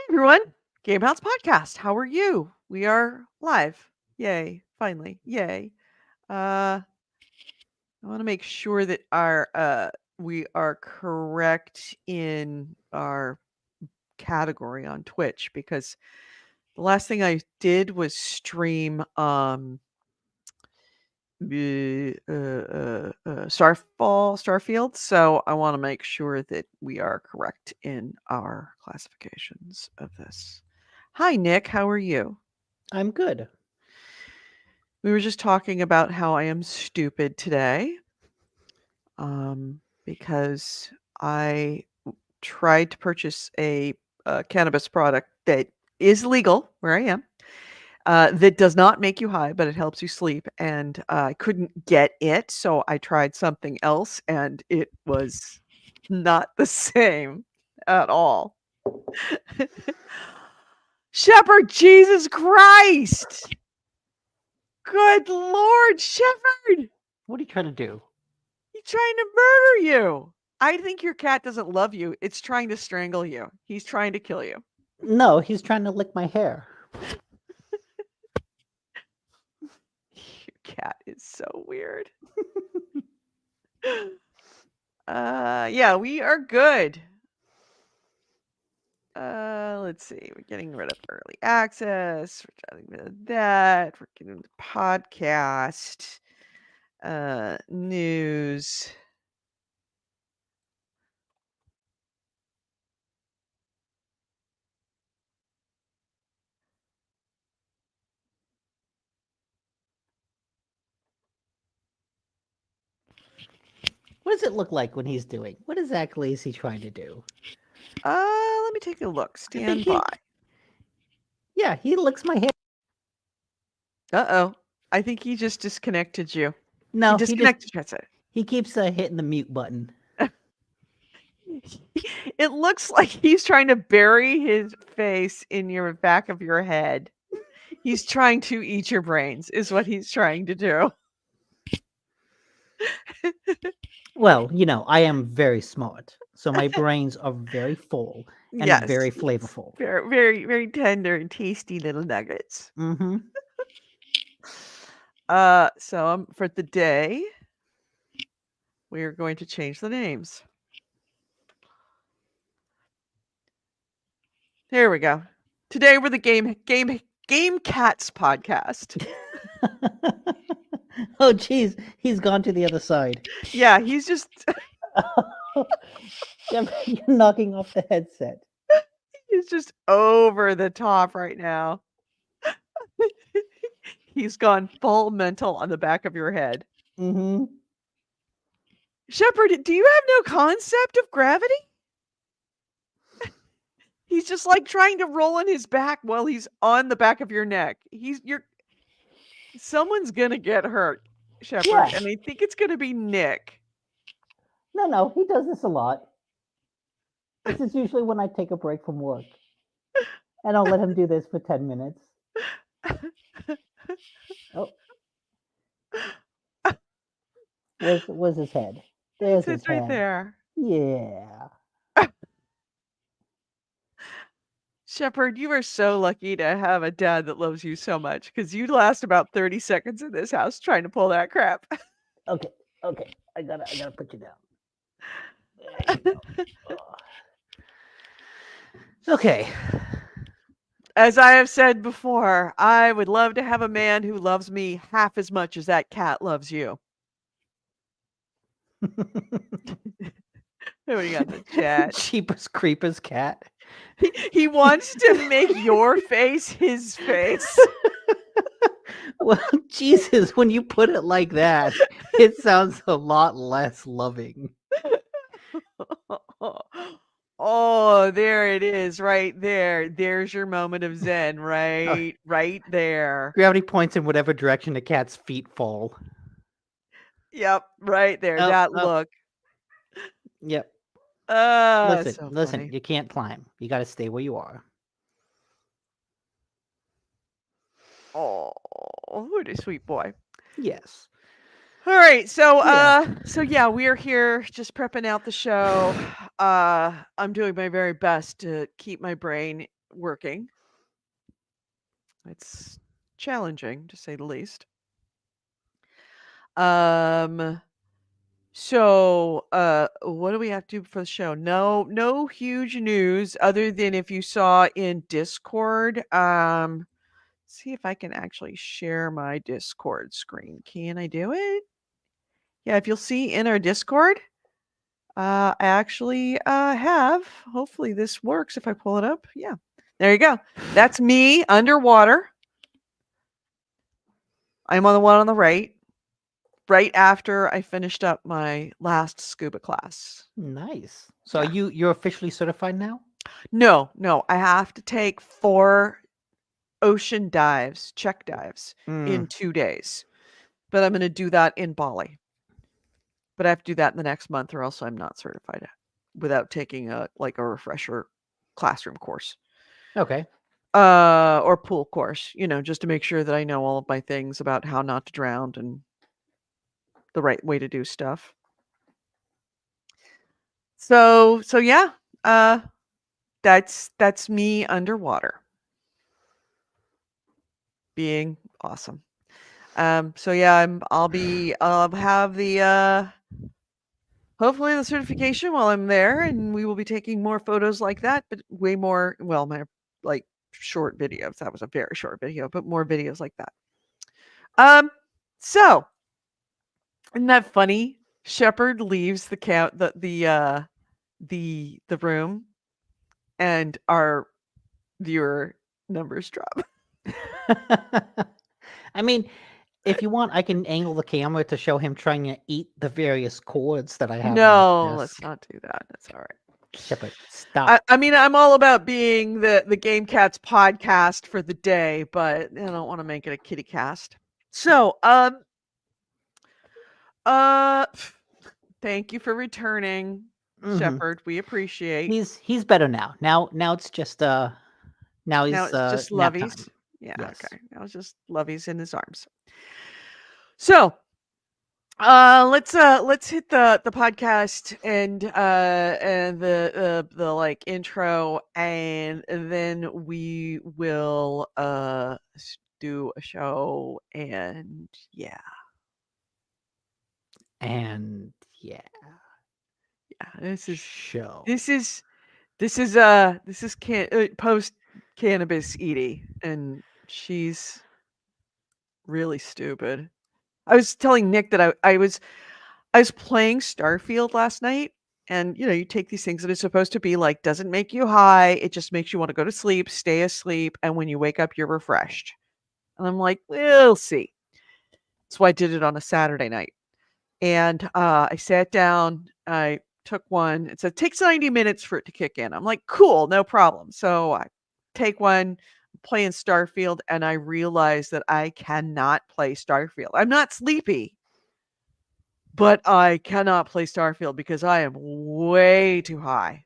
Everyone, GameHounds podcast. How are you? We are live. Yay! Finally, yay! I want to make sure that our we are correct in our category on Twitch because the last thing I did was stream Starfield. So I want to make sure that we are correct in our classifications of this. Hi, Nick. How are you? I'm good. We were just talking about how I am stupid today, because I tried to purchase a cannabis product that is legal where I am, that does not make you high, but it helps you sleep, and I couldn't get it, so I tried something else, and it was not the same at all. Shepherd, Jesus Christ! Good Lord, Shepherd! What are you trying to do? He's trying to murder you. I think your cat doesn't love you. It's trying to strangle you. He's trying to kill you. No, he's trying to lick my hair. Your cat is so weird. Yeah, we are good. Let's see. We're getting rid of early access. We're getting rid of that. We're getting the podcast. News. What does it look like when he's doing? What exactly is he trying to do? Let me take a look. I think Stand by. Yeah, he licks my hair. Uh-oh. I think he just disconnected you. He No, disconnected you. That's it. he keeps hitting the mute button. It looks like he's trying to bury his face in your back of your head. He's trying to eat your brains, is what he's trying to do. Well, I am very smart, so my brains are very full and Yes, very yes. flavorful. Very, very, very tender and tasty little nuggets. Mm-hmm. So for the day, we are going to change the names. There we go. Today we're the Game Cats podcast. Oh, geez, he's gone to the other side. Yeah, he's just You're knocking off the headset. he's just over the top right now. He's gone full mental on the back of your head. Mm-hmm. Shepherd, do you have no concept of gravity? He's just like trying to roll on his back while he's on the back of your neck. Someone's gonna get hurt, Shepherd, Yeah. and I think it's gonna be Nick. No, he does this a lot. This is usually when I take a break from work. And I'll let him do this for 10 minutes. Oh. Where's his head? There's his It's right head. there. Yeah. Shepherd, you are so lucky to have a dad that loves you so much because you'd last about 30 seconds in this house trying to pull that crap. Okay. I gotta put you down. There you go. Okay. As I have said before, I would love to have a man who loves me half as much as that cat loves you. Who we got in the chat? Cheapest creepers cat. He wants to make your face his face. Well, Jesus, when you put it like that, it sounds a lot less loving. Oh, there it is, right there. There's your moment of zen, right there. Gravity points in whatever direction the cat's feet fall. Yep, right there. Oh, That oh. look. Yep. So Listen, funny. you can't climb. You got to stay where you are. Oh, what a sweet boy. Yes. All right, so Yeah. we are here just prepping out the show. I'm doing my very best to keep my brain working. It's challenging, to say the least. Um, what do we have to do for the show? No huge news other than if you saw in Discord. See if I can actually share my Discord screen. Can I do it? Yeah, if you'll see in our Discord, I actually have. Hopefully this works if I pull it up. Yeah, there you go. That's me underwater. I'm on the one on the right after I finished up my last scuba class. Nice. So Yeah. you're officially certified now? No, I have to take 4 ocean dives, check dives in 2 days. But I'm going to do that in Bali. But I have to do that in the next month or else I'm not certified without taking a refresher classroom course. Okay. Or pool course, just to make sure that I know all of my things about how not to drown and the right way to do stuff. So yeah, that's me underwater being awesome. So yeah, I'll have the hopefully the certification while I'm there, and we will be taking more photos like that, but way more, well, my like short videos. That was a very short video, but more videos like that. So isn't that funny? Shepard leaves the room, and our viewer numbers drop. I mean, if you want, I can angle the camera to show him trying to eat the various cords that I have on No, his let's desk. not do that. That's all right. Shepard, stop. I mean, I'm all about being the Game Cats podcast for the day, but I don't want to make it a kitty cast. So, uh, thank you for returning, Mhm. Shepard. We appreciate. He's better now. Now it's just now Now he's it's just nap lovies. time. Yeah, Yes. okay. Now it's just lovies in his arms. So, let's hit the podcast and the like intro, and then we will do a show, and yeah. And yeah, This is show. this is this is post cannabis Edie, and she's really stupid. I was telling Nick that I was playing Starfield last night, and you take these things that it's supposed to be like doesn't make you high, it just makes you want to go to sleep, stay asleep, and when you wake up you're refreshed. And I'm like, we'll see. So I did it on a Saturday night. And I sat down, I took one. It said takes 90 minutes for it to kick in. I'm like, cool, no problem. So I take one, playing Starfield, and I realize that I cannot play Starfield. I'm not sleepy, but I cannot play Starfield because I am way too high.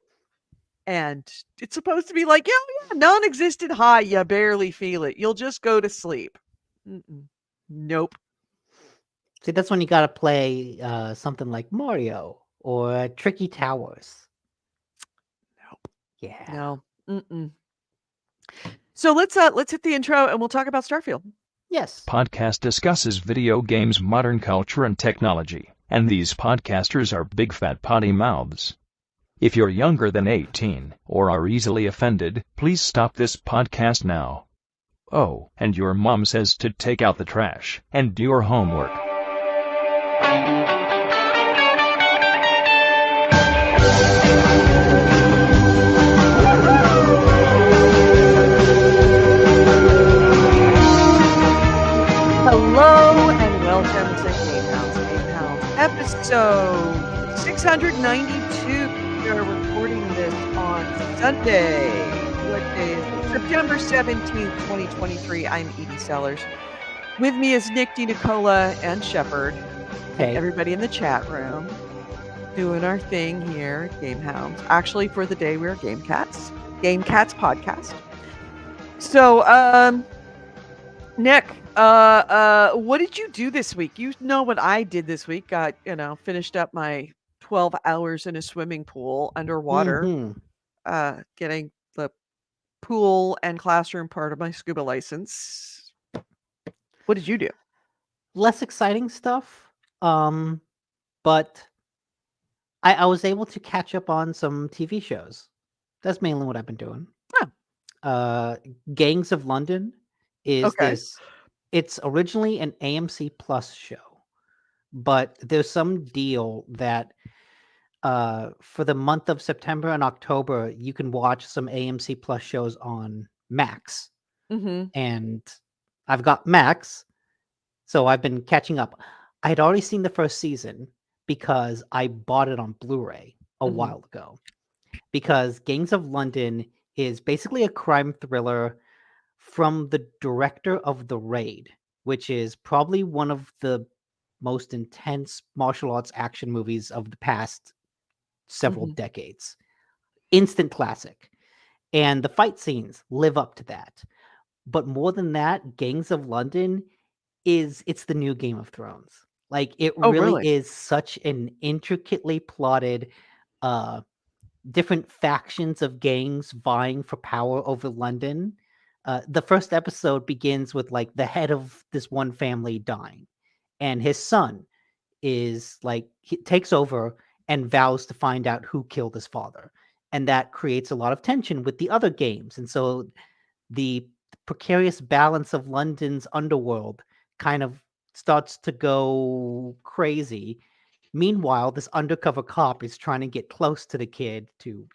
And it's supposed to be like, yeah, non-existent high. You barely feel it. You'll just go to sleep. Nope. See, that's when you gotta play something like Mario or Tricky Towers. Nope. Yeah. No. So let's hit the intro and we'll talk about Starfield. Yes. Podcast discusses video games, modern culture, and technology, and these podcasters are big fat potty mouths. If you're younger than 18 or are easily offended, please stop this podcast now. Oh, and your mom says to take out the trash and do your homework. Hello and welcome to GameHounds episode 692. We are recording this on Sunday. What day is it? September 17th, 2023. I'm Edie Sellers. With me is Nick DiNicola and Shepard. Hey. Everybody in the chat room doing our thing here at GameHounds. Actually, for the day, we're Game Cats podcast. So, Nick, what did you do this week? You know what I did this week. Got, finished up my 12 hours in a swimming pool underwater, Mhm. getting the pool and classroom part of my scuba license. What did you do? Less exciting stuff, but I was able to catch up on some TV shows. That's mainly what I've been doing. Oh, Gangs of London is okay. this. It's originally an AMC Plus show, but there's some deal that for the month of September and October, you can watch some AMC Plus shows on Max. Mm-hmm. And I've got Max, so I've been catching up. I had already seen the first season because I bought it on Blu-ray a Mm-hmm. while ago. Because Gangs of London is basically a crime thriller from the director of The Raid, which is probably one of the most intense martial arts action movies of the past several Mm-hmm. decades. Instant classic. And the fight scenes live up to that. But more than that, Gangs of London it's the new Game of Thrones. Like it Oh, really really? is such an intricately plotted uh different factions of gangs vying for power over London. The first episode begins with like the head of this one family dying, and his son is like he takes over and vows to find out who killed his father, and that creates a lot of tension with the other games, and so the precarious balance of London's underworld kind of starts to go crazy. Meanwhile, this undercover cop is trying to get close to the kid to,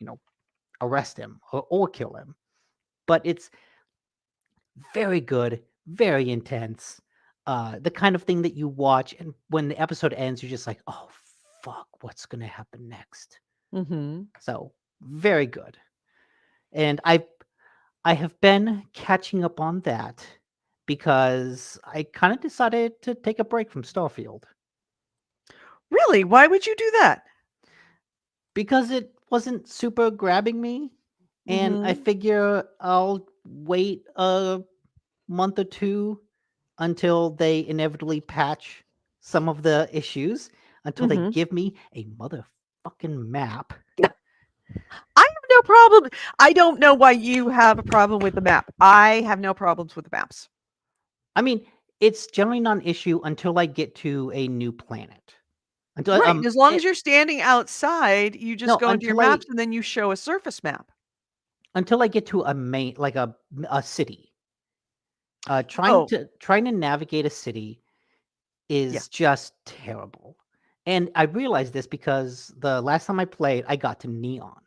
arrest him or kill him. But it's very good, very intense. The kind of thing that you watch, and when the episode ends, you're just like, oh, fuck, what's going to happen next? Mm-hmm. So, very good. And I have been catching up on that because I kind of decided to take a break from Starfield Really? Why would you do that? because it wasn't super grabbing me. And I Mm-hmm. figure I'll wait a month or two until they inevitably patch some of the issues, until they Mm-hmm. give me a motherfucking map. I have no problem. I don't know why you have a problem with the map. I have no problems with the maps. I mean, it's generally not an issue until I get to a new planet. Until Right. As long it, as you're standing outside, you just no, go into your maps and then you show a surface map. until I get to a main, like a city. Oh, Trying to navigate a city yeah. is just terrible. And I realized this because the last time I played, I got to Neon.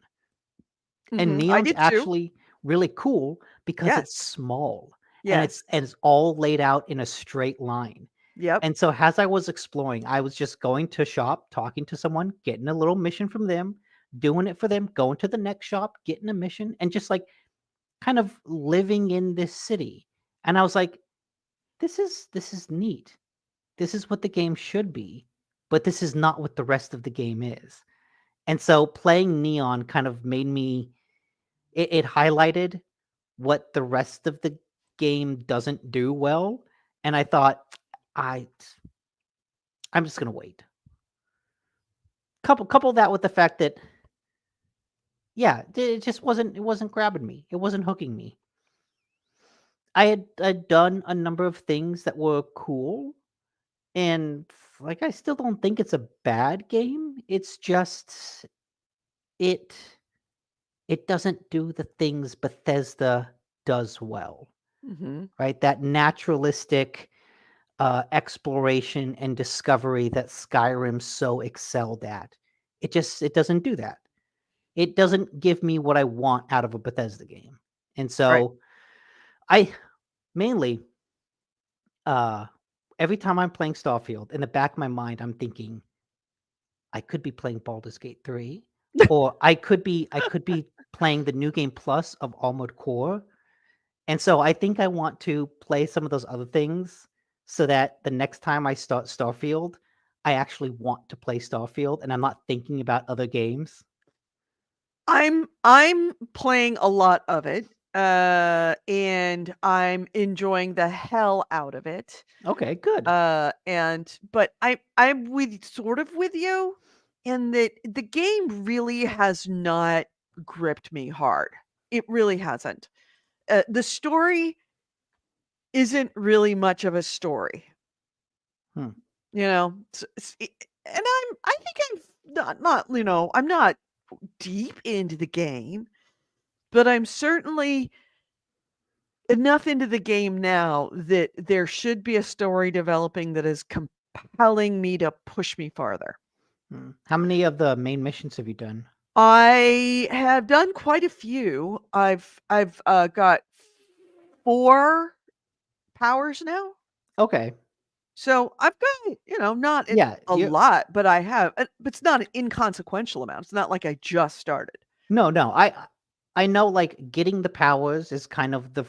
And Mm-hmm. I Neon's did too. actually really cool because it's Yes. small and Yes. it's all laid out in a straight line. Yep. And so as I was exploring, I was just going to shop, talking to someone, getting a little mission from them, doing it for them, going to the next shop, getting a mission, and just like kind of living in this city. And I was like, this is neat. This is what the game should be, but this is not what the rest of the game is. And so playing Neon kind of made me it highlighted what the rest of the game doesn't do well. And I thought, I I'm just gonna wait. Couple that with the fact that yeah, it just wasn't grabbing me. It wasn't hooking me. I'd done a number of things that were cool, and like I still don't think it's a bad game. It's just it it doesn't do the things Bethesda does well, Mm-hmm. right? That naturalistic exploration and discovery that Skyrim so excelled at. It doesn't do that. It doesn't give me what I want out of a Bethesda game. And Right. so I mainly uh every time I'm playing Starfield, in the back of my mind, I'm thinking I could be playing Baldur's Gate 3, or I could be playing the new game plus of Armored Core. And so I think I want to play some of those other things so that the next time I start Starfield, I actually want to play Starfield and I'm not thinking about other games. I'm playing a lot of it, and I'm enjoying the hell out of it. Okay, good. But I'm with you in that the game really has not gripped me hard. It really hasn't. the story isn't really much of a story. Hmm. You know, and I think I'm not, you know, I'm not deep into the game, but I'm certainly enough into the game now that there should be a story developing that is compelling me to push me farther. How many of the main missions have you done? I have done quite a few. I've got 4 powers now. Okay. So I've got, you know, not Yeah, a you lot, but I have, but it's not an inconsequential amount. It's not like I just started. no, no. I know like getting the powers is kind of the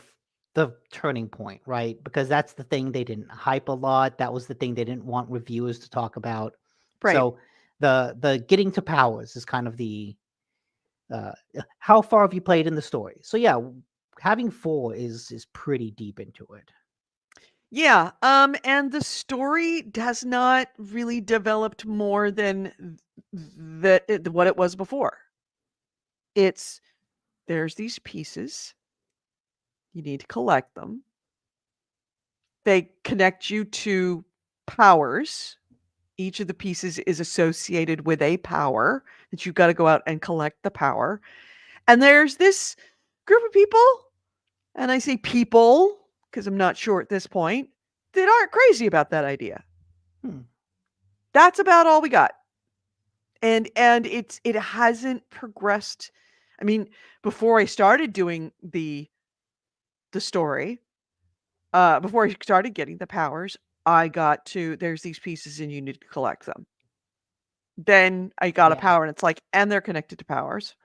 turning point, right? Because that's the thing they didn't hype a lot. That was the thing they didn't want reviewers to talk about. Right. So the getting to powers is kind of the how far have you played in the story? So yeah, having 4 is pretty deep into it. Yeah. And the story has not really developed more than what it was before. It's there's these pieces. You need to collect them. They connect you to powers. Each of the pieces is associated with a power that you've got to go out and collect the power. And there's this group of people, and I say people because I'm not sure at this point, that aren't crazy about that idea. Hmm. That's about all we got. And it hasn't progressed. I mean, before I started doing the story, before I started getting the powers, I got to there's these pieces and you need to collect them. Then I got a Yeah. power and it's like, and they're connected to powers.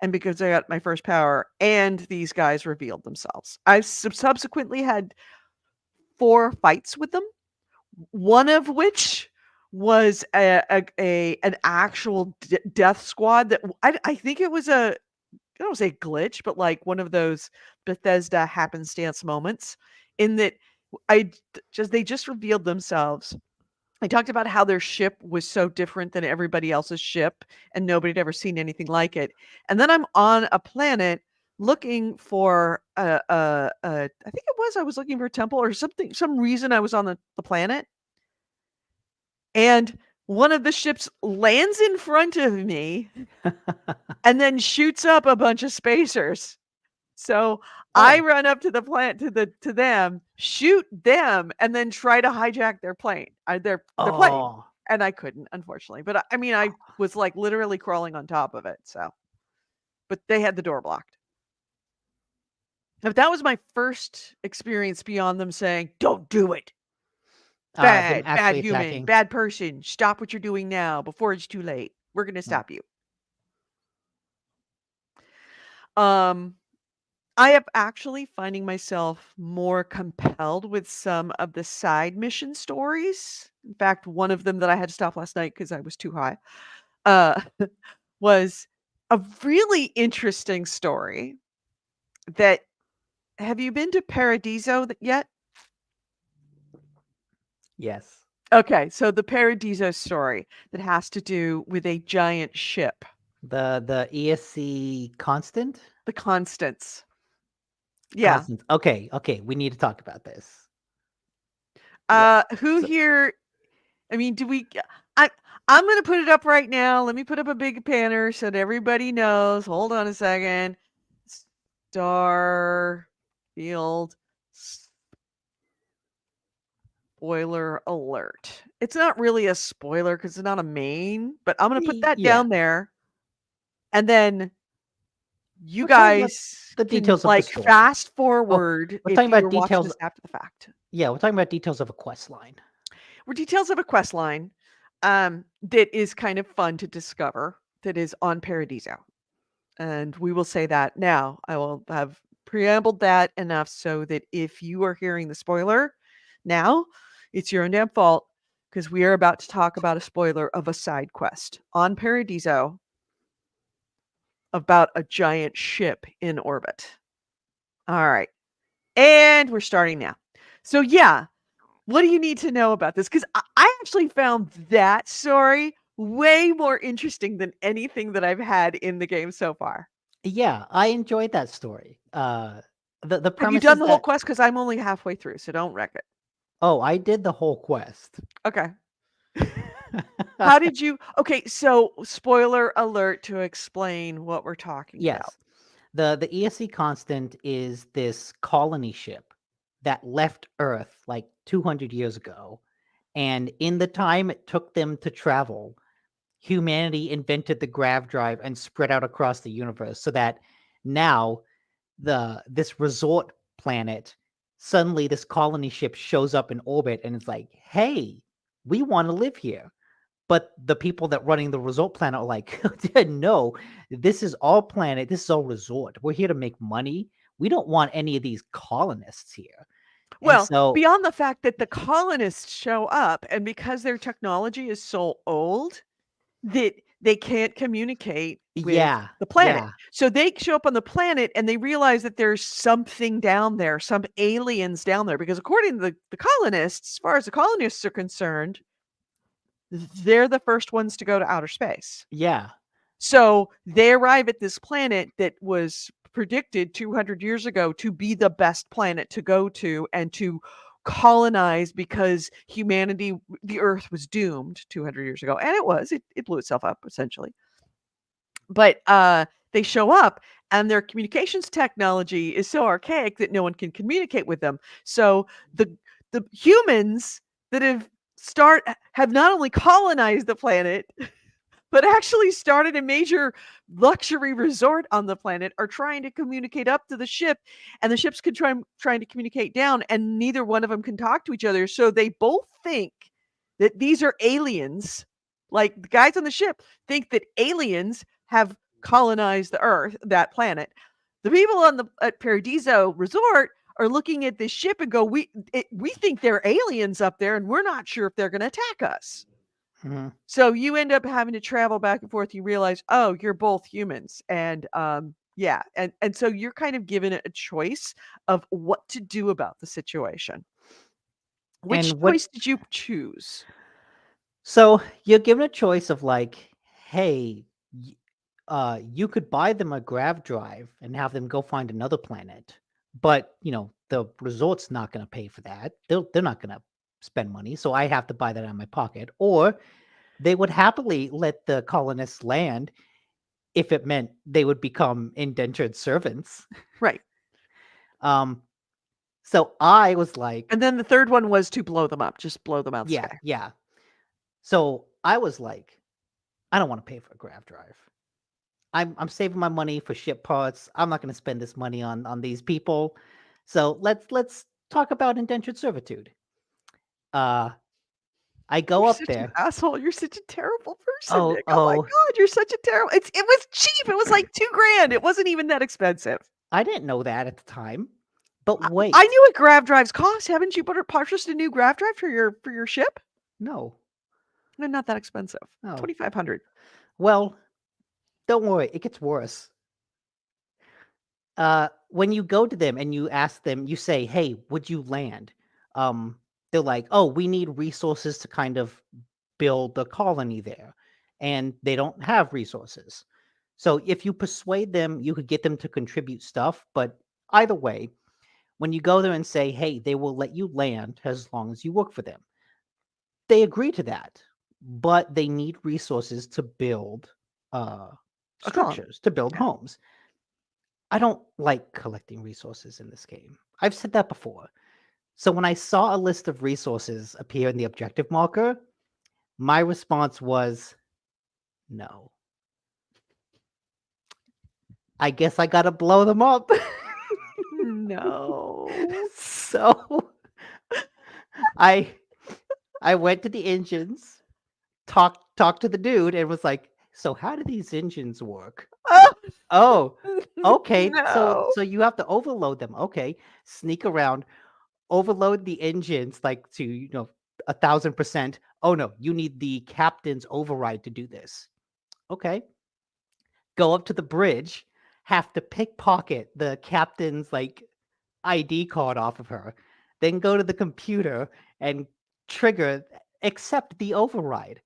And because I got my first power and these guys revealed themselves. I've subsequently had 4 fights with them, one of which was an actual death squad that I think it was I don't say glitch, but like one of those Bethesda happenstance moments in that they just revealed themselves. I talked about how their ship was so different than everybody else's ship and nobody had ever seen anything like it. And then I'm on a planet looking for I think it was I was looking for a temple or something, some reason I was on the planet. And one of the ships lands in front of me and then shoots up a bunch of spacers. So I Oh. run up to the plant to them, shoot them, and then try to hijack their plane. Their plane. Oh. And I couldn't, unfortunately. But I mean, I was like literally crawling on top of it. So, but they had the door blocked. But that was my first experience beyond them saying, "Don't do it. Them Bad actually human, attacking. bad person. Stop what you're doing now before it's too late. We're gonna Hmm. stop you." Um, I am actually finding myself more compelled with some of the side mission stories. In fact, one of them that I had to stop last night because I was too high, uh, was a really interesting story that have you been to Paradiso yet? Yes. Okay, so the Paradiso story that has to do with a giant ship, The ESC constant? the Constance. Yeah. Constant. Okay, okay. We need to talk about this. What? Who So, here I mean, do we I I'm gonna put it up right now. Let me put up a big banner so that everybody knows. Hold on a second. Starfield spoiler alert. It's not really a spoiler because it's not a main, but I'm gonna put that yeah. down there. And then you We're talking about guys the can details of the like story. fast Oh, forward we're if talking you're about watching details. this after the fact. Yeah, we're talking about details of a quest line. We're details of a quest line that is kind of fun to discover that is on Paradiso. And we will say that now. I will have preambled that enough so that if you are hearing the spoiler now, it's your own damn fault because we are about to talk about a spoiler of a side quest on Paradiso about a giant ship in orbit. All right. And we're starting now. So, yeah, what do you need to know about this? Because I actually found that story way more interesting than anything that I've had in the game so far. Yeah, I enjoyed that story. The Have you premise done is the whole that quest? Because I'm only halfway through, so don't wreck it. oh, I did the whole quest. Okay. How did you? Okay, so spoiler alert to explain what we're talking about. Yes. The ESC Constant is this colony ship that left Earth like 200 years ago. And in the time it took them to travel, humanity invented the grav drive and spread out across the universe so that now this resort planet, suddenly this colony ship shows up in orbit and it's like, hey, we want to live here. But the people that running the resort planet are like, no, this is our planet, this is our resort, we're here to make money, we don't want any of these colonists here. And Well, so beyond the fact that the colonists show up, and because their technology is so old that they can't communicate with yeah, the planet. yeah, So they show up on the planet and they realize that there's something down there, some aliens down there, because according to the colonists, as far as the colonists are concerned, they're the first ones to go to outer space. yeah. So they arrive at this planet that was predicted 200 years ago to be the best planet to go to and to colonize because humanity, the Earth was doomed 200 years ago. And it was, it blew itself up essentially. But they show up and their communications technology is so archaic that no one can communicate with them. So the humans that have not only colonized the planet but actually started a major luxury resort on the planet are trying to communicate up to the ship, and the ships trying to communicate down, and neither one of them can talk to each other. So they both think that these are aliens. Like the guys on the ship think that aliens have colonized the Earth, that planet. The people on the at Paradiso Resort are looking at this ship and go, we think they're aliens up there, and we're not sure if they're going to attack us. Mhm. So you end up having to travel back and forth. You realize, oh, you're both humans, and yeah, and so you're kind of given a choice of what to do about the situation. Which And what choice did you choose? so you're given a choice of like, hey, you could buy them a grav drive and have them go find another planet, but the resort's not going to pay for that. They're not going to spend money, so I have to buy that out of my pocket. Or they would happily let the colonists land if it meant they would become indentured servants. Right. Um, so I was like, And then the third one was to blow them up, just blow them out of the yeah, sky. yeah. So I was like, I don't want to pay for a grav drive. I'm saving my money for ship parts. I'm not going to spend this money on these people. So let's talk about indentured servitude. Uh, I go You're up such an there. asshole. You're such a terrible person, Oh, Nick. Oh my oh, god, you're such a terrible. It was cheap. It was like 2 grand. It wasn't even that expensive. I didn't know that at the time. But I wait, knew what grav drives cost. Haven't you purchased a new grav drive for your ship? no, They're not that expensive. no. 2,500. Well, don't worry, it gets worse. When you go to them and you ask them, you say, "Hey, would you land?" Um, they're like, "Oh, we need resources to kind of build the colony there," and they don't have resources. So if you persuade them, you could get them to contribute stuff. But either way, when you go there and say, "Hey, they will let you land as long as you work for them," they agree to that, but they need resources to build uh, A colony. structures, to build Yeah. homes. I don't like collecting resources in this game. I've said that before. So when I saw a list of resources appear in the objective marker, my response was no. I guess I gotta blow them up. No. So I I went to the engines, talked to the dude, and was like, "So how do these engines work?" Oh, Oh, okay. So no. so you have to overload them. Okay, sneak around, overload the engines like to 1,000%. Oh no, you need the captain's override to do this. Okay, go up to the bridge, have to pickpocket the captain's like ID card off of her, then go to the computer and trigger accept the override.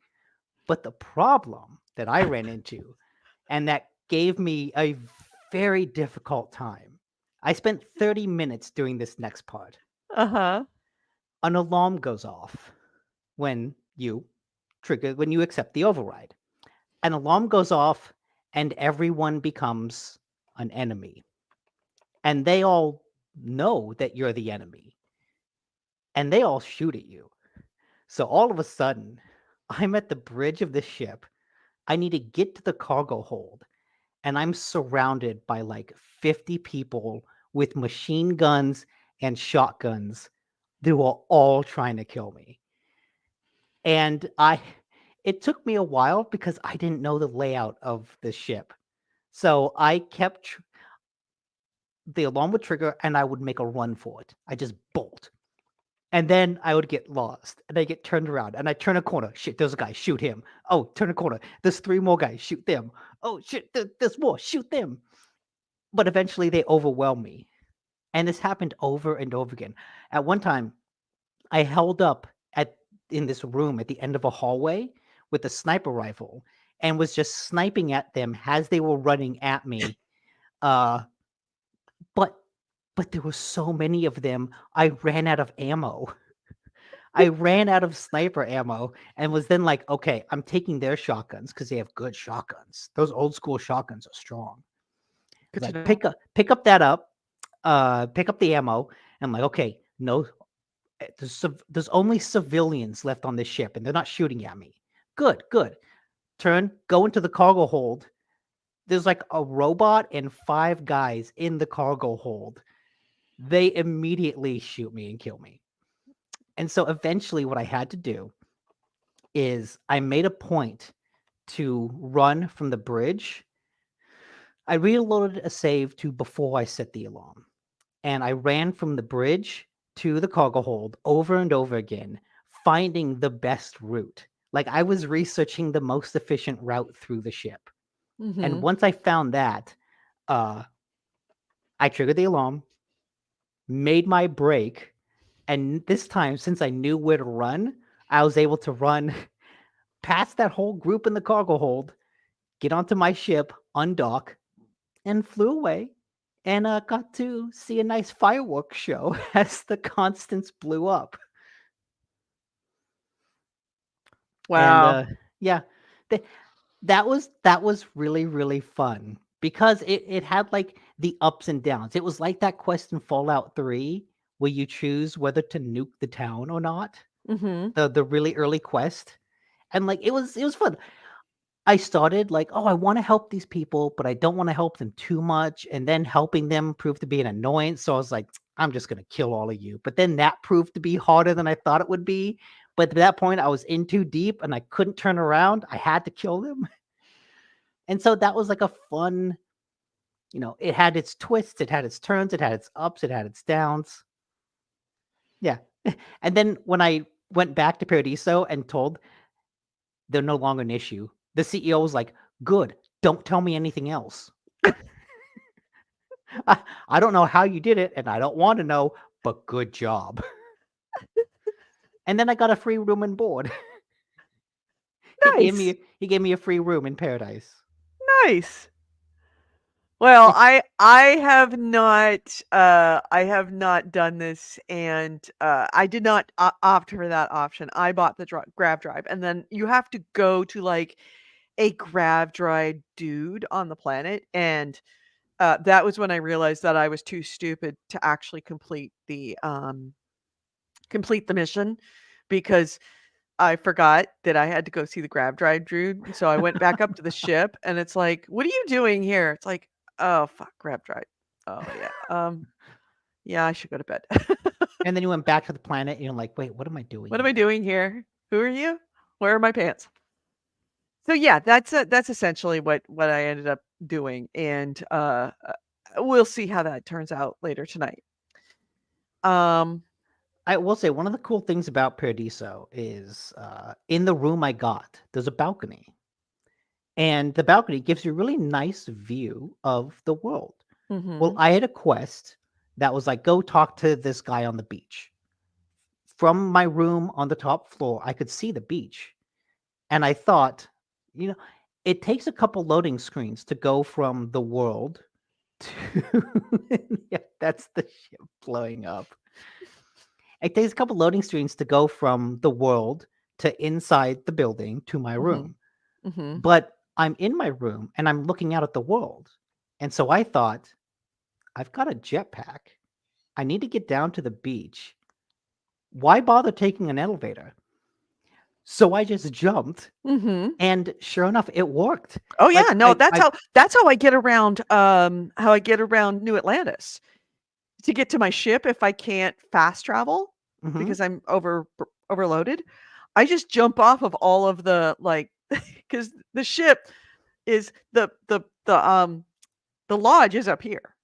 But the problem that I ran into, and that gave me a very difficult time. I spent 30 minutes doing this next part. Uh-huh. An alarm goes off when you when you accept the override. An alarm goes off and everyone becomes an enemy. And they all know that you're the enemy. And they all shoot at you. So all of a sudden, I'm at the bridge of the ship. I need to get to the cargo hold. And I'm surrounded by like 50 people with machine guns and shotguns who are all trying to kill me. And it took me a while because I didn't know the layout of the ship. So I kept the alarm would trigger and I would make a run for it. I just bolt. And then I would get lost and I get turned around and I turn a corner. Shit, there's a guy, shoot him. Oh, turn a corner. There's 3 more guys, shoot them. Oh, shit, there's more, shoot them. But eventually they overwhelm me. And this happened over and over again. At one time, I held up in this room at the end of a hallway with a sniper rifle and was just sniping at them as they were running at me. Uh, but there were so many of them, I ran out of ammo. I ran out of sniper ammo and was then like, okay, I'm taking their shotguns because they have good shotguns. Those old school shotguns are strong. Good to Like know. pick up pick up the ammo. I'm like, okay, no, there's only civilians left on this ship and they're not shooting at me. Good. Go into the cargo hold. There's like a robot and 5 guys in the cargo hold. They immediately shoot me and kill me. And so eventually what I had to do is I made a point to run from the bridge. I reloaded a save to before I set the alarm. And I ran from the bridge to the cargo hold over and over again, finding the best route. Like I was researching the most efficient route through the ship. And Mhm. once I found that, I triggered the alarm, made my break, and this time, since I knew where to run, I was able to run past that whole group in the cargo hold, get onto my ship, undock, and flew away. And got to see a nice fireworks show as the Constance blew up. And Wow. yeah, th- that was really really fun because it had like the ups and downs. It was like that quest in Fallout 3 where you choose whether to nuke the town or not. Mhm. The really early quest. And like it was fun. I started like, oh, I want to help these people, but I don't want to help them too much. And then helping them proved to be an annoyance. So I was like, I'm just going to kill all of you. But then that proved to be harder than I thought it would be. But at that point, I was in too deep and I couldn't turn around. I had to kill them. And so that was like a fun, it had its twists, it had its turns, it had its ups, it had its downs. Yeah. And then when I went back to Paradiso and told they're no longer an issue, the CEO was like, good, don't tell me anything else. I don't know how you did it, and I don't want to know, but good job. And then I got a free room and board. Nice. He gave me a free room in Paradise. Nice. Well, I have not done this, and I did not opt for that option. I bought the grab drive, and then you have to go to like a grab drive dude on the planet, and that was when I realized that I was too stupid to actually complete the mission because I forgot that I had to go see the grab drive dude. So I went back up to the ship, and it's like, "What are you doing here?" It's like, "Oh, fuck, grab drive. Oh, yeah. Yeah, I should go to bed." And then you went back to the planet, and you're like, wait, what am I doing What am I here? doing here? Who are you? Where are my pants? So yeah, that's essentially what I ended up doing, and we'll see how that turns out later tonight. Um, I will say one of the cool things about Paradiso is in the room I got, there's a balcony. And the balcony gives you a really nice view of the world. Well, mhm. I had a quest that was like, go talk to this guy on the beach. From my room on the top floor, I could see the beach. And I thought, you know, it takes a couple loading screens to go from the world Yeah, that's the ship blowing up. It takes a couple loading screens to go from the world to inside the building to my Mhm. room. Mhm. But I'm in my room and I'm looking out at the world. And so I thought, I've got a jetpack. I need to get down to the beach. Why bother taking an elevator? So I just jumped, Mhm. and sure enough, it worked. Oh yeah, Like no, I that's how I get around New Atlantis. To get to my ship if I can't fast travel mhm. because I'm overloaded, I just jump off of all of the like because the ship is the lodge is up here.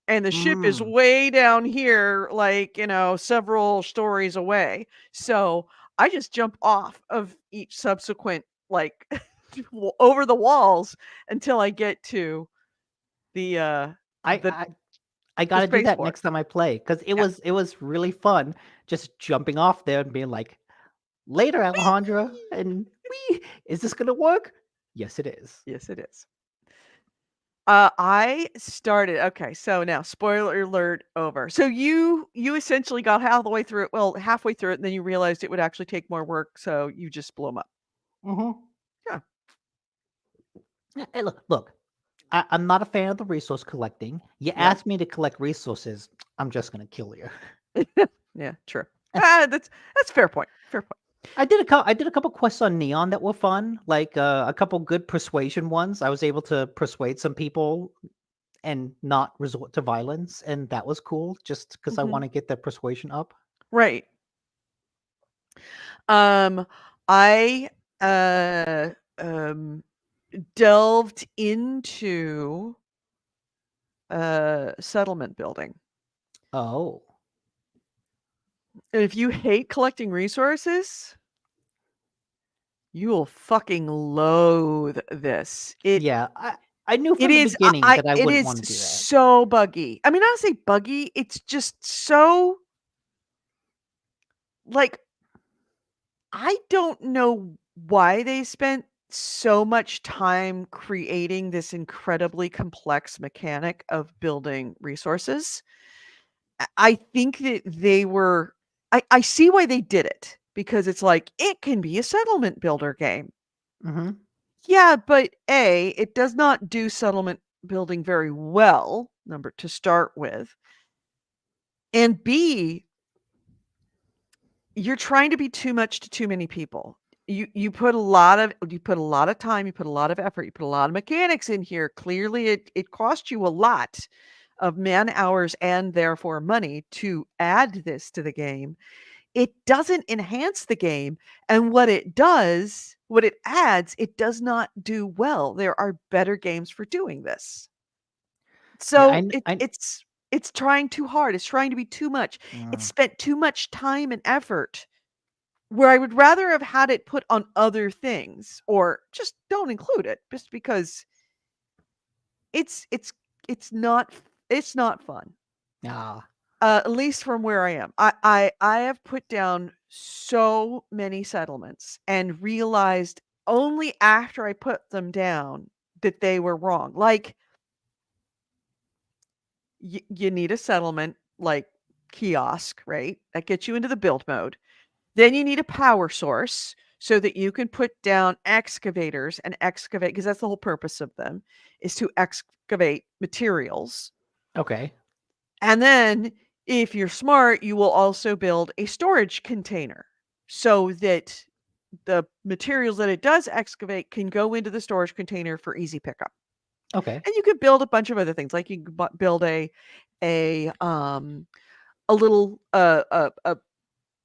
And the ship is Mm. way down here, like, several stories away. So I just jump off of each subsequent, like, over the walls until I get to the I the I I the gotta do that spaceport. next time I play because Yeah. it was really fun just jumping off there and being like, "Later, Alejandra," and we is this gonna work? Yes, it is. Yes, it is. I started okay, so now spoiler alert over. So you essentially got half the way through it, well, halfway through it, and then you realized it would actually take more work, so you just blew them up. Mhm. Yeah. Hey, look. I'm not a fan of the resource collecting. You Yeah. ask me to collect resources, I'm just gonna kill you. Yeah, true. Eh, That's fair point. Fair point. I did a couple quests on Neon that were fun, like a couple good persuasion ones. I was able to persuade some people and not resort to violence, and that was cool. Just because I Mhm. want to get their persuasion up. Right. Um, I, uh, um, delved into, settlement building. Oh, And if you hate collecting resources, you will fucking loathe this. yeah. I knew It from the is beginning that I it wouldn't is want to do that. so buggy. I mean, I don't say buggy, it's just so like I don't know why they spent so much time creating this incredibly complex mechanic of building resources. I think that they were I see why they did it because it's like it can be a settlement builder game. Hmm. Yeah, but A, it does not do settlement building very well, number to start with. And B, you're trying to be too much to too many people. You put a lot of time, you put a lot of effort, you put a lot of mechanics in here. Clearly it cost you a lot of man hours and therefore money to add this to the game. It doesn't enhance the game, and what it adds, it does not do well. There are better games for doing this. Yeah, So I it's trying too hard. It's trying to be too much. It mm, spent too much time and effort where I would rather have had it put on other things or just don't include it just because it's it's it's not it's not fun. ah, At least from where I am. I have put down so many settlements and realized only after I put them down that they were wrong. Like you need a settlement like kiosk, right? That gets you into the build mode. Then you need a power source so that you can put down excavators and excavate because that's the whole purpose of them is to excavate materials. okay, And then if you're smart, you will also build a storage container so that the materials that it does excavate can go into the storage container for easy pickup. okay, And you could build a bunch of other things like you could build a um a little a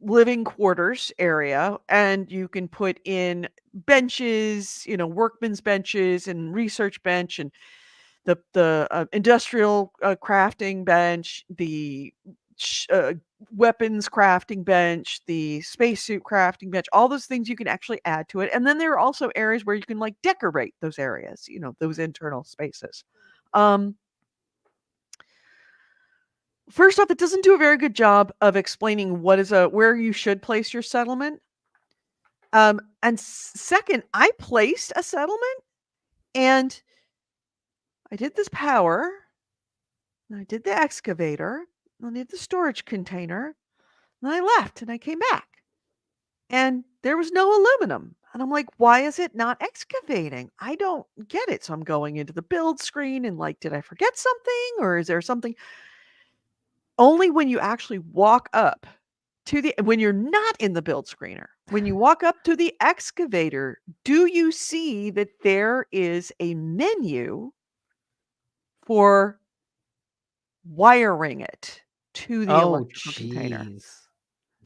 living quarters area and you can put in benches, workmen's benches and research bench and the industrial crafting bench, the weapons crafting bench, the spacesuit crafting bench, all those things you can actually add to it. And then there are also areas where you can like decorate those areas, those internal spaces. Um, First off, it doesn't do a very good job of explaining where you should place your settlement. And second, I placed a settlement and I did this power. And I did the excavator. I did the storage container. And I left and I came back. And there was no aluminum. And I'm like, why is it not excavating? I don't get it. So I'm going into the build screen and like, did I forget something? Or is there something? Only when you actually walk up when you're not in the build screener, when you walk up to the excavator, do you see that there is a menu for wiring it to the Oh, electrical container jeez.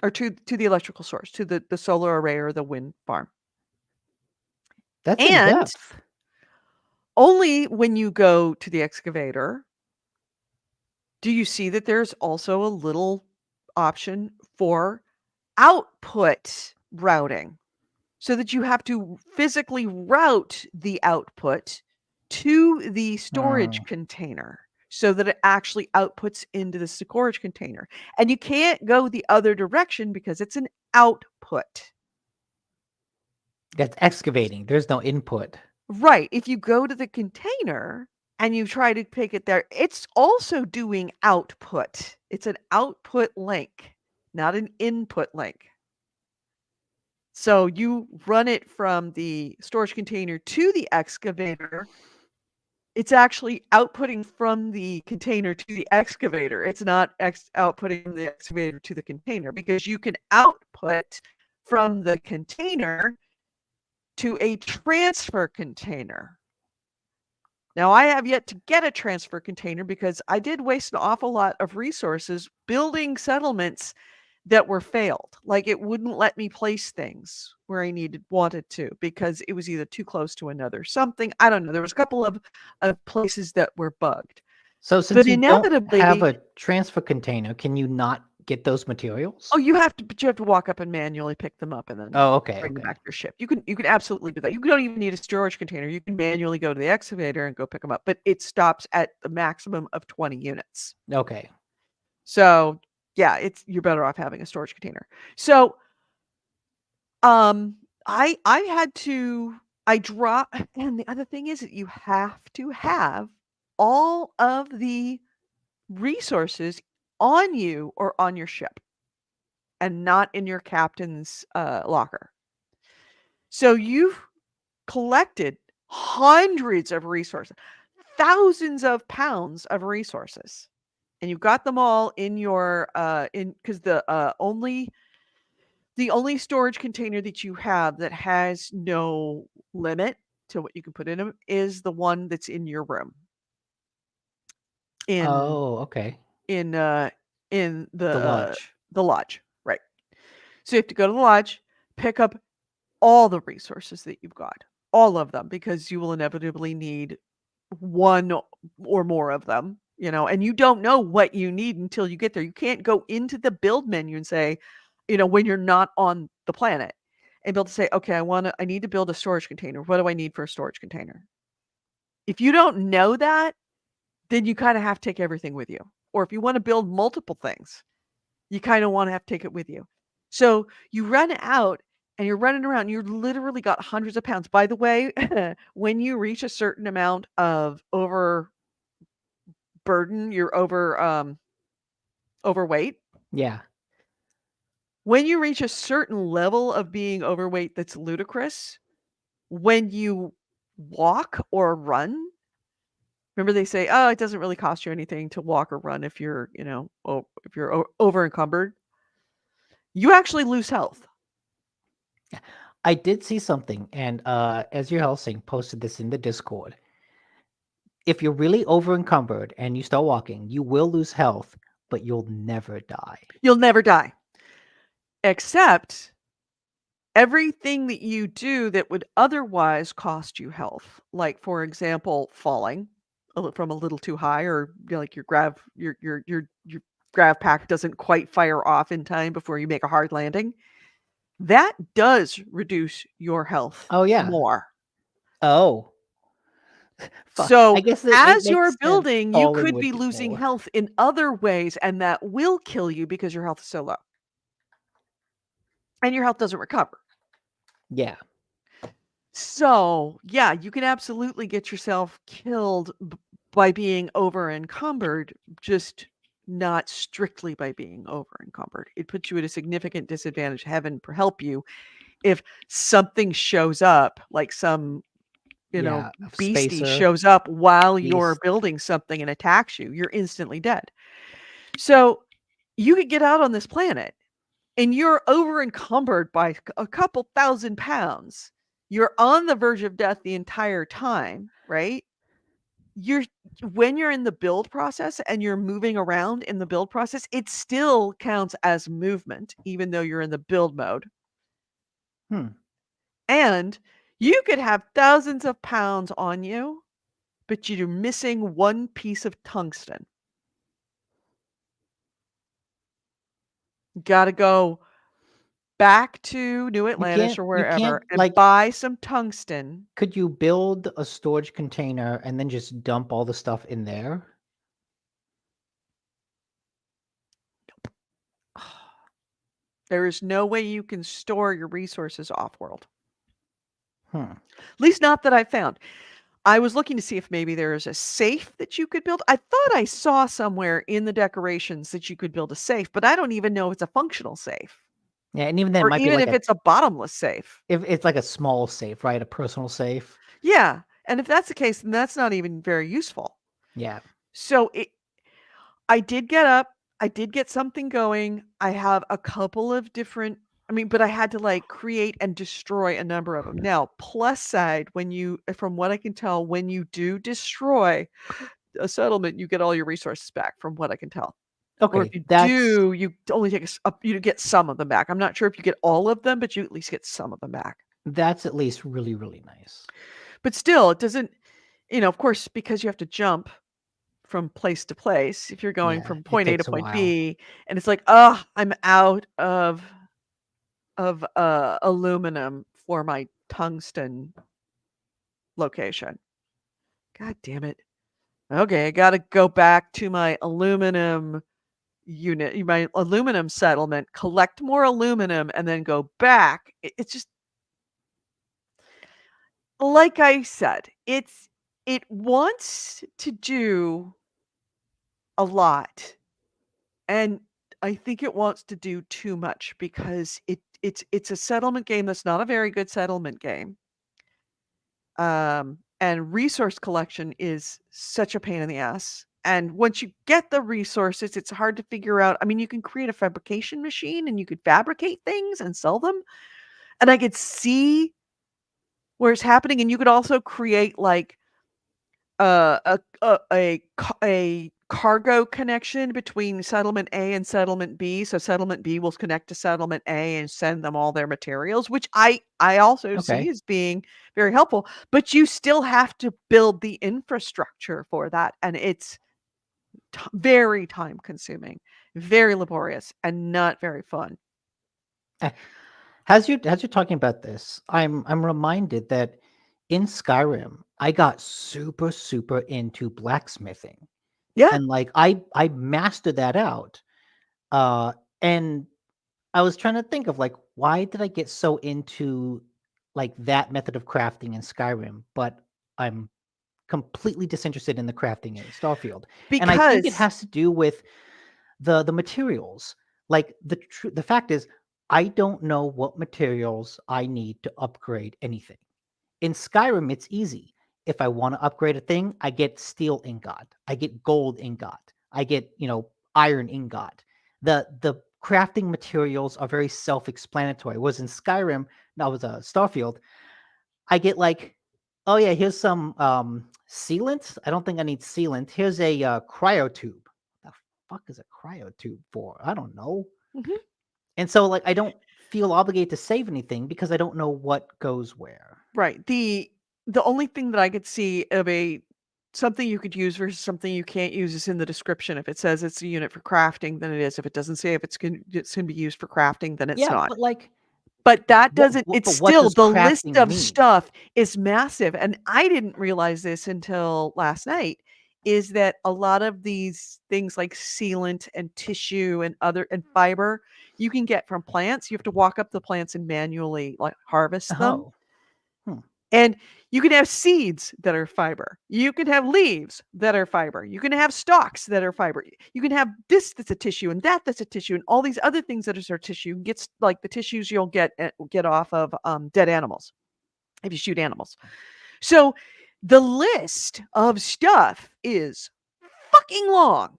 or to the electrical source, to the solar array or the wind farm. That's in And depth. only when you go to the excavator do you see that there's also a little option for output routing, so that you have to physically route the output to the storage Hmm. container so that it actually outputs into the storage container. And you can't go the other direction because it's an output. That's excavating. There's no input. Right. If you go to the container and you try to pick it there, it's also doing output. It's an output link, not an input link. So you run it from the storage container to the excavator. It's actually outputting from the container to the excavator. It's not outputting from the excavator to the container, because you can output from the container to a transfer container. Now, I have yet to get a transfer container because I did waste an awful lot of resources building settlements that were failed. Like, it wouldn't let me place things where I wanted to, because it was either too close to another something. I don't know. There was a couple of places that were bugged. So since But you don't have inevitably, a transfer container, can you not get those materials? oh, you have to walk up and manually pick them up and then Oh, okay, bring them okay. back to your ship. You can absolutely do that. You don't even need a storage container. You can manually go to the excavator and go pick them up, but it stops at the maximum of 20 units. Okay. So yeah, you're better off having a storage container. So I had to I drop and the other thing is that you have to have all of the resources on you or on your ship and not in your captain's locker. So you've collected hundreds of resources, thousands of pounds of resources, and you've got them all in your in because the only storage container that you have that has no limit to what you can put in them is the one that's in your room. In Oh, okay. in The lodge. the lodge, right? So you have to go to the lodge, pick up all the resources that you've got, all of them, because you will inevitably need one or more of them, and you don't know what you need until you get there. You can't go into the build menu and say, when you're not on the planet, and be able to say, okay, I need to build a storage container. What do I need for a storage container? If you don't know that, then you kind of have to take everything with you. Or if you want to build multiple things, you kind of want to have to take it with you. So you run out and you're running around. You're literally got hundreds of pounds. By the way, when you reach a certain amount of overburden, you're overweight. Yeah. When you reach a certain level of being overweight that's ludicrous, when you walk or run, remember they say, oh, it doesn't really cost you anything to walk or run if you're, if you're over encumbered. You actually lose health. I did see something, and as your Helsing posted this in the Discord. If you're really over encumbered and you start walking, you will lose health, but you'll never die. You'll never die. Except everything that you do that would otherwise cost you health, like for example, falling from a little too high, or like your grav pack doesn't quite fire off in time before you make a hard landing, that does reduce your health Oh, yeah. more. Oh. I So guess it as you're makes sense. building, you Falling could would be be losing more. health in other ways, and that will kill you because your health is so low. And your health doesn't recover. Yeah. So, yeah, you can absolutely get yourself killed by being over encumbered, just not strictly by being over encumbered. It puts you at a significant disadvantage. Heaven help you if something shows up, like some Yeah, a beastie spacer, shows up while you're beast. building something and attacks you, you're instantly dead. So you could get out on this planet and you're over encumbered by a couple thousand pounds. You're on the verge of death the entire time, right? You're When you're in the build process and you're moving around in the build process, it still counts as movement, even though you're in the build mode. Hmm. And you could have thousands of pounds on you, but you're missing one piece of tungsten. Gotta go back to New Atlantis or You wherever can't and like. buy some tungsten. Could you build a storage container and then just dump all the stuff in there? There is no way you can store your resources off-world. Hmm. At least not that I found. I was looking to see if maybe there is a safe that you could build. I thought I saw somewhere in the decorations that you could build a safe, but I don't even know if it's a functional safe Yeah, and even then, it or might be even like if it's a bottomless safe. if it's like a small safe, right? A personal safe. Yeah, and if that's the case, then that's not even very useful. Yeah. So I did get up. I did get something going. I have a couple of different, but I had to like create and destroy a number of them. Now, plus side, from what I can tell, when you do destroy a settlement, you get all your resources back, from what I can tell. Or if Okay, you do, you only take you get some of them back. I'm not sure if you get all of them, but you at least get some of them back. that's at least really, really nice. But still, it doesn't, of course, because you have to jump from place to place if you're going Yeah, from it point A to takes a point while. B, and it's like, oh, I'm out of aluminum for my tungsten location. God damn it. Okay, I gotta go back to my aluminum my aluminum settlement, collect more aluminum, and then go back. It's just like I said, it wants to do a lot. And I think it wants to do too much because it's a settlement game that's not a very good settlement game. And resource collection is such a pain in the ass. And once you get the resources, it's hard to figure out. You can create a fabrication machine and you could fabricate things and sell them. And I could see where it's happening. And you could also create like a cargo connection between settlement A and settlement B. So settlement B will connect to settlement A and send them all their materials, which I also see Okay. as being very helpful. But you still have to build the infrastructure for that, and it's very time consuming, very laborious, and not very fun. Eh, as you're talking about this, I'm reminded that in Skyrim, I got super, super into blacksmithing. Yeah, And like I mastered that out. Uh and I was trying to think of like why did I get so into like that method of crafting in Skyrim, but I'm completely disinterested in the crafting in Starfield. And I think it because has to do with the materials. Like the fact is I don't know what materials I need to upgrade anything. In Skyrim, it's easy. If I want to upgrade a thing, I get steel ingot, I get gold ingot, I get, iron ingot. The crafting materials are very self-explanatory. Was in Skyrim, that was a Starfield, I get like, oh yeah, here's some sealant. I don't think I need sealant. Here's a cryo tube. The fuck is a cryo tube for? I don't know. Mhm. And so like I don't feel obligated to save anything because I don't know what goes where. Right. The only thing that I could see of a something you could use versus something you can't use is in the description. If it says it's a unit for crafting, then it is. If it doesn't say if it's can be used for crafting, then it's Yeah, not. but like But that doesn't it's what still does the list crafting of mean? stuff is massive, and I didn't realize this until last night, is that a lot of these things like sealant and tissue and fiber, you can get from plants. You have to walk up the plants and manually, like, harvest them. Oh. Hmm. And you can have seeds that are fiber. You can have leaves that are fiber. You can have stalks that are fiber. You can have this that's a tissue and that's a tissue and all these other things that are tissue. Gets like the tissues you'll get off of dead animals if you shoot animals. So the list of stuff is fucking long,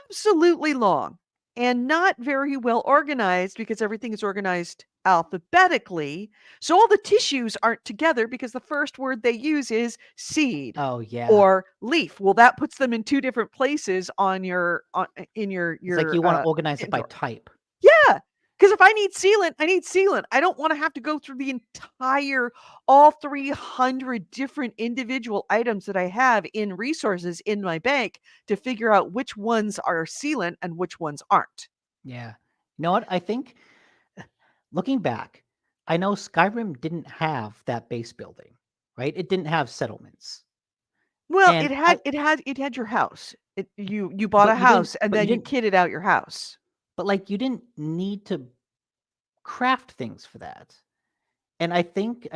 absolutely long, and not very well organized because everything is organized alphabetically. So all the tissues aren't together because the first word they use is seed Oh yeah. or leaf. Well, that puts them in two different places in It's like your you want to organize it by inventory. type. Yeah, because if I need sealant, I need sealant. I don't wanna have to go through the entire all 300 different individual items that I have in resources in my bank to figure out which ones are sealant and which ones aren't. Yeah. You know what? I think looking back, I know Skyrim didn't have that base building, right? It didn't have settlements. Well, And it had your house. You bought a but you didn't house and but you then you didn't kitted out your house. but like you didn't need to craft things for that. And I think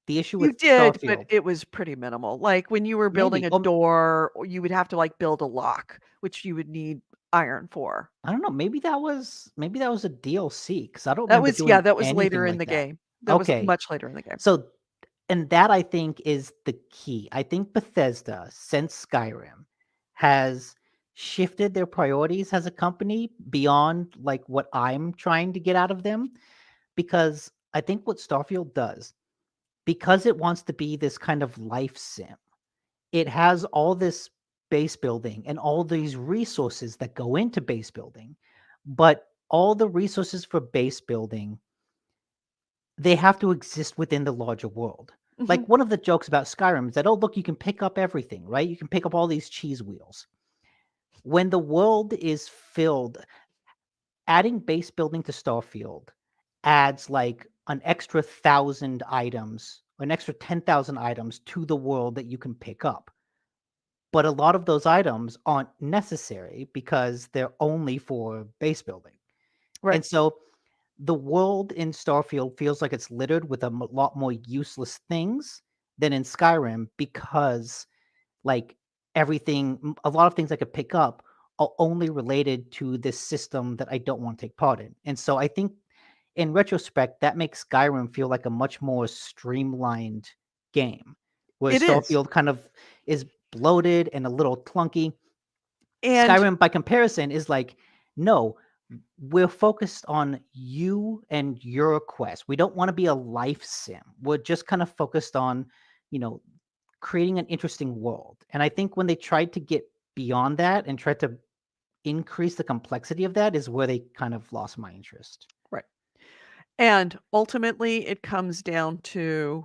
the issue You with did, but Starfield, it was pretty minimal. Like, when you were building maybe, a door, or you would have to, like, build a lock, which you would need iron for. I don't know, maybe that was a DLC because I don't remember doing That was anything later in like the that. game. That was Okay. much later in the game. So and that I think is the key. I think Bethesda, since Skyrim, has shifted their priorities as a company beyond like what I'm trying to get out of them. Because I think what Starfield does, because it wants to be this kind of life sim, it has all this base building and all these resources that go into base building. But all the resources for base building, they have to exist within the larger world. Like Mhm. one of the jokes about Skyrim is that, oh, look, you can pick up everything, right? You can pick up all these cheese wheels. When the world is filled, adding base building to Starfield adds like an extra 1,000 items, or an extra 10,000 items to the world that you can pick up. But a lot of those items aren't necessary because they're only for base building. Right. And so the world in Starfield feels like it's littered with lot more useless things than in Skyrim because, like, a lot of things I could pick up are only related to this system that I don't want to take part in. And so I think in retrospect, that makes Skyrim feel like a much more streamlined game, whereas It is. Starfield kind of is bloated and a little clunky. And Skyrim, by comparison, is like, no, we're focused on you and your quest. We don't want to be a life sim. We're just kind of focused on, you know, creating an interesting world. And I think when they tried to get beyond that and tried to increase the complexity of that is where they kind of lost my interest. right. And ultimately, it comes down to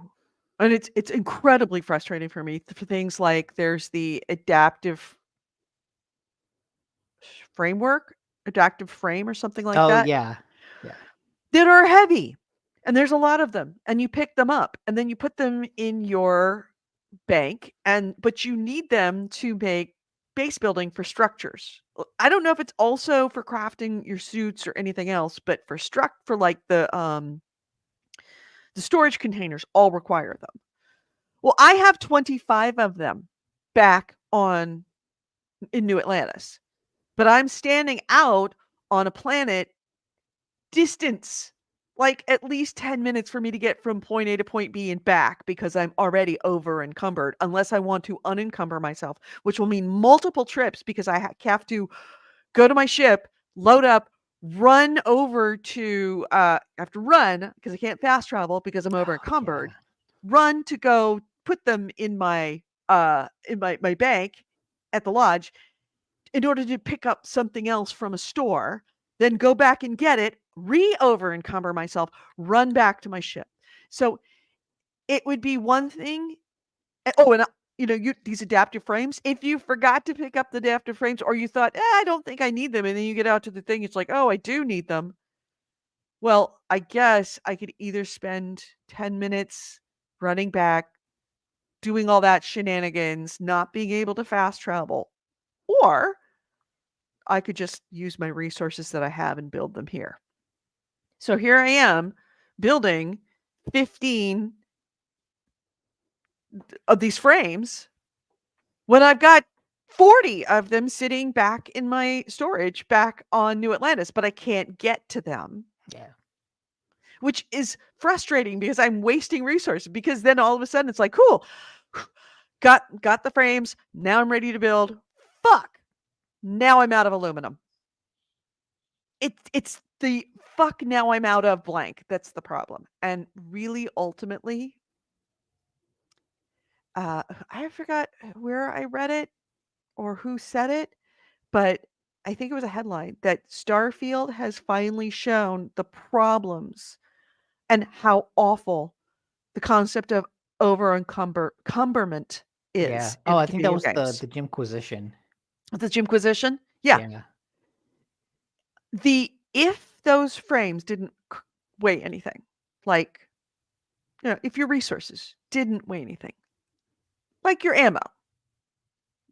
and it's incredibly frustrating for me for things like there's the framework, adaptive frame or something like Oh that, yeah. Yeah. that are heavy, and there's a lot of them, and you pick them up, and then you put them in your bank, but you need them to make base building for structures. I don't know if it's also for crafting your suits or anything else, but for like the storage containers all require them. Well, I have 25 of them back on in New Atlantis, but I'm standing out on a planet distance, like at least 10 minutes for me to get from point A to point B and back because I'm already over encumbered, unless I want to unencumber myself, which will mean multiple trips because have to go to my ship, load up, run over to, I have to run because I can't fast travel because I'm over Oh encumbered, yeah. run to go put them in my bank at the lodge in order to pick up something else from a store, then go back and get it, over encumber myself, run back to my ship. So it would be one thing. Oh, and these adaptive frames. If you forgot to pick up the adaptive frames, or you thought, I don't think I need them, and then you get out to the thing, it's like, oh, I do need them. Well, I guess I could either spend 10 minutes running back, doing all that shenanigans, not being able to fast travel, or I could just use my resources that I have and build them here. So here I am building 15 of these frames when I've got 40 of them sitting back in my storage back on New Atlantis, but I can't get to them, Yeah. which is frustrating because I'm wasting resources. Because then all of a sudden it's like, cool, got the frames. Now I'm ready to build. Fuck. Now I'm out of aluminum. It's the fuck now I'm out of blank. That's the problem. And really, ultimately, I forgot where I read it or who said it, but I think it was a headline that Starfield has finally shown the problems and how awful the concept of over-encumberment Yeah. is Oh, in I think that video was the games. the Gymquisition. The Gymquisition? Yeah. Yeah. If those frames didn't weigh anything, like, if your resources didn't weigh anything, like your ammo,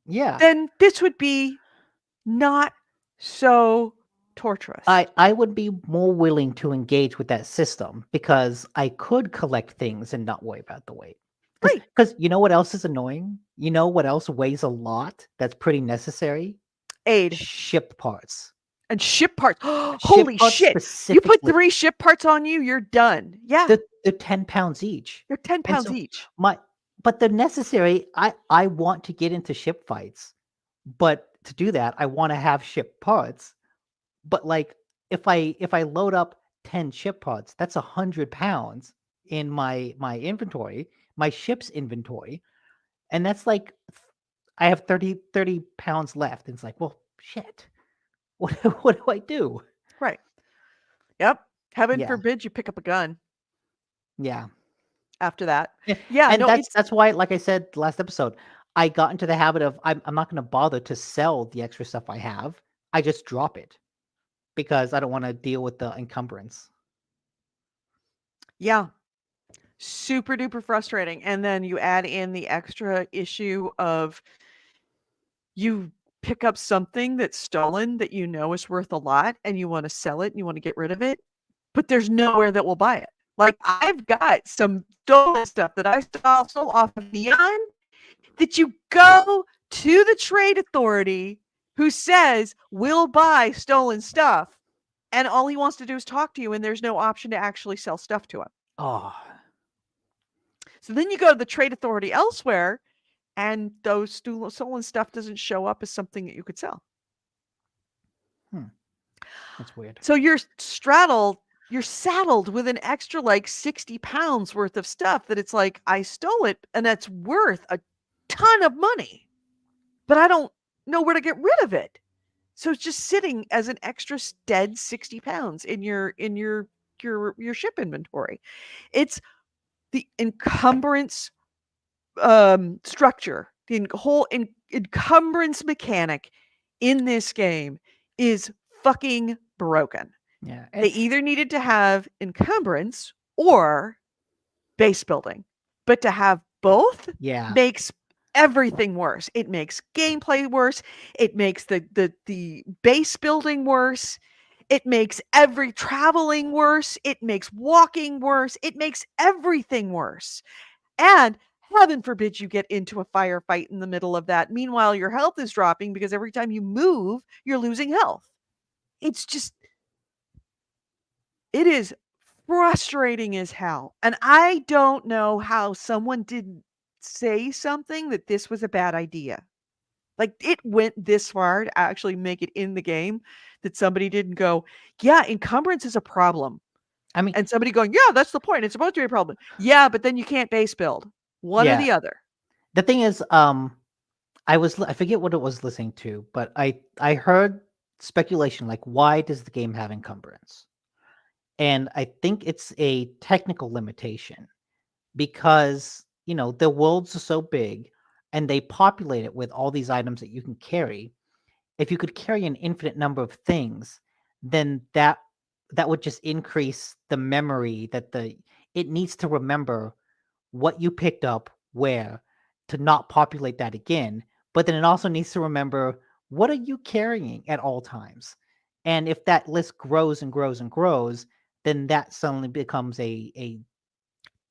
Yeah. then this would be not so torturous. I would be more willing to engage with that system because I could collect things and not worry about the weight. Right. Because you know what else is annoying? You know what else weighs a lot that's pretty necessary? Aid Shipped parts. and ship parts. Shipped Holy parts shit. You put specifically. 3 ship parts on you, you're done. Yeah. They're 10 pounds each. They're 10 And pounds so each. but they're necessary. I want to get into ship fights. But to do that, I want to have ship parts. But like if I load up 10 ship parts, that's 100 pounds in my inventory, my ship's inventory. And that's like I have 30 pounds left. And it's like, well, shit. What do I do? Right. Yep. Heaven Yeah. forbid you pick up a gun Yeah. after that. Yeah, Yeah, and no, it's that's why, like I said last episode, I got into the habit of I'm not going to bother to sell the extra stuff I have. I just drop it because I don't want to deal with the encumbrance. yeah, super duper frustrating. And then you add in the extra issue of you pick up something that's stolen that you know is worth a lot and you want to sell it and you want to get rid of it, but there's nowhere that will buy it. Like I've got some stolen stuff that I stole off of Neon that you go to the trade authority who says we'll buy stolen stuff, and all he wants to do is talk to you, and there's no option to actually sell stuff to him. Oh, So then you go to the trade authority elsewhere, and those stolen stuff doesn't show up as something that you could sell. that's weird. So you're saddled with an extra like 60 pounds worth of stuff that it's like, I stole it and that's worth a ton of money, but I don't know where to get rid of it. So it's just sitting as an extra dead 60 pounds in your ship inventory. It's the encumbrance structure, the whole encumbrance mechanic in this game is fucking broken. Yeah, They either needed to have encumbrance or base building, but to have both yeah, makes everything worse. It makes gameplay worse. It makes the base building worse. It makes every traveling worse. It makes walking worse. It makes everything worse. And heaven forbid you get into a firefight in the middle of that. Meanwhile, your health is dropping because every time you move, you're losing health. It's just, it is frustrating as hell. And I don't know how someone didn't say something that this was a bad idea. Like it went this far to actually make it in the game that somebody didn't go, yeah, encumbrance is a problem. I mean, And somebody going, yeah, that's the point. It's supposed to be a problem. Yeah, but then you can't base build. One or yeah. the other. The thing is, I forget what it was listening to, but I heard speculation like, why does the game have encumbrance? And I think it's a technical limitation because the worlds are so big and they populate it with all these items that you can carry. If you could carry an infinite number of things, then that would just increase the memory that it needs to remember what you picked up where to not populate that again. But then it also needs to remember, what are you carrying at all times? And if that list grows and grows and grows, then that suddenly becomes a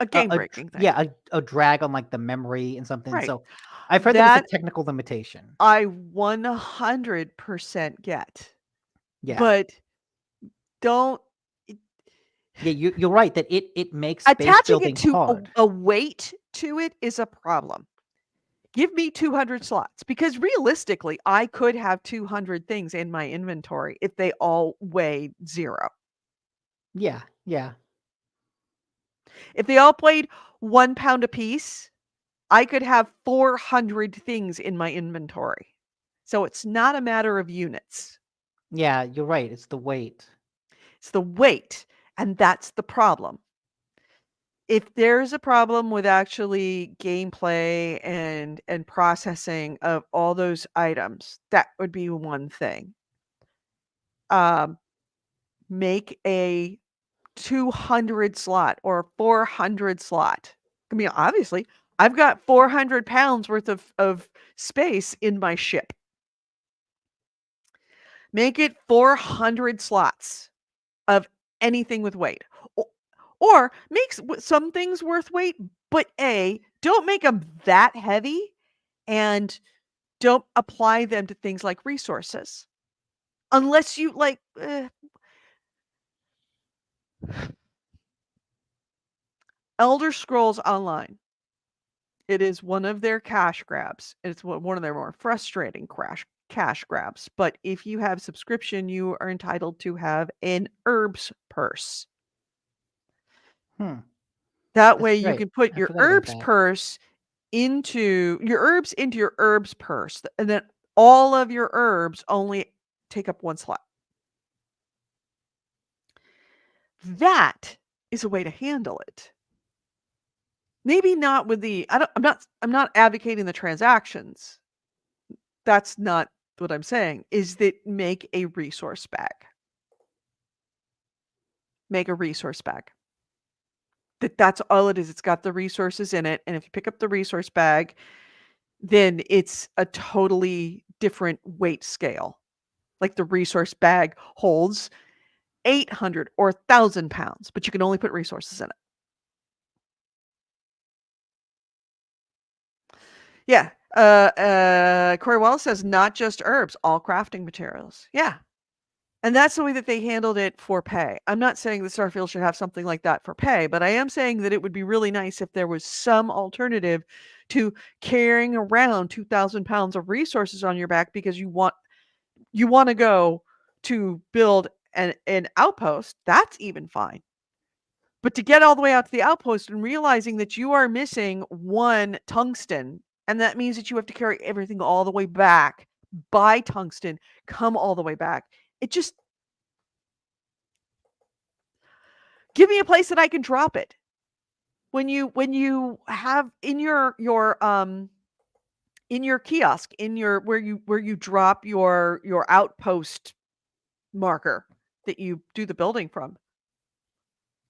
A game-breaking thing. yeah, a drag on like the memory and something. Right. So I've heard that it's a That technical limitation. I 100% get. Yeah. But don't it Yeah, you're right that it makes base attaching it building to hard. a weight to it is a problem. Give me 200 slots because realistically, I could have 200 things in my inventory if they all weighed 0. Yeah, yeah. If they all weighed 1 pound apiece, I could have 400 things in my inventory. So it's not a matter of units. Yeah, you're right. It's the weight. It's the weight, and that's the problem. If there's a problem with actually gameplay and processing of all those items, that would be one thing. Make a 200 slot or a 400 slot. I mean, obviously, I've got 400 pounds worth of space in my ship. Make it 400 slots of anything with weight. Or make some things worth weight, but don't make them that heavy and don't apply them to things like resources. Unless you like Elder Scrolls Online. It is one of their cash grabs. It's one of their more frustrating cash grabs. But if you have subscription, you are entitled to have an herbs purse. Hmm. That That's way you right. can put I your forgot about herbs that. purse into your herbs purse, and then all of your herbs only take up 1 slot. That is a way to handle it. Maybe not with the I'm not advocating the transactions. That's not what I'm saying, is that make a resource bag. Make a resource bag. That's all it is. It's got the resources in it, and if you pick up the resource bag, then it's a totally different weight scale. Like the resource bag holds 800 or 1,000 pounds, but you can only put resources in it. Yeah. Corey Wallace says not just herbs, all crafting materials. Yeah. And that's the way that they handled it for pay. I'm not saying that Starfield should have something like that for pay, but I am saying that it would be really nice if there was some alternative to carrying around 2,000 pounds of resources on your back because you want to go to build an outpost. That's even fine. But to get all the way out to the outpost and realizing that you are missing 1 tungsten, and that means that you have to carry everything all the way back, buy tungsten, come all the way back. It just give me a place that I can drop it. When you have in your in your kiosk, in your where you drop your outpost marker that you do the building from,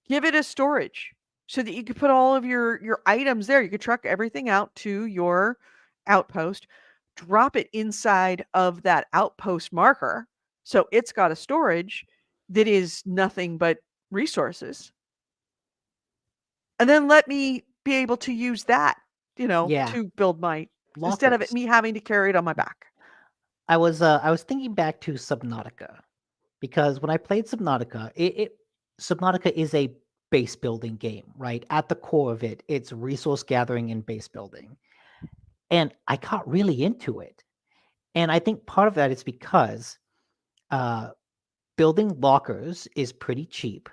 give it a storage so that you could put all of your items there. You could truck everything out to your outpost, drop it inside of that outpost marker. So it's got a storage that is nothing but resources. And then let me be able to use that, Yeah, to build my instead of it lockers. me having to carry it on my back. I was thinking back to Subnautica because when I played Subnautica, it Subnautica is a base building game, right? At the core of it, it's resource gathering and base building. And I got really into it. And I think part of that is because uh, building lockers is pretty cheap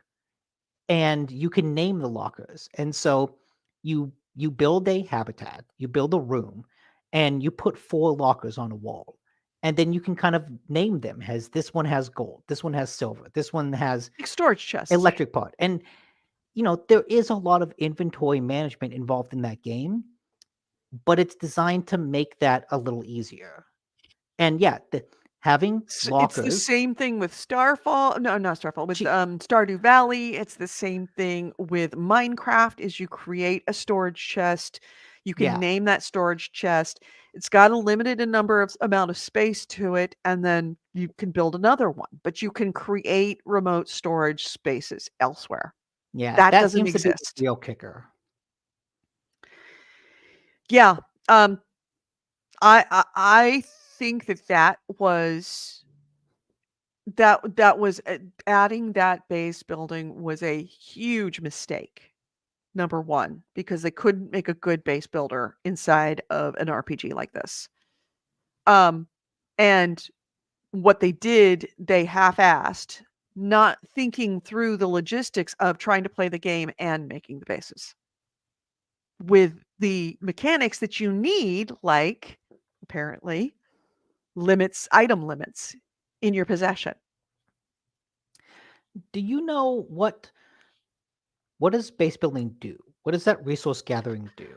and you can name the lockers. And so you build a habitat, you build a room, and you put 4 lockers on a wall. And then you can kind of name them as this one has gold, this one has silver, this one has Like storage chests. electric part. And there is a lot of inventory management involved in that game, but it's designed to make that a little easier. And yeah, having It's the lockers, same thing with Starfall. No, not Starfall. With cheap. Stardew Valley, it's the same thing with Minecraft. Is you create a storage chest, you can Yeah, name that storage chest. It's got a limited amount of space to it, and then you can build another one. But you can create remote storage spaces elsewhere. yeah, That that doesn't seems to be the exist. real kicker. Yeah. Um, I think that was adding that base building was a huge mistake. Number one, because they couldn't make a good base builder inside of an RPG like this. And what they did, they half-assed, not thinking through the logistics of trying to play the game and making the bases. With the mechanics that you need, like apparently item limits in your possession. Do you know what does base building do? What does that resource gathering do?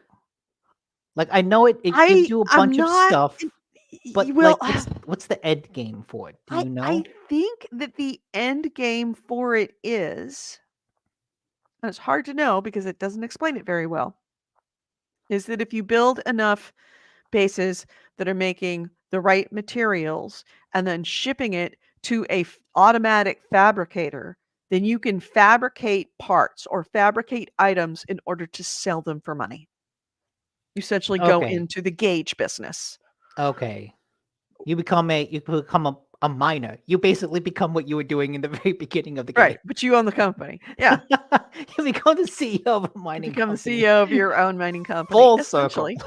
Like I know it gives you a I'm bunch of not stuff, but well, like what's the end game for it? Do you I know? think that the end game for it is, and it's hard to know because it doesn't explain it very well, is that if you build enough bases that are making the right materials and then shipping it to a automatic fabricator, then you can fabricate parts or fabricate items in order to sell them for money. You essentially go Okay. into the gauge business. Okay. You become a miner. You basically become what you were doing in the very beginning of the game. Right, but you own the company. Yeah, You become the CEO of a you mining become the company. CEO of your own mining company, Full circle. essentially.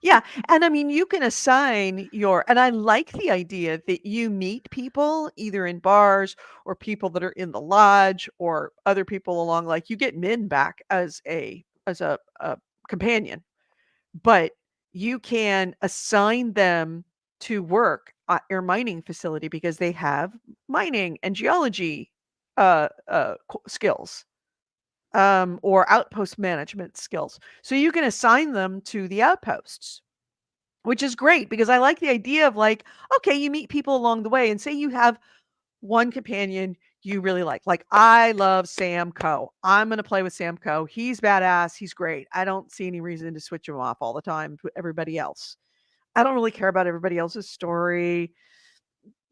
Yeah, and I mean, you can assign and I like the idea that you meet people either in bars or people that are in the lodge or other people along, like you get Min back as a companion, but you can assign them to work at your mining facility because they have mining and geology skills, or outpost management skills. So you can assign them to the outposts, which is great because I like the idea of like, okay, you meet people along the way and say you have one companion you really like. Like I love Sam Coe. I'm going to play with Sam Coe. He's badass. He's great. I don't see any reason to switch him off all the time to everybody else. I don't really care about everybody else's story.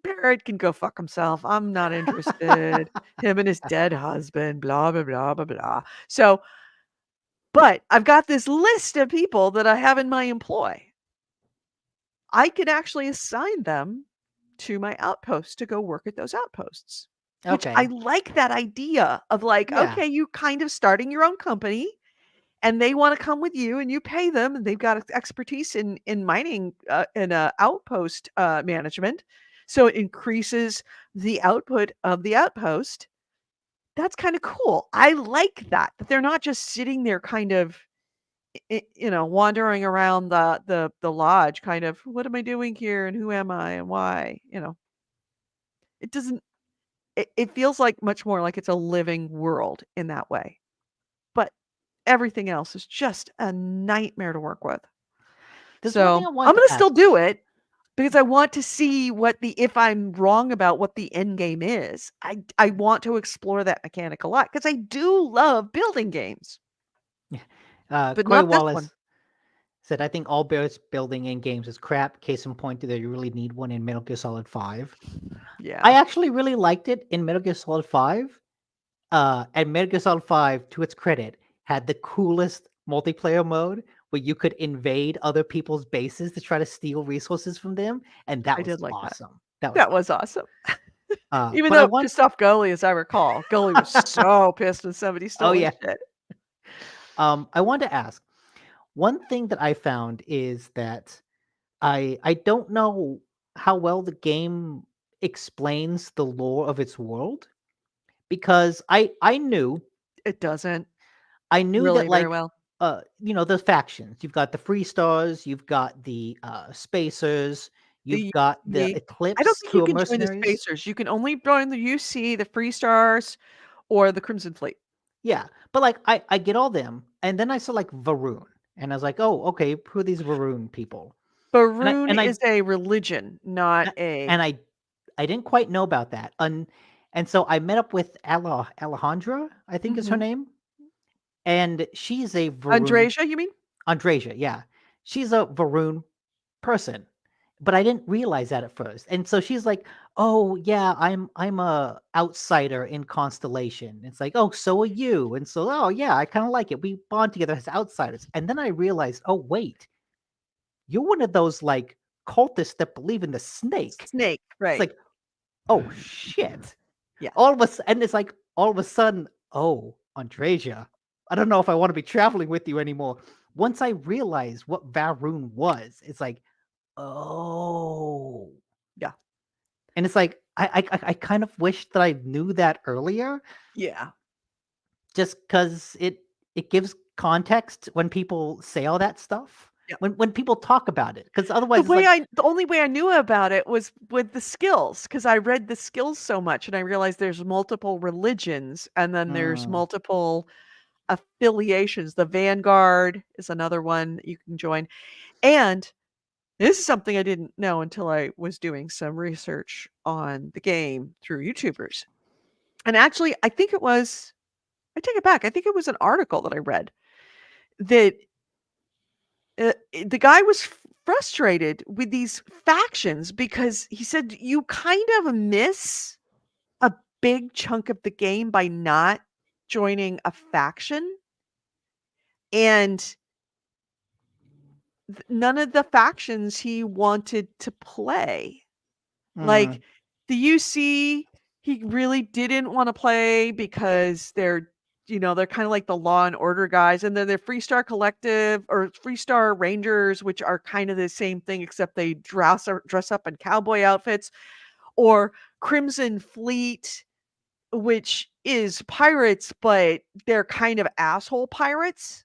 Barrett can go fuck himself. I'm not interested. Him and his dead husband, blah, blah, blah, blah, blah. So, but I've got this list of people that I have in my employ. I could actually assign them to my outposts to go work at those outposts, which I Okay. like that idea of like, Yeah. okay, you kind of starting your own company and they want to come with you and you pay them and they've got expertise in mining and outpost management. So it increases the output of the outpost. That's kind of cool. I like that they're not just sitting there kind of wandering around the lodge kind of, "What am I doing here, and who am I, and why?" It doesn't it feels like much more like it's a living world in that way, but everything else is just a nightmare to work with. There's one thing So, I I'm wanted gonna to still ask. do it because I want to see what the if I'm wrong about what the end game is. I want to explore that mechanic a lot because I do love building games, but Corey not this one. Wallace said, "I think all base building in games is crap. Case in point, that you really need one in Metal Gear Solid 5." I Yeah, actually really liked it in Metal Gear Solid 5. And Metal Gear Solid 5, to its credit, had the coolest multiplayer mode where you could invade other people's bases to try to steal resources from them, and that I was did like that. awesome. That was That was awesome. awesome. Even But I though it want pissed off Goalie, as I recall. Goalie was so pissed when somebody oh stole his yeah. shit. I want to ask, one thing that I found is that I don't know how well the game explains the lore of its world, because It doesn't I knew that, really very like, well. the factions. You've got the Free Stars, you've got the Spacers, you've The got the the I don't Eclipse, think who you are can join the mercenaries. Spacers. You can only join the UC, the Free Stars, or the Crimson Fleet. Yeah, but like I get all them, and then I saw like Varun, and I was like, oh, okay, who are these Varun people? And I Baroon and I is a religion, not a and I didn't quite know about that, and so I met up with Alejandra, I think is her Mhm. name, and she's a Varun. Andrasia, you mean? Andrasia, yeah, she's a Varun person. But I didn't realize that at first. And so she's like, "Oh, yeah, I'm a outsider in Constellation." It's like, "Oh, so are you." And so, "Oh, yeah, I kind of like it. We bond together as outsiders." And then I realized, "Oh, wait. you're one of those like cultists that believe in the snake. Snake, It's right. like, oh shit. Yeah. All of a sudden, it's like all of a sudden, oh, Andreja, I don't know if I want to be traveling with you anymore. Once I realized what Varun was, it's like, oh. Yeah. And it's like I kind of wish that I knew that earlier, Yeah. just because it gives context when people say all that stuff. Yeah. When people talk about it, because otherwise it's like, The only way I knew about it was with the skills, because I read the skills so much, and I realized there's multiple religions, and then there's mm, multiple affiliations. The Vanguard is another one that you can join. And this is something I didn't know until I was doing some research on the game through YouTubers. And actually, I take it back. I think it was an article that I read that the guy was frustrated with these factions because he said you kind of miss a big chunk of the game by not joining a faction, and none of the factions he wanted to play. mm, Like the UC, he really didn't want to play because they're kind of like the Law and Order guys, and then the Freestar Collective or Freestar Rangers, which are kind of the same thing except they dress up in cowboy outfits, or Crimson Fleet, which is pirates, but they're kind of asshole pirates.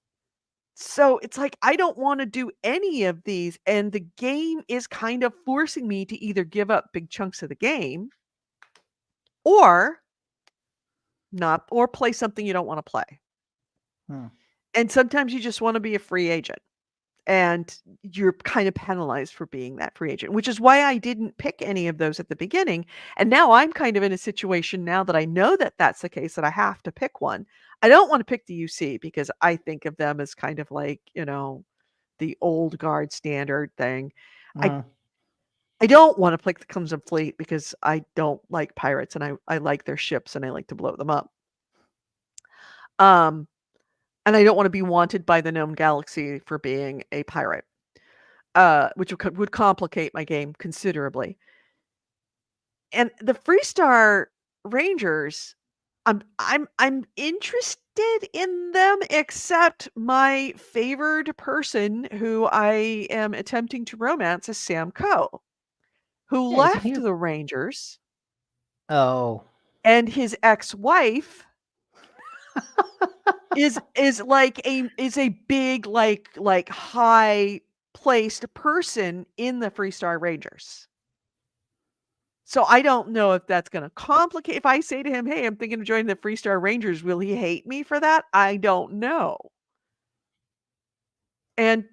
So it's like I don't want to do any of these, and the game is kind of forcing me to either give up big chunks of the game or not, or play something you don't want to play. mm. And sometimes you just want to be a free agent, and you're kind of penalized for being that free agent, which is why I didn't pick any of those at the beginning. And now I'm kind of in a situation now that I know that that's the case, that I have to pick one. I don't want to pick the UC because I think of them as kind of like, the old guard standard thing. I Mm. I don't want to pick the Crimson Fleet because I don't like pirates, and I like their ships and I like to blow them up. Um, and I don't want to be wanted by the known galaxy for being a pirate, which would complicate my game considerably. And the Freestar Rangers, I'm interested in them, except my favored person who I am attempting to romance is Sam Coe, who Yeah, isn't left he? the Rangers, Oh, and his ex-wife is a big like high placed person in the Freestar Rangers. So I don't know if that's going to complicate. If I say to him, "Hey, I'm thinking of joining the Freestar Rangers," will he hate me for that? I don't know. And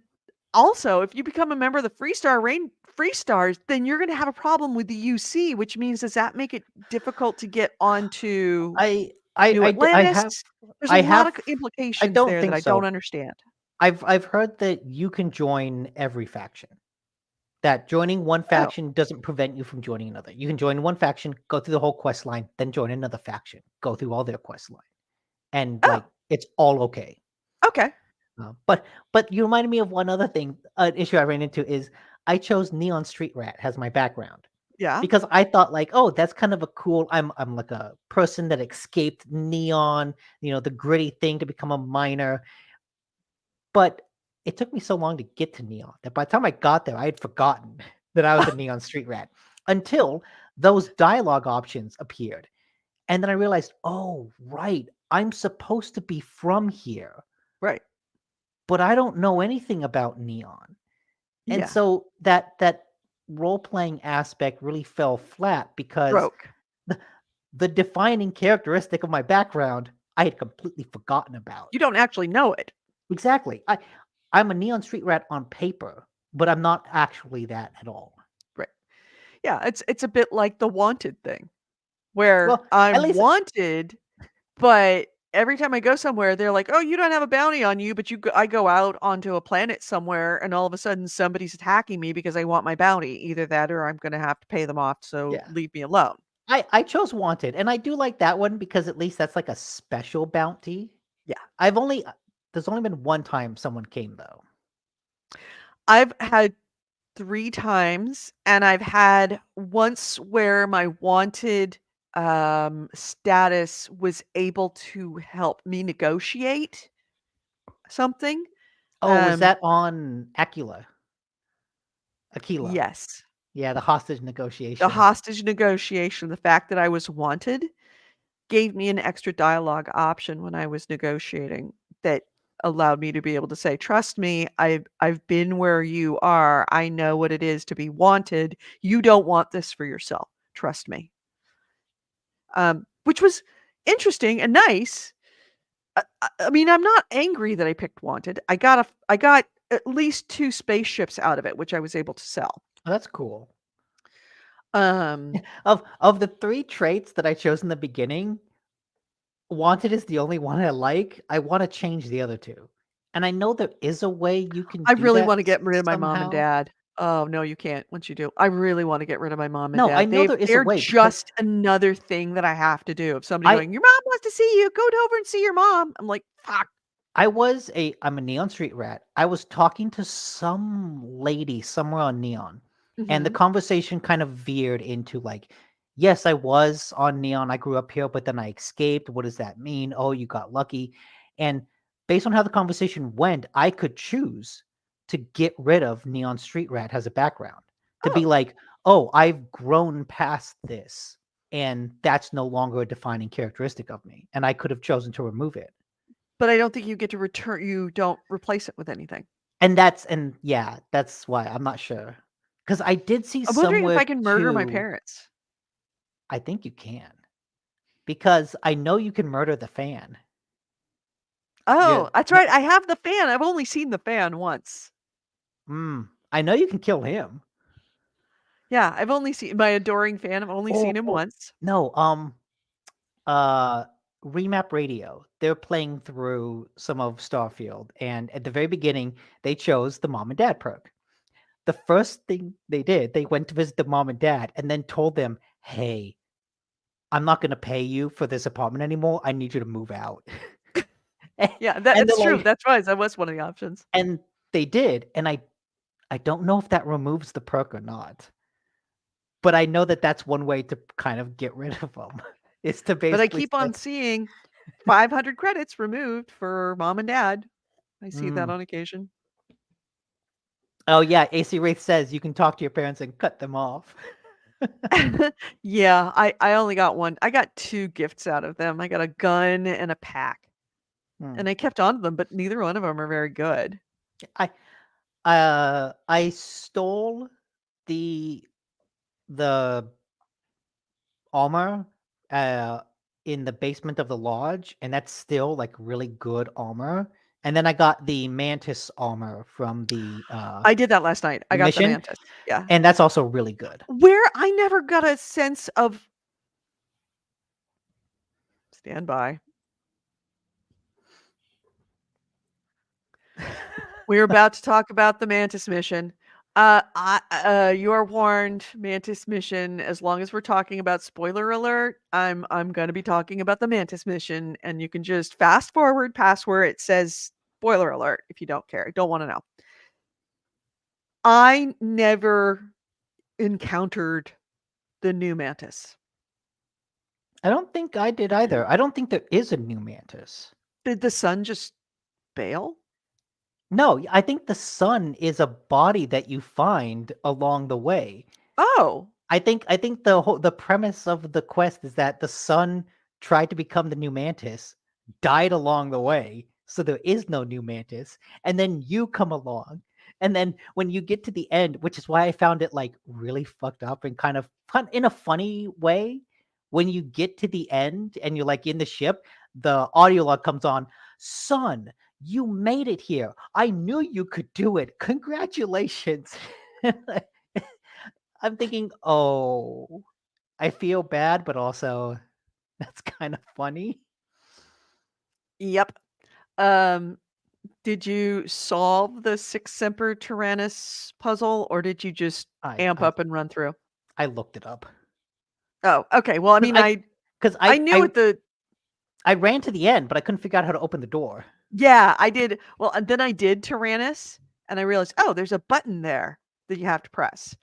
also, if you become a member of the Freestars, then you're going to have a problem with the UC, which means does that make it difficult to get onto I New I Atlantis? have There's a I lot have of I implications don't there that think I don't so. understand. I've heard that you can join every faction. That joining one Oh, faction doesn't prevent you from joining another. You can join one faction, go through the whole quest line, then join another faction, go through all their quest line, and oh, like it's all okay. okay. But you reminded me of one other thing. An issue I ran into is I chose Neon Street Rat as my background Yeah. because I thought like, oh, that's kind of a cool. I'm like a person that escaped Neon, the gritty thing to become a miner. But it took me so long to get to Neon that by the time I got there, I had forgotten that I was a Neon Street Rat until those dialogue options appeared. And then I realized, oh, right, I'm supposed to be from here, Right. but I don't know anything about Neon. And Yeah. so that role-playing aspect really fell flat because Broke. the, the defining characteristic of my background I had completely forgotten about. You don't actually know it. Exactly. I'm a Neon Street Rat on paper, but I'm not actually that at all. Right. Yeah, it's a bit like the wanted thing, where Well, at I'm least wanted, but every time I go somewhere, they're like, "Oh, you don't have a bounty on you," but I go out onto a planet somewhere, and all of a sudden somebody's attacking me because I want my bounty. Either that, or I'm gonna have to pay them off. So yeah. leave me alone. I chose Wanted, and I do like that one because at least that's like a special bounty. Yeah. I've only there's only been one time someone came though. I've had 3 times, and I've had once where my wanted, status was able to help me negotiate something. Oh, was Um, that on Aquila? Aquila. yes. Yeah, the hostage The negotiation. hostage negotiation, the fact that I was wanted gave me an extra dialogue option when I was negotiating that allowed me to be able to say, "Trust me, I've been where you are. I know what it is to be wanted. You don't want this for yourself. Trust me." Which was interesting and nice. I mean, I'm not angry that I picked wanted. I got at least 2 spaceships out of it, which I was able to sell. Oh, that's cool. Um, Of the 3 traits that I chose in the beginning, wanted is the only one I like. I want to change the other 2. And I know there is a way you can I do really that wanna get rid of my mom and somehow. dad. Oh, no, you can't once you do. I really wanna get rid of my mom and No, I dad. know there is a They're way because just another thing that I have to do. If somebody I going, "Your mom wants to see you. Go over and see your mom." I'm like, "Fuck." I'm a Neon Street rat. I was talking to some lady somewhere on Neon, and the Mhm. conversation kind of veered into like, yes, I was on Neon. I grew up here, but then I escaped. What does that mean? Oh, you got lucky. And based on how the conversation went, I could choose to get rid of Neon Street Rat as a background, to be Oh, like, oh, I've grown past this, and that's no longer a defining characteristic of me. And I could have chosen to remove it. but I don't think you don't replace it with anything. And yeah, that's why I'm not sure. Because I did see I'm wondering if somewhere I can murder my too. parents. I think you can. Because I know you can murder the fan. Yeah. Oh, that's right, I have the fan. I've only seen the fan once. I know you can kill him. Yeah, I've only seen my adoring fan, I've only Oh, seen him oh, once. no, uh Remap Radio. They're playing through some of Starfield, and at the very beginning, they chose the mom and dad perk. The first thing they did, they went to visit the mom and dad and then told them, hey, I'm not gonna pay you for this apartment anymore. I need you to move out. Yeah, And they're that's true, like, that's right, that was one of the options. and they did, and I don't know if that removes the perk or not, but I know that that's one way to kind of get rid of them, is to But I basically keep say, on seeing 500 credits removed for mom and dad. I see that mm. on occasion. Oh yeah, AC Wraith says you can talk to your parents and cut them off. Yeah, I only got 1. I got 2 gifts out of them. I got a gun and a pack, Hmm. and I kept on to them, but neither one of them are very good. I I stole the the armor uh in the basement of the lodge, and that's still like really good armor. And then I got the mantis armor from I did that last night. I the got the mission, mantis. Yeah. and that's also really good. Where I never got a sense of stand by. We're about to talk about the Mantis mission. You are warned, Mantis mission. As long as we're talking about spoiler alert, I'm going to be talking about the Mantis mission, and you can just fast forward past where it says spoiler alert if you don't care. Don't want to know. I never encountered the new Mantis. I don't think I did either. I don't think there is a new mantis. Did the sun just bail? No, I think the sun is a body that you find along the way. Oh, I think the premise of the quest is that the sun tried to become the new mantis, died along the way, so there is no new mantis, and then you come along. And then when you get to the end, which is why I found it like really fucked up and kind of fun in a funny way, when you get to the end and you're like in the ship, the audio log comes on, "Son, you made it here. I knew you could do it. Congratulations." I'm thinking, oh, I feel bad, but also that's kind of funny. yep. Um, did you solve the Six Semper Tyrannis puzzle, or did you just I amp I up and run through? I looked it up Oh, okay. Well, I because mean, I because I knew what the I ran to the end, but I couldn't figure out how to open the door. yeah, I did. Well, and then I did Tyrannus, And I realized, oh, there's a button there that you have to press.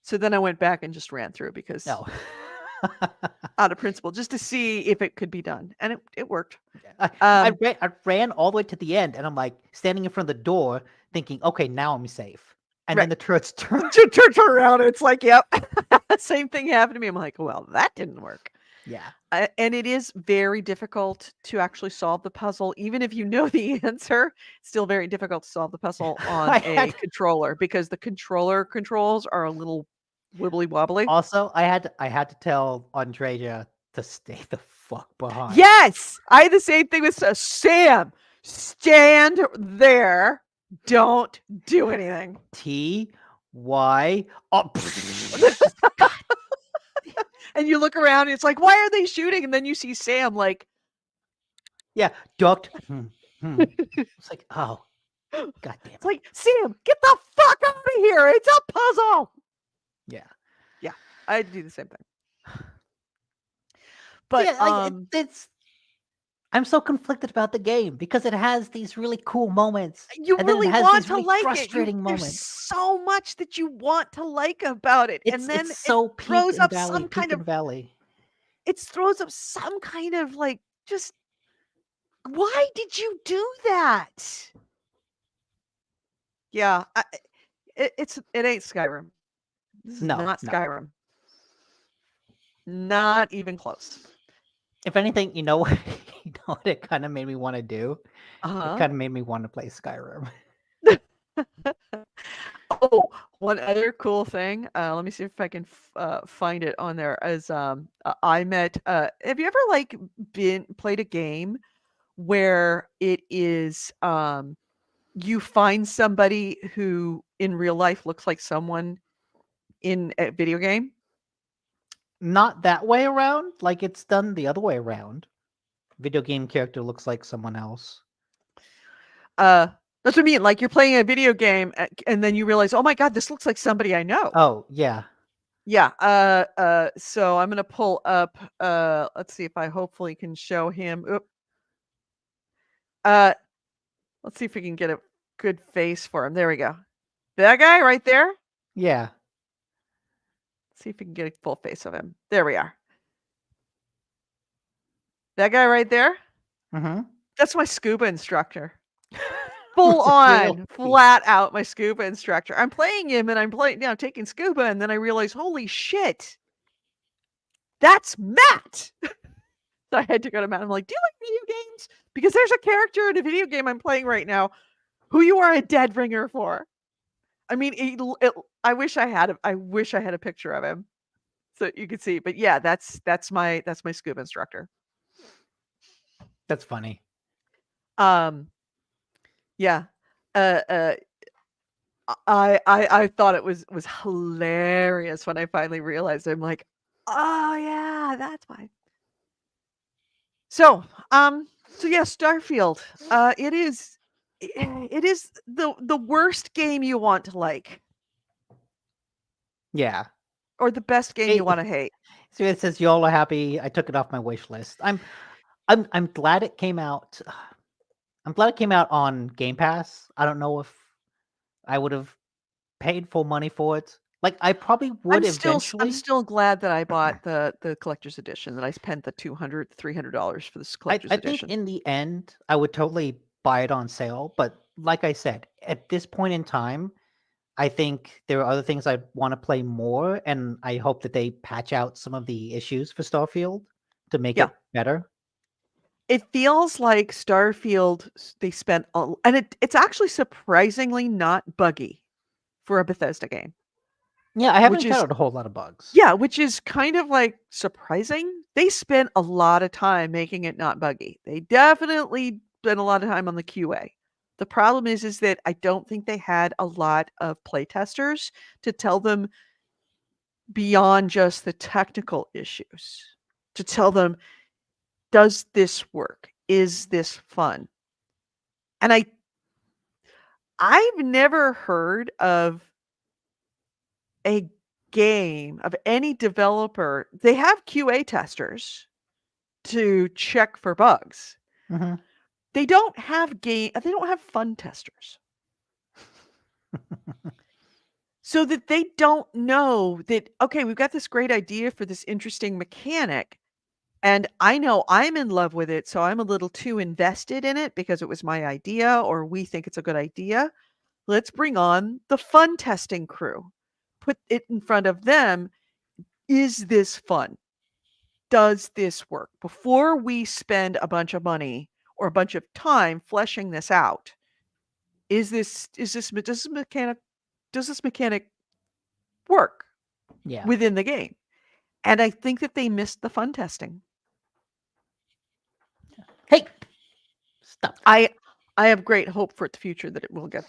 So then I went back and just ran through because No. out of principle, just to see if it could be done. And it worked. I ran all the way to the end, and I'm like standing in front of the door thinking, okay, now I'm safe. And then Right. the turrets turn. Turn around. And it's like, yep. Same thing happened to me. I'm like, well, that didn't work. Yeah. And it is very difficult to actually solve the puzzle. Even if you know the answer, it's still very difficult to solve the puzzle on a controller because the controller controls are a little wibbly wobbly. Also, I had to tell Andrea to stay the fuck behind. Yes, I had the same thing with Sam. Stand there. Don't do anything. TY. Oh, and you look around and it's like, why are they shooting? And then you see Sam like, yeah, ducked. It's like, oh, god damn it. It's like, Sam, get the fuck out of here. It's a puzzle. Yeah. Yeah, I had to do the same thing. But yeah, it's. I'm so conflicted about the game because it has these really cool moments. You and really then it has want these to really like frustrating it. moments. There's so much that you want to like about it. And then it's so it throws up valley, some kind of valley. It throws up some kind of like just why did you do that? Yeah, it ain't Skyrim. This is not Skyrim. Not even close. If anything, you know what it kind of made me want to do? It Uh-huh. kind of made me want to play Skyrim. Oh, one other cool thing. Let me see if I can find it on there. As I met. Have you ever like played a game where it is you find somebody who in real life looks like someone in a video game? Not that way around. Like it's done the other way around. Video game character looks like someone else. That's what I mean. Like you're playing a video game and then you realize, oh my God, this looks like somebody I know. Oh, yeah. Yeah. So I'm gonna pull up let's see if I hopefully can show him. Oop. Let's see if we can get a good face for him. There we go. That guy right there. Yeah. Let's see if we can get a full face of him. There we are. That guy right there. Mm-hmm. That's my scuba instructor. Full on, flat out my scuba instructor. I'm playing him and I'm taking scuba, and then I realize, holy shit, that's Matt. So I had to go to Matt. I'm like, do you like video games? Because there's a character in a video game I'm playing right now who you are a dead ringer for. I mean, I wish I had a picture of him so you could see. But yeah, that's my scuba instructor. That's funny. Yeah. I thought it was hilarious when I finally realized. I'm like, oh yeah, that's why. So yeah, Starfield. It is the worst game you want to like. Yeah. Or the best game you want to hate. So it says y'all are happy. I took it off my wish list. I'm glad it came out. I'm glad it came out on Game Pass. I don't know if I would have paid full money for it. Like I probably would eventually. I'm still glad that I bought the collector's edition, that I spent the $200, $300 for this collector's edition. I think in the end, I would totally buy it on sale. But like I said, at this point in time, I think there are other things I want to play more, and I hope that they patch out some of the issues for Starfield to make it better. It feels like Starfield, they spent, and it's actually surprisingly not buggy for a Bethesda game. Yeah, I haven't encountered a whole lot of bugs. Yeah, which is kind of like surprising. They spent a lot of time making it not buggy. They definitely spent a lot of time on the QA. The problem is that I don't think they had a lot of playtesters to tell them beyond just the technical issues, to tell them, does this work? Is this fun? And I've never heard of a game of any developer. They have QA testers to check for bugs. Mm-hmm. They don't have fun testers. so that they don't know that, okay, we've got this great idea for this interesting mechanic. And I know I'm in love with it, so I'm a little too invested in it because it was my idea or we think it's a good idea. Let's bring on the fun testing crew. Put it in front of them. Is this fun? Does this work? Before we spend a bunch of money or a bunch of time fleshing this out, does this mechanic work Yeah. within the game? And I think that they missed the fun testing. Hey, stop. I have great hope for the future that it will get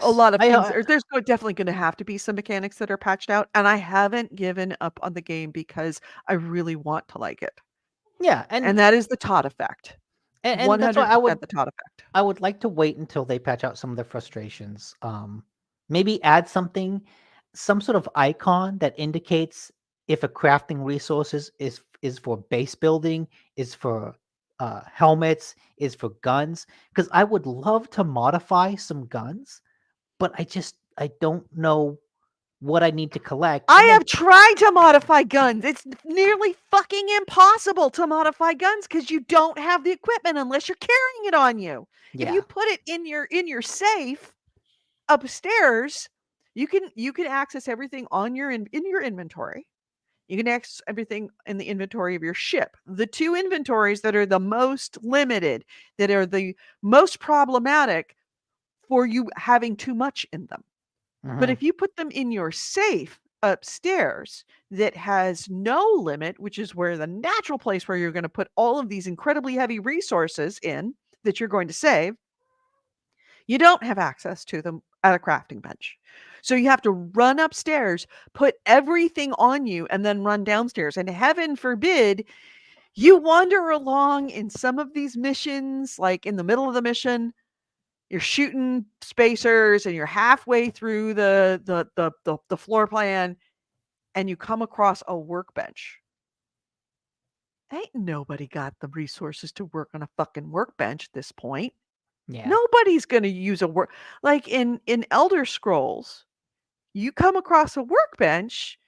a Yes, lot of things. There's definitely going to have to be some mechanics that are patched out, and I haven't given up on the game because I really want to like it. yeah, And that is the Todd effect. and that's why 100% the Todd effect. I would like to wait until they patch out some of the frustrations. Maybe add something, some sort of icon that indicates if a crafting resources is for base building, is for helmets, is for guns. Because I would love to modify some guns, but I don't know what I need to collect. I And then, have tried to modify guns. It's nearly fucking impossible to modify guns because you don't have the equipment unless you're carrying it on you. If yeah, you put it in your safe upstairs, you can access everything on in your inventory. You can access everything in the inventory of your ship. The two inventories that are the most limited, that are the most problematic for you having too much in them. But mhm, if you put them in your safe upstairs that has no limit, which is where the natural place where you're going to put all of these incredibly heavy resources in that you're going to save, you don't have access to them at a crafting bench. So you have to run upstairs, put everything on you, and then run downstairs. And heaven forbid you wander along in some of these missions, like in the middle of the mission, you're shooting spacers and you're halfway through the floor plan and you come across a workbench. Ain't nobody got the resources to work on a fucking workbench at this point. yeah, Nobody's going to use a work like in Elder Scrolls. You come across a workbench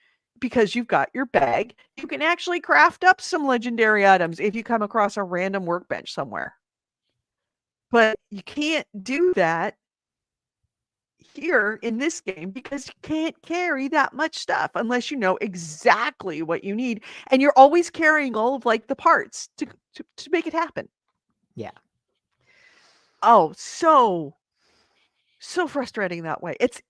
because you've got your bag. You can actually craft up some legendary items if you come across a random workbench somewhere. But you can't do that here in this game because you can't carry that much stuff unless you know exactly what you need, and you're always carrying all of like the parts to make it happen. yeah. Oh, so frustrating that way. It's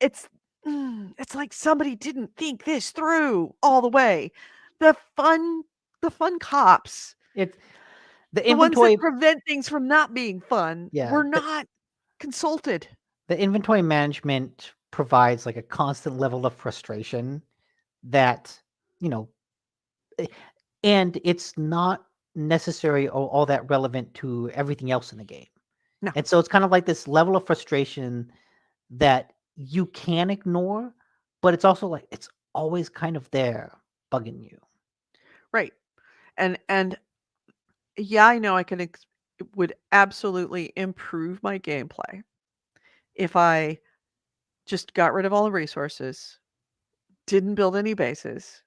like somebody didn't think this through all the way. The fun the fun cops, It's the the ones that inventory. prevent things from not being fun, Yeah, were not consulted. the inventory management provides like a constant level of frustration that you know eh, and it's not necessary or all that relevant to everything else in the game, No, and so it's kind of like this level of frustration that you can ignore, but it's also like it's always kind of there bugging you. right. And yeah, I know it would absolutely improve my gameplay if I just got rid of all the resources, didn't build any bases,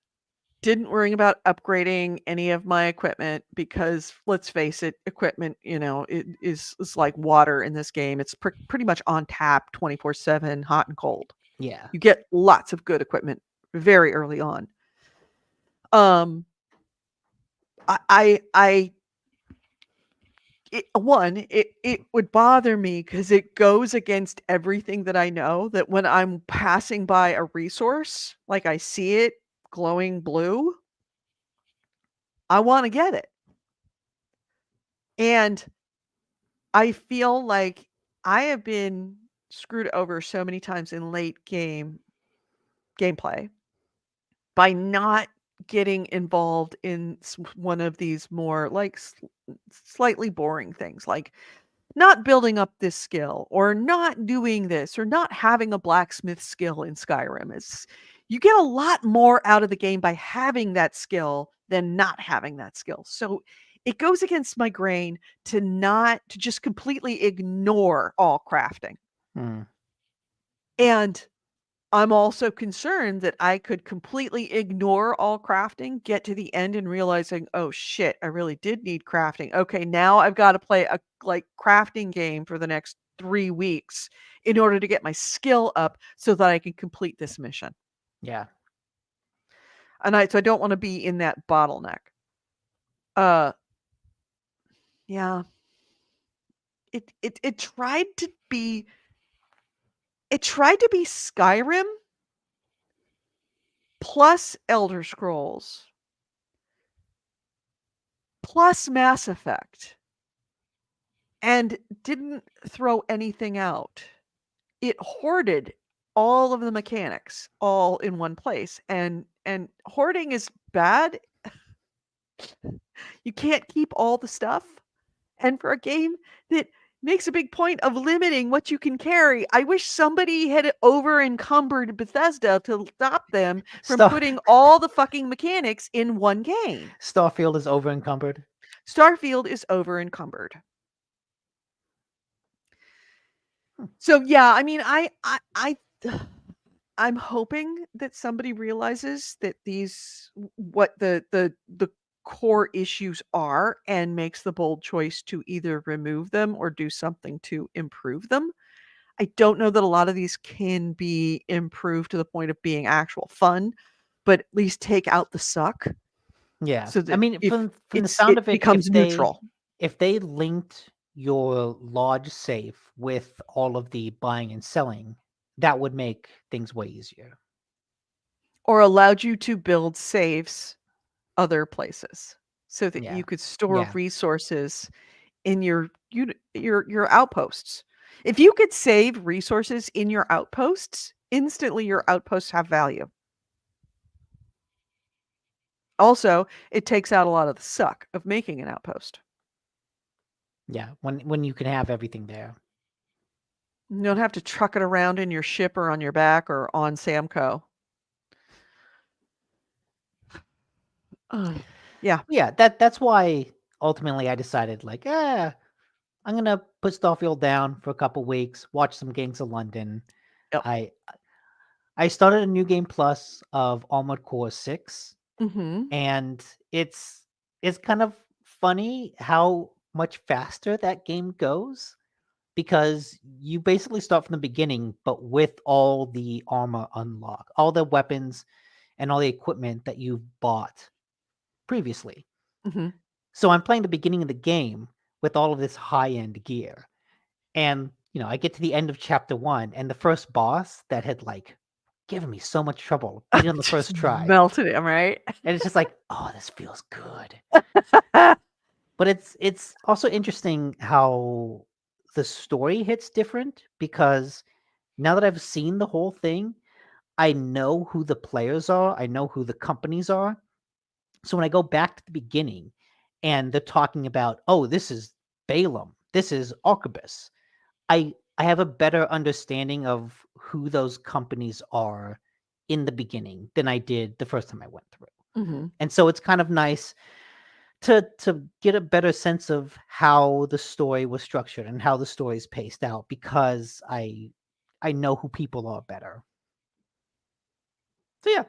didn't worry about upgrading any of my equipment because let's face it, equipment, it is like water in this game. It's pretty much on tap 24/7, hot and cold. Yeah, You get lots of good equipment very early on. Um, I it would bother me because it goes against everything that I know, that when I'm passing by a resource, like I see it glowing blue, I wanna get it. And I feel like I have been screwed over so many times in late gameplay by not getting involved in one of these more like slightly boring things, like not building up this skill or not doing this or not having a blacksmith skill in Skyrim. It's you get a lot more out of the game by having that skill than not having that skill. So it goes against my grain to just completely ignore all crafting. hmm. And I'm also concerned that I could completely ignore all crafting, get to the end and realizing, "Oh shit, I really did need crafting. Okay, now I've got to play a like crafting game for the next 3 weeks in order to get my skill up so that I can complete this mission." Yeah. And I don't want to be in that bottleneck. Uh yeah, it tried to be Skyrim plus Elder Scrolls plus Mass Effect and didn't throw anything out. It hoarded all of the mechanics all in one place, and hoarding is bad. You can't keep all the stuff, and for a game that makes a big point of limiting what you can carry, I wish somebody had over encumbered Bethesda to stop them from Star putting all the fucking mechanics in one game. Starfield is over encumbered. Starfield is over encumbered. Hmm. So yeah, I mean, I'm hoping that somebody realizes that these what the core issues are and makes the bold choice to either remove them or do something to improve them. I don't know that a lot of these can be improved to the point of being actual fun, but at least take out the suck Yeah. so I that mean, if from the sound of it, becomes neutral. if they linked your lodge safe with all of the buying and selling, that would make things way easier. Or allowed you to build saves other places so that Yeah. you could store Yeah. resources in your outposts. If you could save resources in your outposts, instantly your outposts have value. Also, it takes out a lot of the suck of making an outpost. Yeah. When you can have everything there. You don't have to truck it around in your ship or on your back or on Samco. Yeah. Yeah, that's why ultimately I decided like, I'm gonna put Starfield down for a couple weeks, watch some Gangs of London. Yep. I started a new game plus of Armored Core 6, Mhm. and it's kind of funny how much faster that game goes because you basically start from the beginning, but with all the armor unlocked, all the weapons and all the equipment that you've bought previously. Mhm. So I'm playing the beginning of the game with all of this high end gear. And, I get to the end of chapter 1 and the first boss that had like given me so much trouble, beat it on the Just first try. melted him, right? And it's just like, oh, this feels good. But it's also interesting how the story hits different because now that I've seen the whole thing, I know who the players are, I know who the companies are. So when I go back to the beginning and they're talking about, oh, this is Balaam, this is Arquebus, I have a better understanding of who those companies are in the beginning than I did the first time I went through. Mhm. And so it's kind of nice to get a better sense of how the story was structured and how the story is paced out because I know who people are better. So yeah,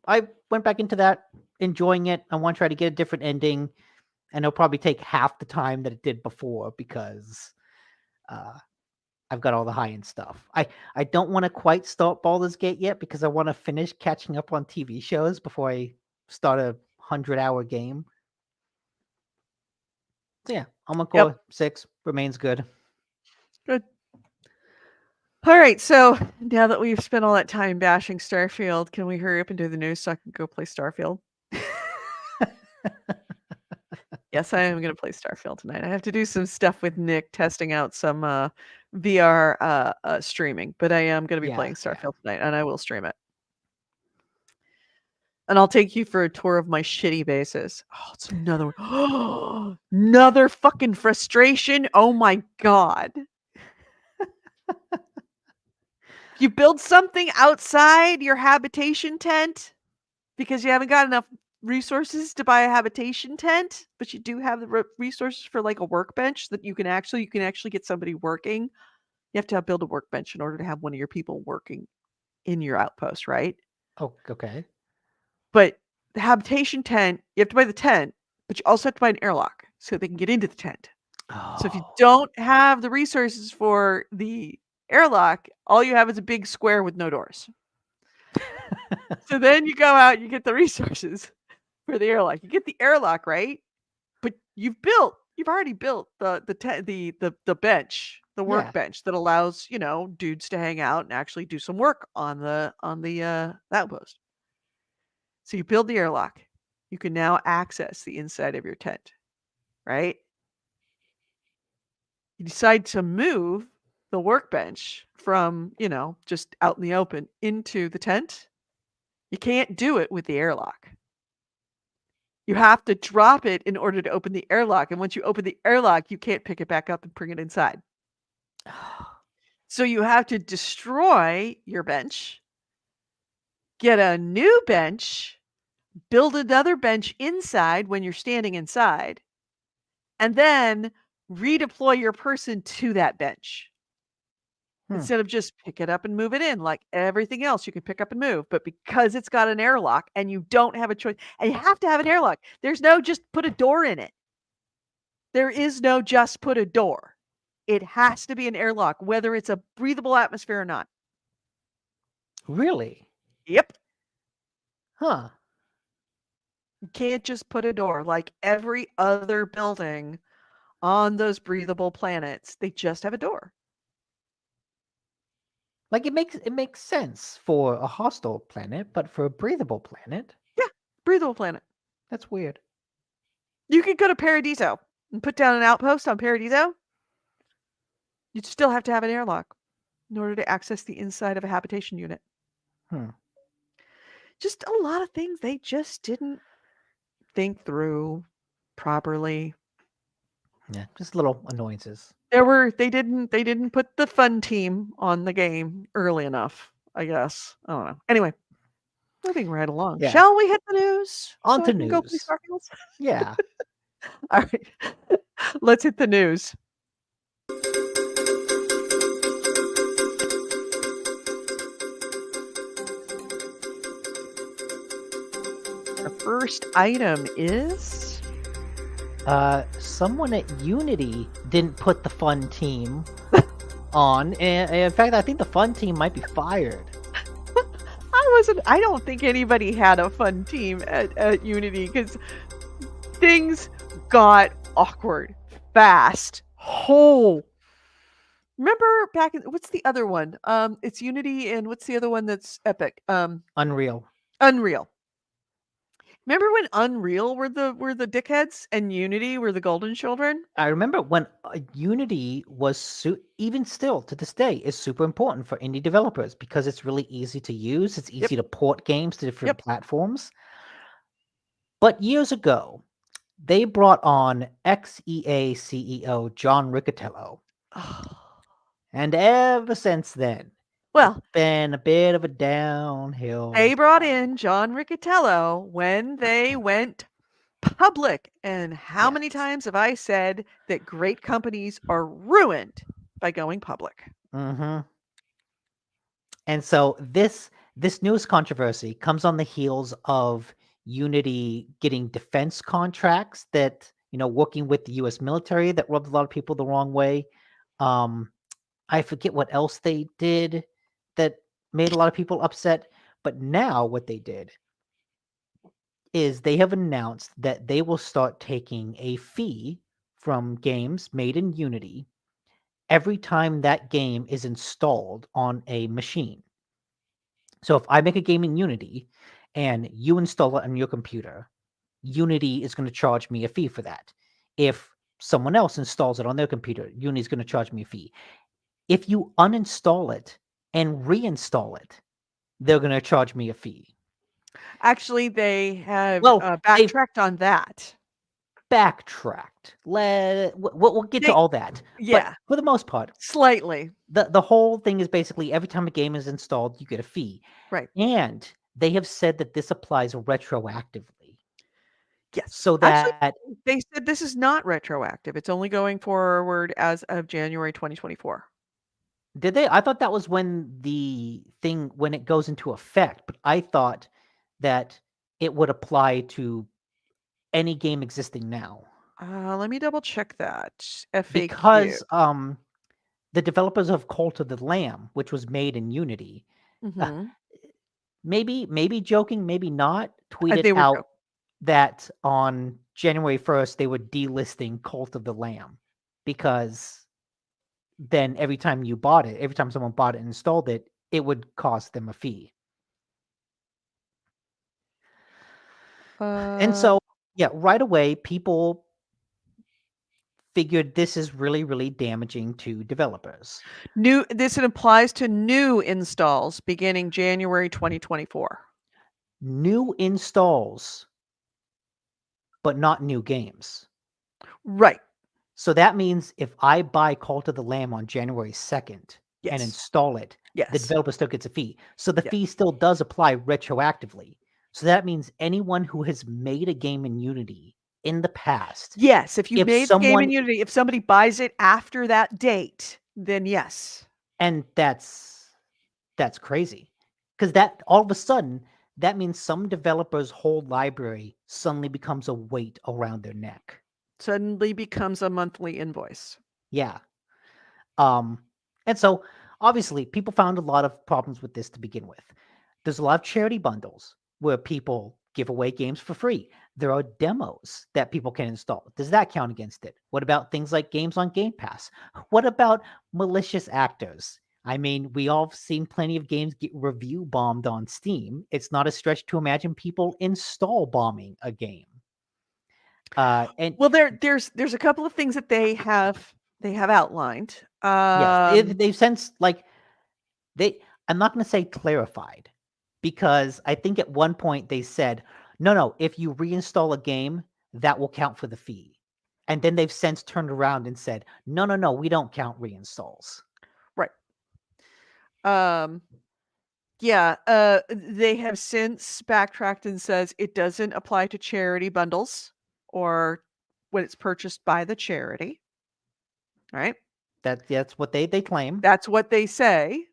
I went back into that, enjoying it. I want to try to get a different ending, and it'll probably take half the time that it did before because uh, I've got all the high end stuff. I don't want to quite start Baldur's Gate yet because I want to finish catching up on TV shows before I start a 100-hour game. So yeah, Armored Yep. Core 6 remains good. Good. All right, so now that we've spent all that time bashing Starfield, can we hurry up and do the news so I can go play Starfield? Yes, I am gonna play Starfield tonight. I have to do some stuff with Nick testing out some VR streaming, but I am gonna be Yeah, playing yeah. Starfield tonight, and I will stream it. And I'll take you for a tour of my shitty bases. Oh, it's another one. Another fucking frustration. Oh my god. You build something outside your habitation tent because you haven't got enough resources to buy a habitation tent, but you do have the resources for like a workbench that you can actually get somebody working You have to build a workbench in order to have one of your people working in your outpost, right? Oh, okay. But the habitation tent, you have to buy the tent, but you also have to buy an airlock so they can get into the tent. So if you Oh, don't have the resources for the airlock, all you have is a big square with no doors. So then you go out and you get the resources for the airlock. You get the airlock, right? But you've already built the bench, the yeah. workbench that allows, dudes to hang out and actually do some work on the outpost. So you build the airlock. You can now access the inside of your tent, right? You decide to move the workbench from, just out in the open into the tent. You can't do it with the airlock. You have to drop it in order to open the airlock. And once you open the airlock, you can't pick it back up and bring it inside. So you have to destroy your bench, get a new bench, build another bench inside when you're standing inside, and then redeploy your person to that bench. Instead of just pick it up and move it in like everything else you can pick up and move. But because it's got an airlock and you don't have a choice, and you have to have an airlock, there's no just put a door in it. There is no just put a door. It has to be an airlock, whether it's a breathable atmosphere or not. Really? Yep. Huh. You can't just put a door like every other building on those breathable planets. They just have a door. Like it makes sense for a hostile planet, but for a breathable planet, Yeah, breathable planet. that's weird. You could go to Paradiso and put down an outpost on Paradiso. You'd still have to have an airlock in order to access the inside of a habitation unit. Hmm. Just a lot of things they just didn't think through properly. Yeah, just little annoyances. They didn't put the fun team on the game early enough, I guess. I don't know. Anyway, moving right along. Yeah. Shall we hit the news On so to I can go play news. Starfield? Yeah. All right. Let's hit the news. The first item is Someone at Unity didn't put the fun team on, and in fact, I think the fun team might be fired. I don't think anybody had a fun team at Unity because things got awkward fast. Remember back in what's the other one? It's Unity and what's the other one that's Epic? Unreal. Unreal. Remember when Unreal were the dickheads and Unity were the golden children? I remember when Unity was even still to this day is super important for indie developers because it's really easy to use. It's easy to port games to different platforms. But years ago, they brought on ex-EA CEO John Riccitiello. And ever since then, Well, it's been a bit of a downhill. they brought in John Riccitiello when they went public. And how many times have I said that great companies are ruined by going public? Mm-hmm. And so this news controversy comes on the heels of Unity getting defense contracts that, working with the US military that rubbed a lot of people the wrong way. I forget what else they did that made a lot of people upset. But now what they did is they have announced that they will start taking a fee from games made in Unity every time that game is installed on a machine. So if I make a game in Unity and you install it on your computer, Unity is going to charge me a fee for that. If someone else installs it on their computer, Unity is going to charge me a fee. If you uninstall it and reinstall it, they're going to charge me a fee. Actually, they have Well, backtracked on that. Backtracked. We'll get to all that. Yeah. But for the most part, slightly. The whole thing is basically every time a game is installed, you get a fee. Right. And they have said that this applies retroactively. Yes. So that actually, they said this is not retroactive. It's only going forward as of January 2024. Did they? I thought that was when when it goes into effect, but I thought that it would apply to any game existing now. Let me double check that. FAQ. Because the developers of Cult of the Lamb, which was made in Unity, uh, Mm-hmm. maybe joking, maybe not, tweeted They were out joking. that on January 1st they were delisting Cult of the Lamb because then every time someone bought it and installed it, it would cost them a fee. And Uh, so, yeah, right away, people figured this is really, really damaging to developers. This applies to new installs beginning January 2024. New installs, but not new games. Right. So that means if I buy Cult of the Lamb on January 2nd and Yes. install it, the Yes. developer still gets a fee. So the Yeah. fee still does apply retroactively. So that means anyone who has made a game in Unity in the past, Yes. If you if made the game in someone Unity, if somebody buys it after that date, then yes. and that's crazy. Because that all of a sudden, that means some developer's whole library suddenly becomes a weight around their neck. Suddenly becomes a monthly invoice. Yeah. And so obviously people found a lot of problems with this to begin with. There's a lot of charity bundles where people give away games for free. There are demos that people can install. Does that count against it? What about things like games on Game Pass? What about malicious actors? I mean, we all have seen plenty of games get review bombed on Steam. It's not a stretch to imagine people install bombing a game. And Well, there's a couple of things that they have outlined. yes, they've since they I'm not going to say clarified because I think at one point they said, no, if you reinstall a game, that will count for the fee. And then they've since turned around and said, no, we don't count reinstalls. Right. Yeah, they have since backtracked and says it doesn't apply to charity bundles or when it's purchased by the charity. Right? That's what they claim. That's what they say.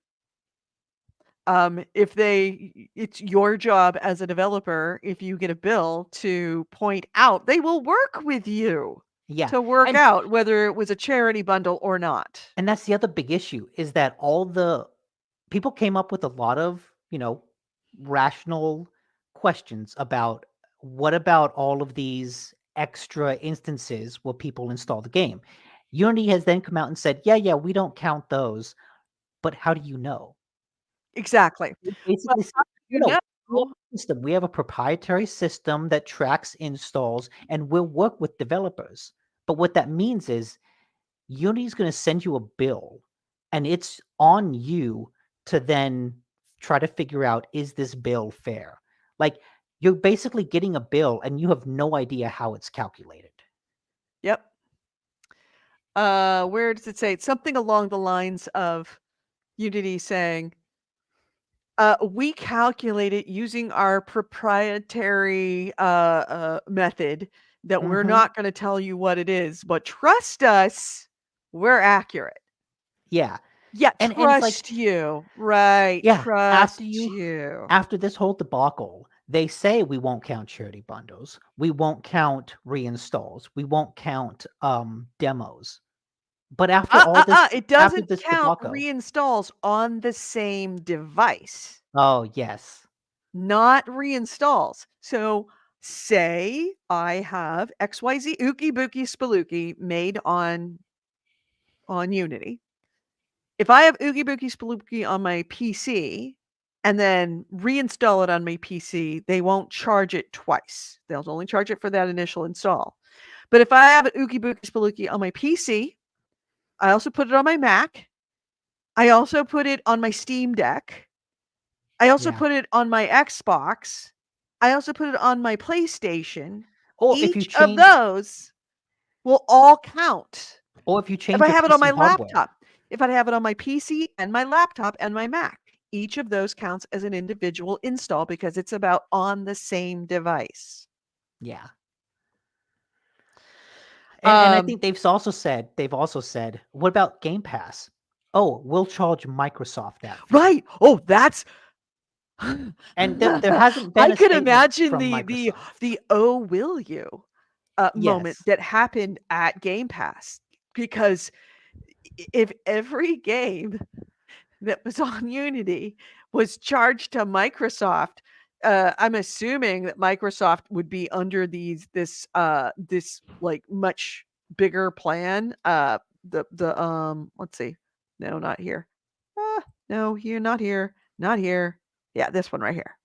It's your job as a developer, if you get a bill, to point out, they will work with you Yeah. to work And out whether it was a charity bundle or not. and that's the other big issue is that all the people came up with a lot of, rational questions about what about all of these extra instances where people install the game. Unity has then come out and said, yeah, we don't count those, but how do you know? Exactly. They Well, basically said, how do you we have know? a system. We have a proprietary system that tracks installs and we'll work with developers. But what that means is Unity's going to send you a bill and it's on you to then try to figure out, is this bill fair? Like you're basically getting a bill and you have no idea how it's calculated. Yep. Where does it say? It's something along the lines of Unity saying, we calculate it using our proprietary method that we're Mm-hmm. not going to tell you what it is, but trust us, we're accurate. Yeah. Yeah, And it's like, trust you. Right. yeah, Trust you. after this whole debacle, they say we won't count charity bundles, we won't count reinstalls, we won't count demos. But after It after doesn't this count debacle, reinstalls on the same device, oh yes, not reinstalls. So say I have XYZ Ookie Bookie Spelookie made on Unity. If I have Oogie Boogie Spelookie on my PC and then reinstall it on my PC, they won't charge it twice. They'll only charge it for that initial install. But if I have an Oogie Boogie Spelookie on my PC, I also put it on my Mac. I also put it on my Steam Deck. I also yeah. put it on my Xbox. I also put it on my PlayStation. Or if you Each of change, those will all count. If I your have it on PC my hardware, laptop, if I have it on my PC and my laptop and my Mac, each of those counts as an individual install because it's about on the same device. yeah. And I Um, think they've also said, what about Game Pass? oh, we'll charge Microsoft that fee. Right. Oh, that's And there hasn't been I a could statement imagine from the Microsoft. "Oh, will you?" moment Yes. that happened at Game Pass, because if every game that was on Unity was charged to Microsoft, I'm assuming that Microsoft would be under this like much bigger plan. Let's see, no, not here. No, here, not here, not here. Yeah, this one right here.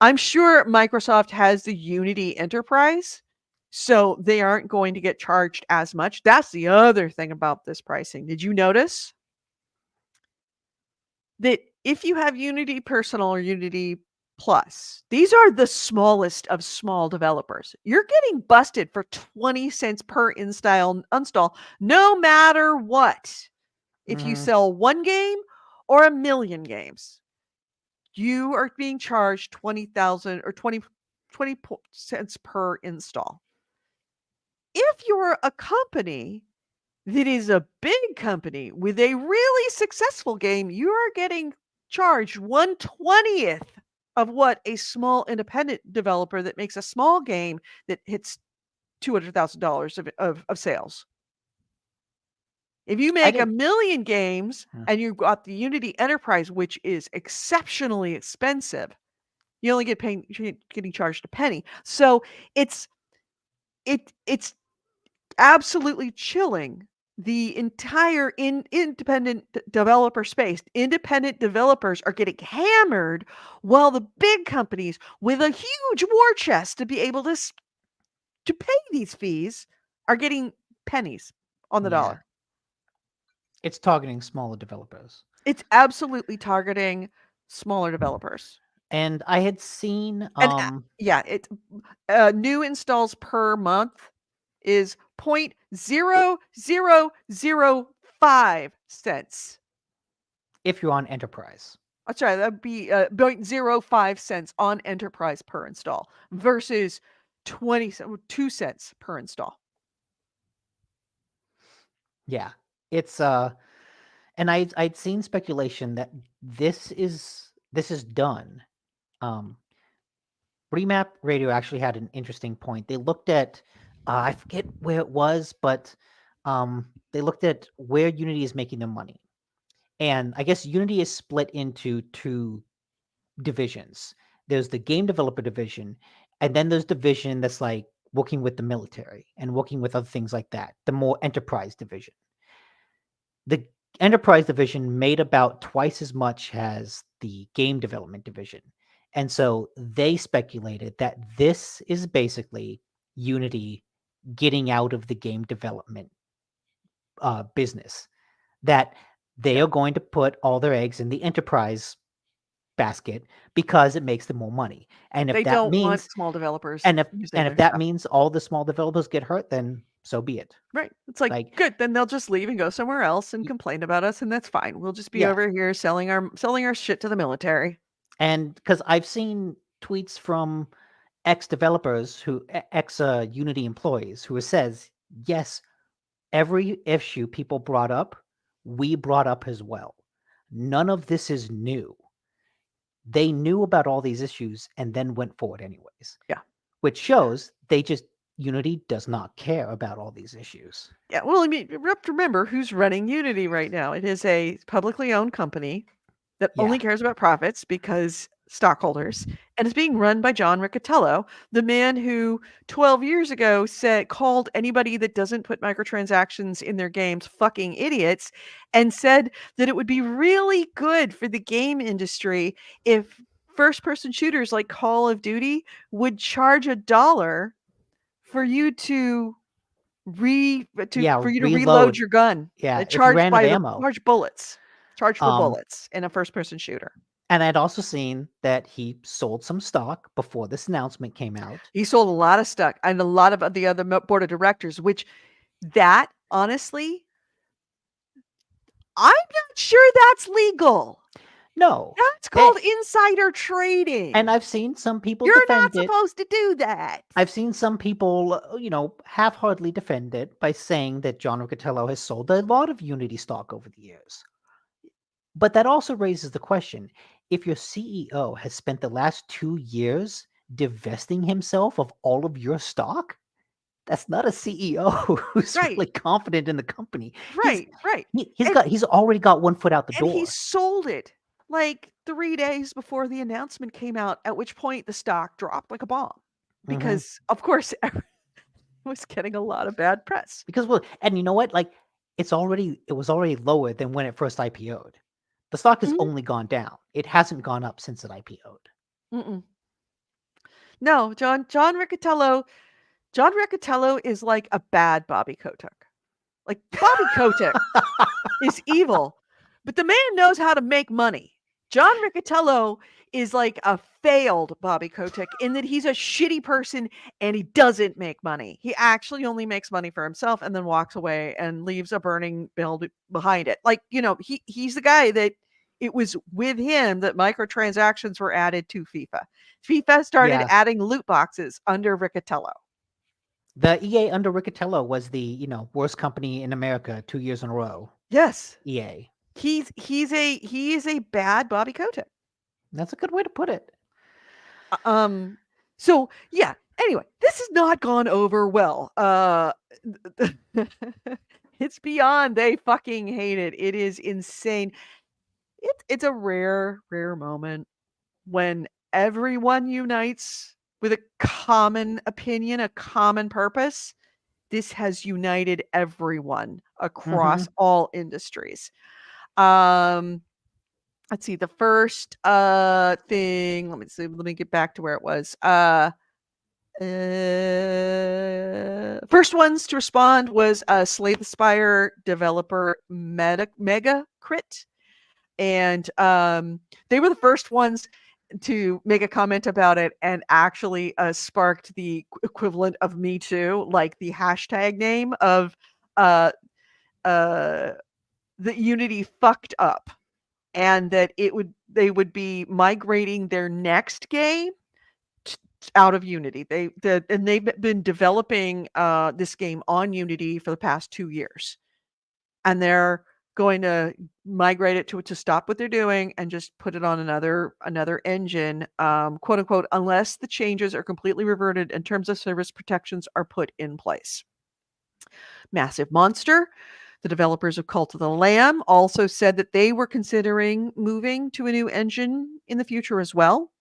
I'm sure Microsoft has the Unity Enterprise, so they aren't going to get charged as much. That's the other thing about this pricing. Did you notice that if you have Unity Personal or Unity Plus, these are the smallest of small developers. You're getting busted for 20 cents per install, no matter what. If you Mhm. sell one game or a million games, you are being charged 20,000 or 20 cents per install. If you're a company that is a big company with a really successful game, you are getting charged 1/20th of what a small independent developer that makes a small game that hits $200,000 of sales. If you I make a didn't. million games Hmm. and you've got the Unity Enterprise, which is exceptionally expensive, you only you're getting charged a penny. So it's it's absolutely chilling the entire independent developer space. Independent developers are getting hammered while the big companies with a huge war chest to be able to pay these fees are getting pennies on the Yeah. dollar. It's targeting smaller developers. It's absolutely targeting smaller developers. And I had seen And yeah, it new installs per month is 0.0005 cents. if you're on Enterprise. That's right. That'd be 0.05 cents on Enterprise per install versus 2 cents per install. Yeah. It's and I'd seen speculation that this is done. Um Remap Radio actually had an interesting point. They looked at I forget where it was, but they looked at where Unity is making their money. And I guess Unity is split into two divisions. There's the game developer division, and then there's division that's like working with the military and working with other things like that, the more enterprise division. The enterprise division made about twice as much as the game development division. And so they speculated that this is basically Unity getting out of the game development business, that they Yeah. are going to put all their eggs in the enterprise basket because it makes them more money. And if They that don't want means small developers and using if their that stuff. means all the small developers get hurt, then so be it. Right. It's like, Like, good, then they'll just leave and go somewhere else and y- complain about us, and that's fine. We'll just be yeah. over here selling our shit to the military. And because I've seen tweets from ex developers ex Unity employees who says, yes, every issue people brought up, we brought up as well. None of this is new. They knew about all these issues and then went forward anyways. Yeah. Which shows Unity does not care about all these issues. Yeah, well, I mean, you have to remember who's running Unity right now. It is a publicly owned company that Yeah. only cares about profits because stockholders, and it's being run by John Riccatello, the man who 12 years ago called anybody that doesn't put microtransactions in their games fucking idiots, and said that it would be really good for the game industry if first-person shooters like Call of Duty would charge $1 for you to Yeah, for you to reload reload. your gun. Yeah, if you Charged ran out of by the ammo. charged bullets. Charged for Um, bullets in a first person shooter. and I'd also seen that he sold some stock before this announcement came out. He sold a lot of stuff and a lot of the other board of directors, which that honestly, I'm not sure that's legal. No. That's called insider trading. And I've seen some people You're defend not it. supposed to do that. I've seen some people, half-heartedly defend it by saying that John Riccitiello has sold a lot of Unity stock over the years. But that also raises the question, if your CEO has spent the last 2 years divesting himself of all of your stock, that's not a CEO who's Right. really confident in the company. Right. He's already got one foot out the And door. he sold it like 3 days before the announcement came out, at which point the stock dropped like a bomb. Because, of course, it was getting a lot of bad press. Because and you know what? Like it was already lower than when it first IPO'd. The stock has only gone down. It hasn't gone up since it IPO'd. Mm-mm. No, John Riccitiello is like a bad Bobby Kotick. Like Bobby Kotick is evil, but the man knows how to make money. John Riccitiello is like a failed Bobby Kotick in that he's a shitty person and he doesn't make money. He actually only makes money for himself and then walks away and leaves a burning bill behind it. Like, he's the guy that it was with him that microtransactions were added to FIFA. FIFA started adding loot boxes under Riccitiello. The EA under Riccitiello was the, worst company in America 2 years in a row. Yes. EA. He is a bad Bobby Kotick. That's a good way to put it. So yeah, anyway, this has not gone over well. It's beyond they fucking hate it. It is insane. It's a rare moment when everyone unites with a common opinion, a common purpose. This has united everyone across all industries. Let's see, the first thing, let me get back to where it was. First ones to respond was Slay the Spire developer Megacrit. And they were the first ones to make a comment about it and actually sparked the equivalent of Me Too, like the hashtag name of the Unity fucked up. And that they would be migrating their next game out of Unity. They've been developing this game on Unity for the past 2 years, and they're going to migrate it to stop what they're doing and just put it on another engine, quote unquote, unless the changes are completely reverted and terms of service protections are put in place. Massive Monster, the developers of Cult of the Lamb, also said that they were considering moving to a new engine in the future as well.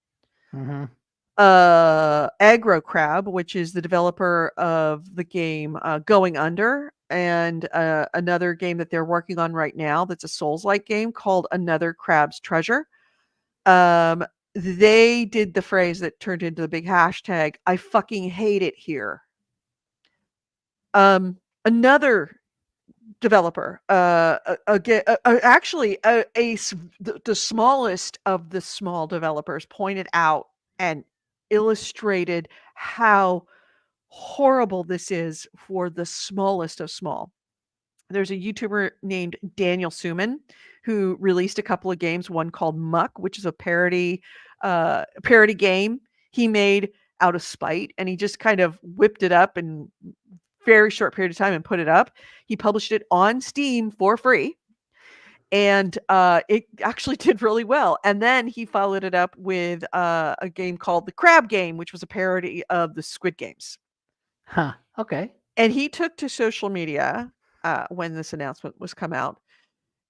Aggro Crab, which is the developer of the game Going Under, and another game that they're working on right now that's a Souls-like game called Another Crab's Treasure. They did the phrase that turned into the big hashtag, I fucking hate it here. Another developer, actually, the smallest of the small developers pointed out and illustrated how horrible this is for the smallest of small. There's a YouTuber named Daniel Suman who released a couple of games, one called Muck, which is a parody game he made out of spite, and he just kind of whipped it up in very short period of time and put it up. He published it on Steam for free, and it actually did really well. And then he followed it up with a game called The Crab Game, which was a parody of the Squid Games. Huh. Okay. And he took to social media when this announcement was come out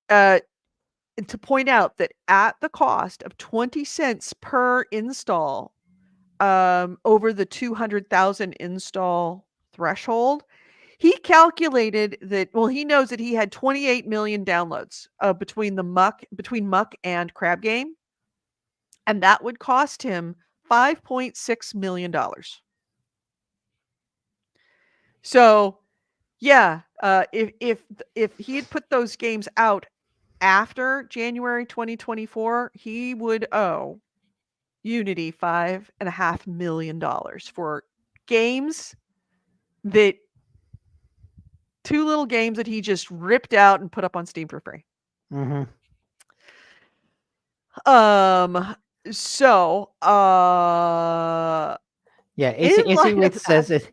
to point out that at the cost of 20 cents per install, over the 200,000 install threshold, he calculated that, well, he knows that he had 28 million downloads between Muck and Crab Game, and that would cost him $5.6 million. So, yeah, if he had put those games out after January 2024, he would owe Unity $5.5 million for games that 2 little games that he just ripped out and put up on Steam for free. Um, so, Yeah, in AC light of Wraith that says it.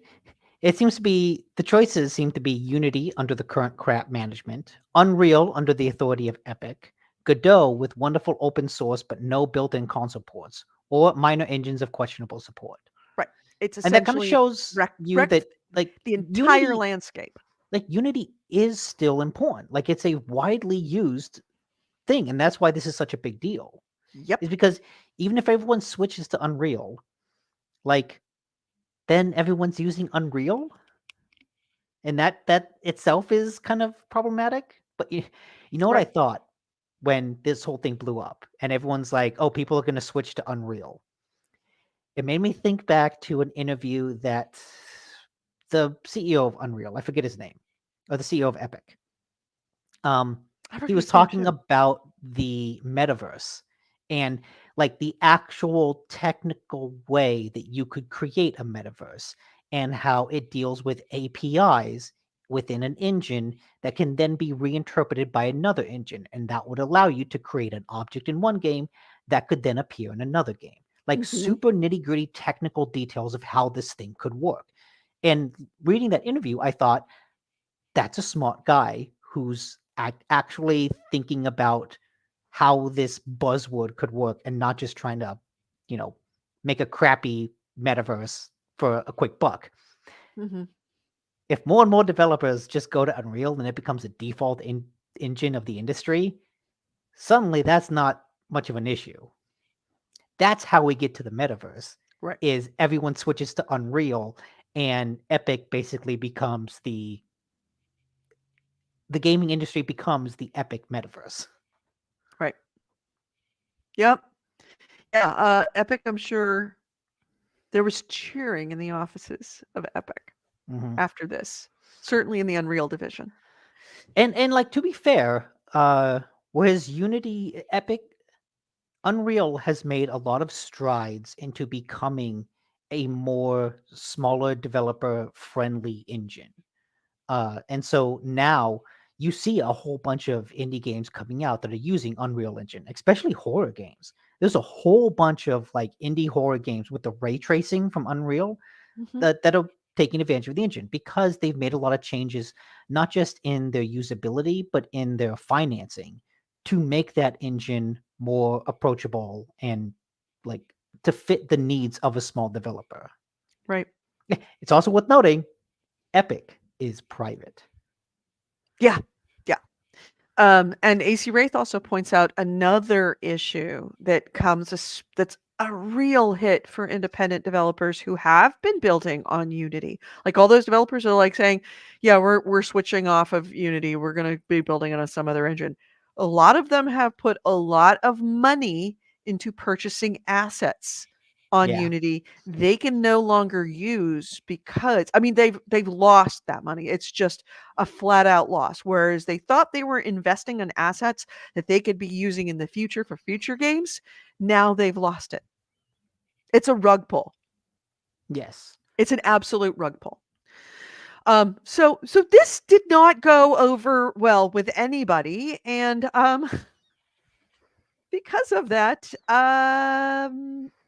It seems to be the choices seem to be Unity under the current crap management, Unreal under the authority of Epic, Godot with wonderful open source but no built-in console ports, or minor engines of questionable support. right, it's And that kind of essentially shows you wrecked that like the entire Unity landscape. Unity is still important. Like it's a widely used thing, and that's why this is such a big deal. Is Yep. because even if everyone switches to Unreal, like then everyone's using Unreal, and that itself is kind of problematic. But you know what I Right. thought when this whole thing blew up, and everyone's like, "Oh, people are going to switch to Unreal." It made me think back to an interview that the CEO of Unreal, I forget his name, or the CEO of Epic, I he forget was his name talking too. about the metaverse and like the actual technical way that you could create a metaverse and how it deals with APIs within an engine that can then be reinterpreted by another engine. And that would allow you to create an object in one game that could then appear in another game. Like Mhm. super nitty gritty technical details of how this thing could work. And reading that interview, I thought, that's a smart guy who's actually thinking about how this buzzword could work and not just trying to, you know, make a crappy metaverse for a quick buck. Mhm. If more and more developers just go to Unreal and it becomes a default engine of the industry, suddenly that's not much of an issue. That's how we get to the metaverse. Right. Is everyone switches to Unreal and Epic basically becomes the gaming industry becomes the Epic metaverse. Right. Yep. Yeah, Epic, I'm sure there was cheering in the offices of Epic Mhm. after this. Certainly in the Unreal division. And like to be fair, whereas Unity Epic Unreal has made a lot of strides into becoming a more smaller developer friendly engine. And so now you see a whole bunch of indie games coming out that are using Unreal Engine, especially horror games. There's a whole bunch of like indie horror games with the ray tracing from Unreal Mhm. that are taking advantage of the engine because they've made a lot of changes, not just in their usability, but in their financing to make that engine more approachable and like to fit the needs of a small developer. Right. It's also worth noting Epic is private. Yeah. Yeah. And AC Wraith also points out another issue that that's a real hit for independent developers who have been building on Unity. Like all those developers are like saying, "Yeah, we're switching off of Unity. We're going to be building on some other engine." A lot of them have put a lot of money into purchasing assets on Yeah. Unity they can no longer use because I mean they've lost that money. It's just a flat out loss. Whereas they thought they were investing in assets that they could be using in the future for future games. Now they've lost it. It's a rug pull. Yes. It's an absolute rug pull. So this did not go over well with anybody, and because of that,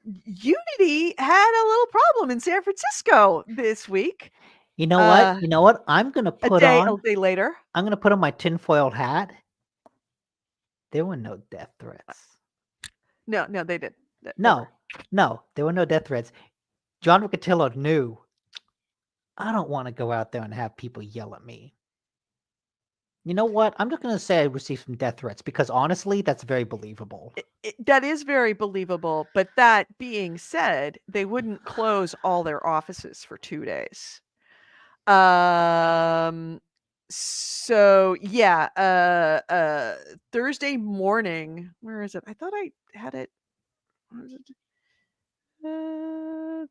Unity had a little problem in San Francisco this week. You know what? Uh, You know what? a day later. I'm gonna put on my tinfoil hat. There were no death threats. No, they did. There were. No, no, there were no death threats. John Riccatello knew I don't want to go out there and have people yell at me. You know what? I'm just going to say I received some death threats because honestly, that's very believable. That is very believable. But that being said, they wouldn't close all their offices for 2 days. Um, so yeah, Thursday morning, where is it? I thought I had it. Where is it? Uh,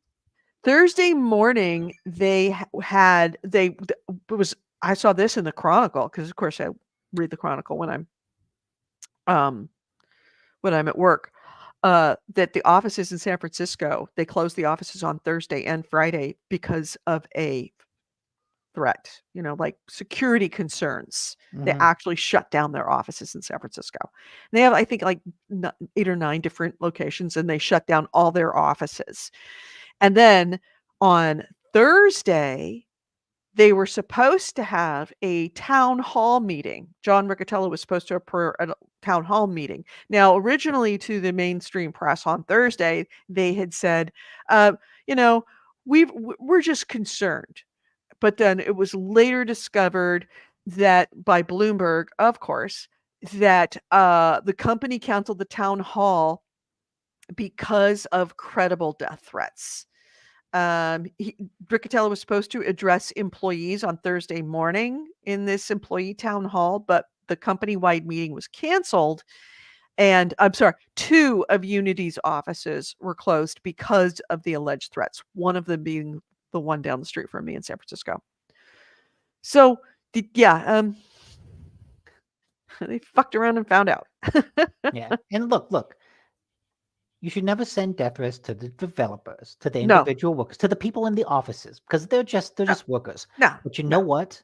Thursday morning, they had it was. I saw this in the Chronicle because, of course, I read the Chronicle um when I'm at work. That the offices in San Francisco, they closed the offices on Thursday and Friday because of a threat, like security concerns. They Mhm. actually shut down their offices in San Francisco. They have, I think, like 8 or 9 different locations, and they shut down all their offices. And then on Thursday, they were supposed to have a town hall meeting. John Riccitiello was supposed to appear at a town hall meeting. Now, originally to the mainstream press on Thursday, they had said, you know, we're just concerned. But then it was later discovered that by Bloomberg, of course, that the company canceled the town hall because of credible death threats. Riccitiello was supposed to address employees on Thursday morning in this employee town hall, but the company-wide meeting was canceled. And I'm sorry, 2 of Unity's offices were closed because of the alleged threats, one of them being the one down the street from me in San Francisco. So, they fucked around and found out. Yeah. And look, you should never send death threats to the developers, to the No, individual workers, to the people in the offices, because they're just no, workers. no, But you know no. what?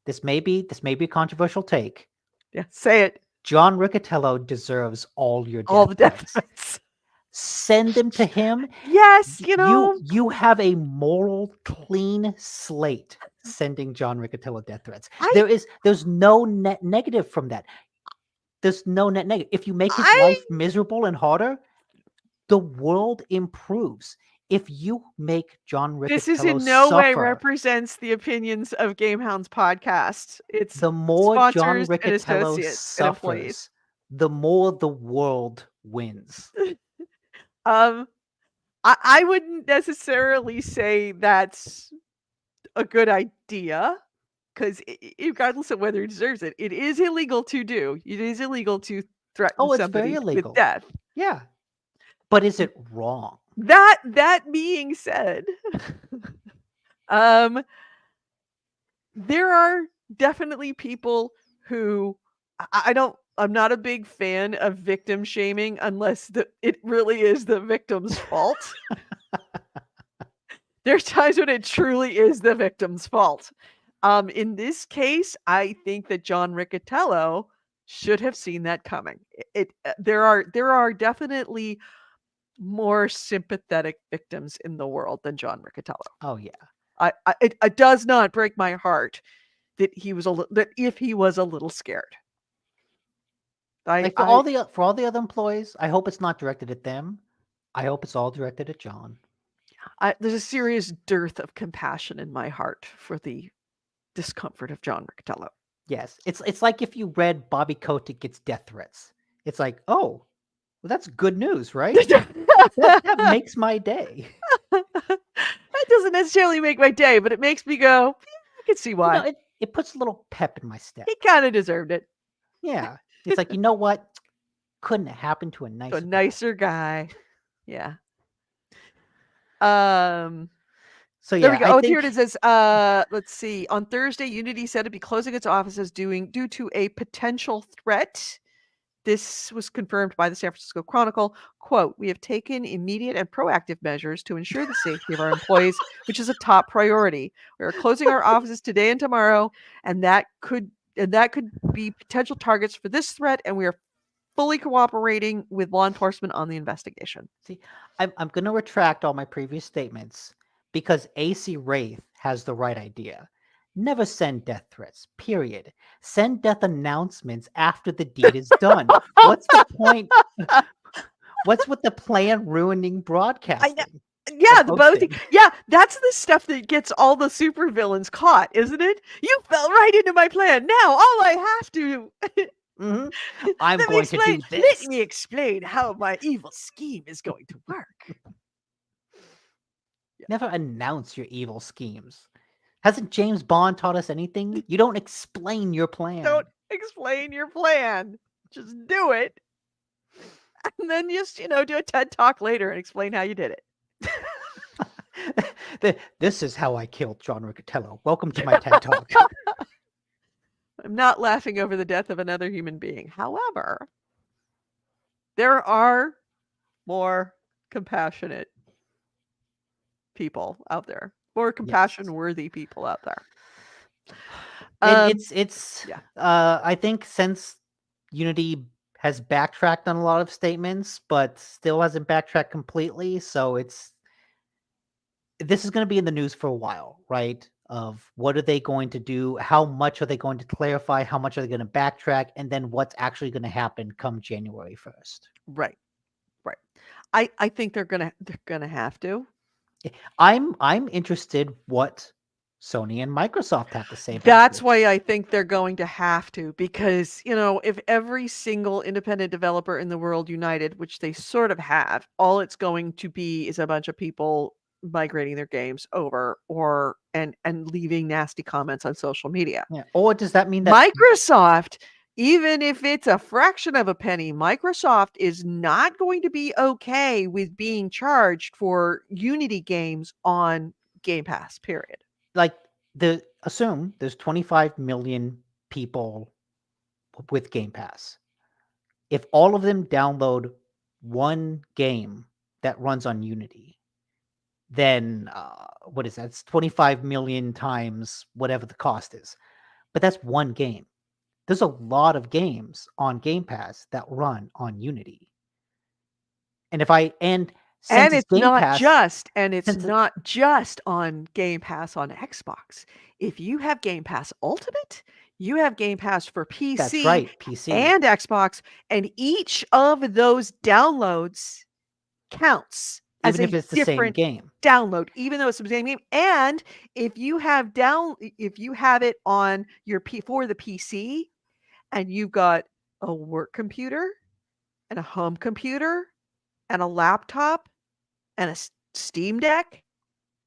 This may be a controversial take. Yeah, say it. John Riccitiello deserves all your All death the death threats. threats. Send them to him. Yes, You have a moral clean slate sending John Riccitiello death threats. I There's no net negative from that. There's no net negative. If you make his I life miserable and harder, the world improves. If you make John This is Riccitiello in no way suffer, represents the opinions of GameHounds podcast. It's the more John sponsors and Riccitiello associates and employees. suffers, the more the world wins. Um, I wouldn't necessarily say that's a good idea, because regardless of whether he deserves it, it is illegal to do. It is illegal to threaten Oh, it's very somebody with illegal. death. Yeah. But is it wrong? That being said, um, there are definitely people who I'm not a big fan of victim shaming unless it really is the victim's fault. There's times when it truly is the victim's fault. In this case, I think that John Riccitiello should have seen that coming. There are definitely more sympathetic victims in the world than John Riccitiello. Oh yeah. It does not break my heart that if he was a little scared. Like for all the other employees, I hope it's not directed at them. I hope it's all directed at John. There's a serious dearth of compassion in my heart for the discomfort of John Riccitiello. Yes, it's like if you read Bobby Kotick gets death threats. It's like, oh, well, that's good news, right? that makes my day. That doesn't necessarily make my day, but it makes me go, I can see why. It puts a little pep in my step. He kind of deserved it. Yeah, it's like, you know what? Couldn't have happened to a nicer guy. Yeah. So there we yeah, go. Here it is. It says, let's see. On Thursday, Unity said to be closing its offices due to a potential threat. This was confirmed by the San Francisco Chronicle. Quote, "We have taken immediate and proactive measures to ensure the safety of our employees, which is a top priority. We are closing our offices today and tomorrow, and that could be potential targets for this threat, and we are fully cooperating with law enforcement on the investigation." See, I'm going to retract all my previous statements because AC Wraith has the right idea. Never send death threats, period. Send death announcements after the deed is done. What's the point? What's with the plan ruining broadcasting? Yeah, that's the stuff that gets all the supervillains caught, isn't it? You fell right into my plan. Now all I have to Mm-hmm. I'm going to do this. Let me explain how my evil scheme is going to work. Never announce your evil schemes. Hasn't James Bond taught us anything? You don't explain your plan. Don't explain your plan. Just do it. And then just, do a TED Talk later and explain how you did it. This is how I killed John Riccitiello. Welcome to my TED Talk. I'm not laughing over the death of another human being. However, there are more compassionate people out there. More compassion-worthy people out there. And Um, it's yeah, I think since Unity has backtracked on a lot of statements, but still hasn't backtracked completely, so this is going to be in the news for a while, right? Of what are they going to do? How much are they going to clarify? How much are they going to backtrack? And then what's actually going to happen come January 1st? right, right. I think they're gonna have to. I'm interested what Sony and Microsoft have to say about That's this. why I think they're going to have to, because, if every single independent developer in the world united, which they sort of have, all it's going to be is a bunch of people migrating their games over and leaving nasty comments on social media. Yeah. Or does that mean that Microsoft, even if it's a fraction of a penny, Microsoft is not going to be okay with being charged for Unity games on Game Pass, period. like assume there's 25 million people with Game Pass. If all of them download one game that runs on Unity, then what is that? It's 25 million times whatever the cost is. But that's one game. There's a lot of games on Game Pass that run on Unity. And since And it's it's Game not Pass, just and it's since it, not just on Game Pass on Xbox. If you have Game Pass Ultimate, you have Game Pass for that's PC right, PC. and Xbox, and each of those downloads counts as Even if a it's the same different game. download, even though it's the same game. And if you have it on your for the PC and you've got a work computer and a home computer and a laptop and a Steam Deck,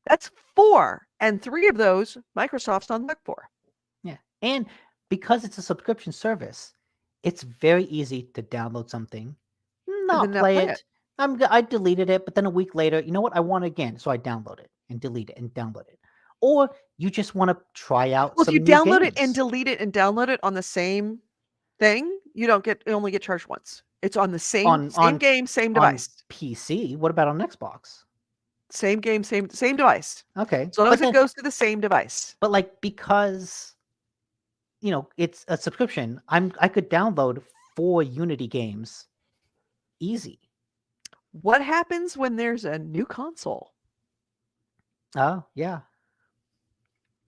that's 4, and 3 of those Microsoft's on the hook for. Yeah. And because it's a subscription service, it's very easy to download something, And not then they'll play play it. it. I deleted it, but then a week later, you know what? I want it again. So I download it and delete it and download it. Or you just want to try out Well, if you some new download it and games delete it and download it on the same thing, you only get charged once. It's on the same on same on game, same on device. PC. What about on Xbox? Same game, same device. Okay. As long as it goes to the same device. But like because it's a subscription, I could download 4 Unity games easy. What happens when there's a new console? Oh, yeah.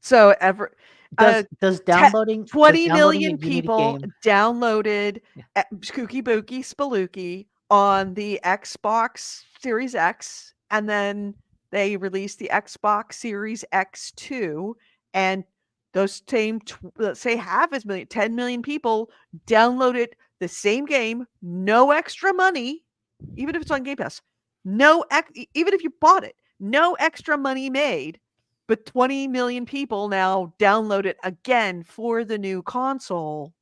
So Does uh, does te downloading does 20 downloading a million Unity people game downloaded Yeah. Kooky Bookie Spelooky on the Xbox Series X, and then they released the Xbox Series X2, and those same, let's say half as million, 10 million people downloaded the same game, no extra money, even if it's on Game Pass, even if you bought it, no extra money made, but 20 million people now download it again for the new console.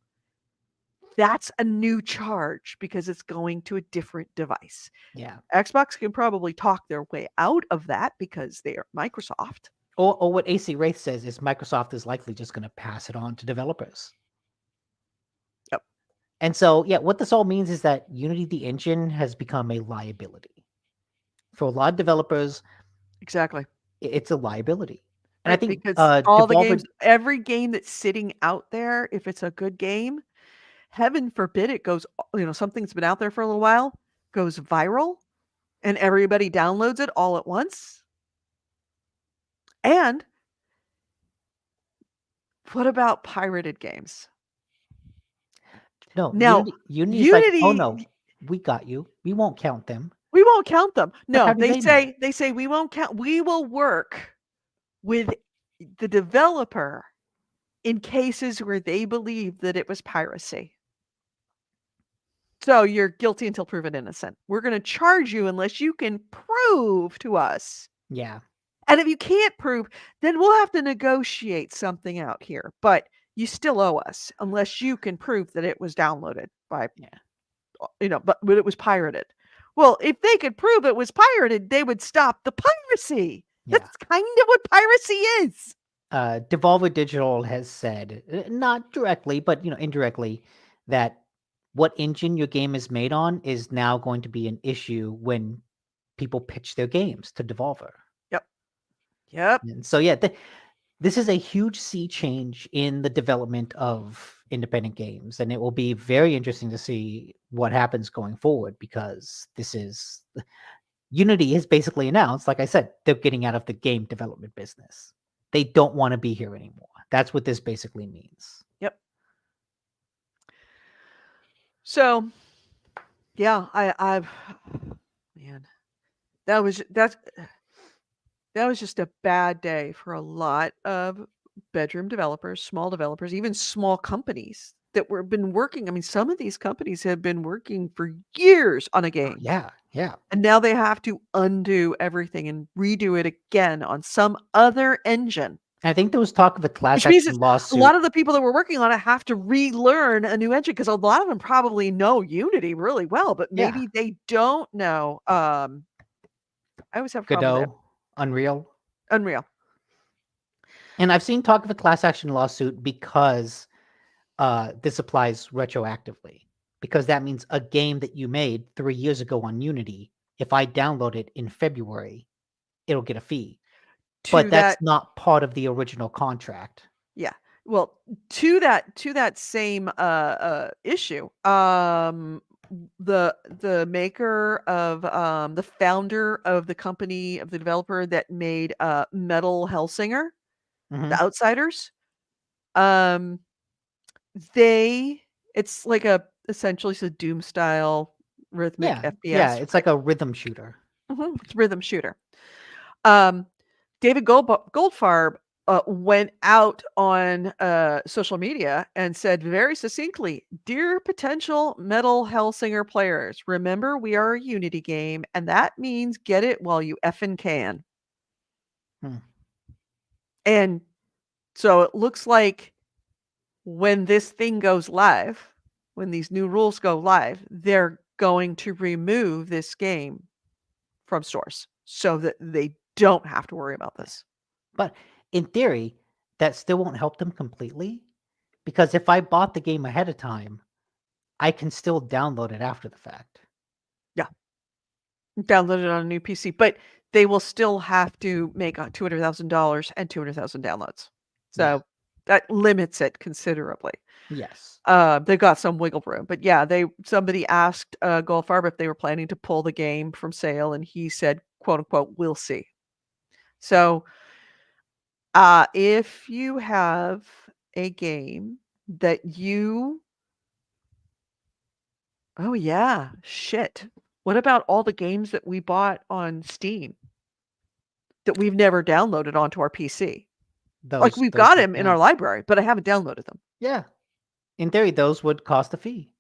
That's a new charge because it's going to a different device. Yeah. Xbox can probably talk their way out of that because they are Microsoft. Or what AC Wraith says is Microsoft is likely just going to pass it on to developers. Yep. And so, yeah, what this all means is that Unity, the engine, has become a liability. For a lot of developers, Exactly. it's a liability. And I Right, think because all the Devolver, games, every game that's sitting out there, if it's a good game, heaven forbid it goes, something's been out there for a little while, goes viral, and everybody downloads it all at once. And what about pirated games? no, Now, Unity is like, oh Unity, no, we got you. We won't count them. we won't count them. But how No, do they know? they say we won't count. We will work with the developer in cases where they believe that it was piracy. So you're guilty until proven innocent. We're going to charge you unless you can prove to us. Yeah. And if you can't prove, then we'll have to negotiate something out here. But you still owe us unless you can prove that it was downloaded by, Yeah. but it was pirated. Well, if they could prove it was pirated, they would stop the piracy. Yeah. That's kind of what piracy is. Devolver Digital has said, not directly, but indirectly, that what engine your game is made on is now going to be an issue when people pitch their games to Devolver. Yep. And so, yeah, This is a huge sea change in the development of independent games, and it will be very interesting to see what happens going forward because this is Unity has basically announced, like I said, they're getting out of the game development business. They don't want to be here anymore. That's what this basically means. Yep. So, yeah, I've man, that's that was just a bad day for a lot of bedroom developers, small developers, even small companies that were been working. I mean, some of these companies have been working for years on a Oh, game. yeah, yeah. And now they have to undo everything and redo it again on some other engine. I think there was talk of a class Which means action it's a lawsuit. lot of the people that were working on it have to relearn a new engine because a lot of them probably know Unity really well, but Yeah, maybe they don't know. I always have a problem with that. Godot, Unreal. Unreal. And I've seen talk of a class action lawsuit because this applies retroactively. Because that means a game that you made 3 years ago on Unity, if I download it in February, it'll get a fee. But To that's that, not part of the original contract. yeah. Well, to that same issue, the maker of the founder of the company of the developer that made Metal Hellsinger, Mhm. The Outsiders, um they it's like essentially it's a Doom style rhythmic Yeah, yeah, FPS, it's right? like a rhythm shooter. It's a rhythm shooter. Um, David Goldfarb went out on social media and said very succinctly, "Dear potential Metal Hellsinger players, remember we are a Unity game, and that means get it while you effing can." Hmm. And so it looks like when this thing goes live, when these new rules go live, they're going to remove this game from stores so that they don't have to worry about this. But in theory, that still won't help them completely because if I bought the game ahead of time, I can still download it after the fact. Yeah, download it on a new PC, but they will still have to make $200,000 and 200,000 downloads. Yeah. So that limits it considerably. Yes. They've got some wiggle room, but yeah, somebody asked Goldfarb if they were planning to pull the game from sale, and he said, "quote unquote, we'll see." So, if you have a game that you oh yeah, shit. What about all the games that we bought on Steam that we've never downloaded onto our PC? Like, we've Those got would them in yeah. our library, but I haven't downloaded them. Yeah. In theory, those would cost a fee.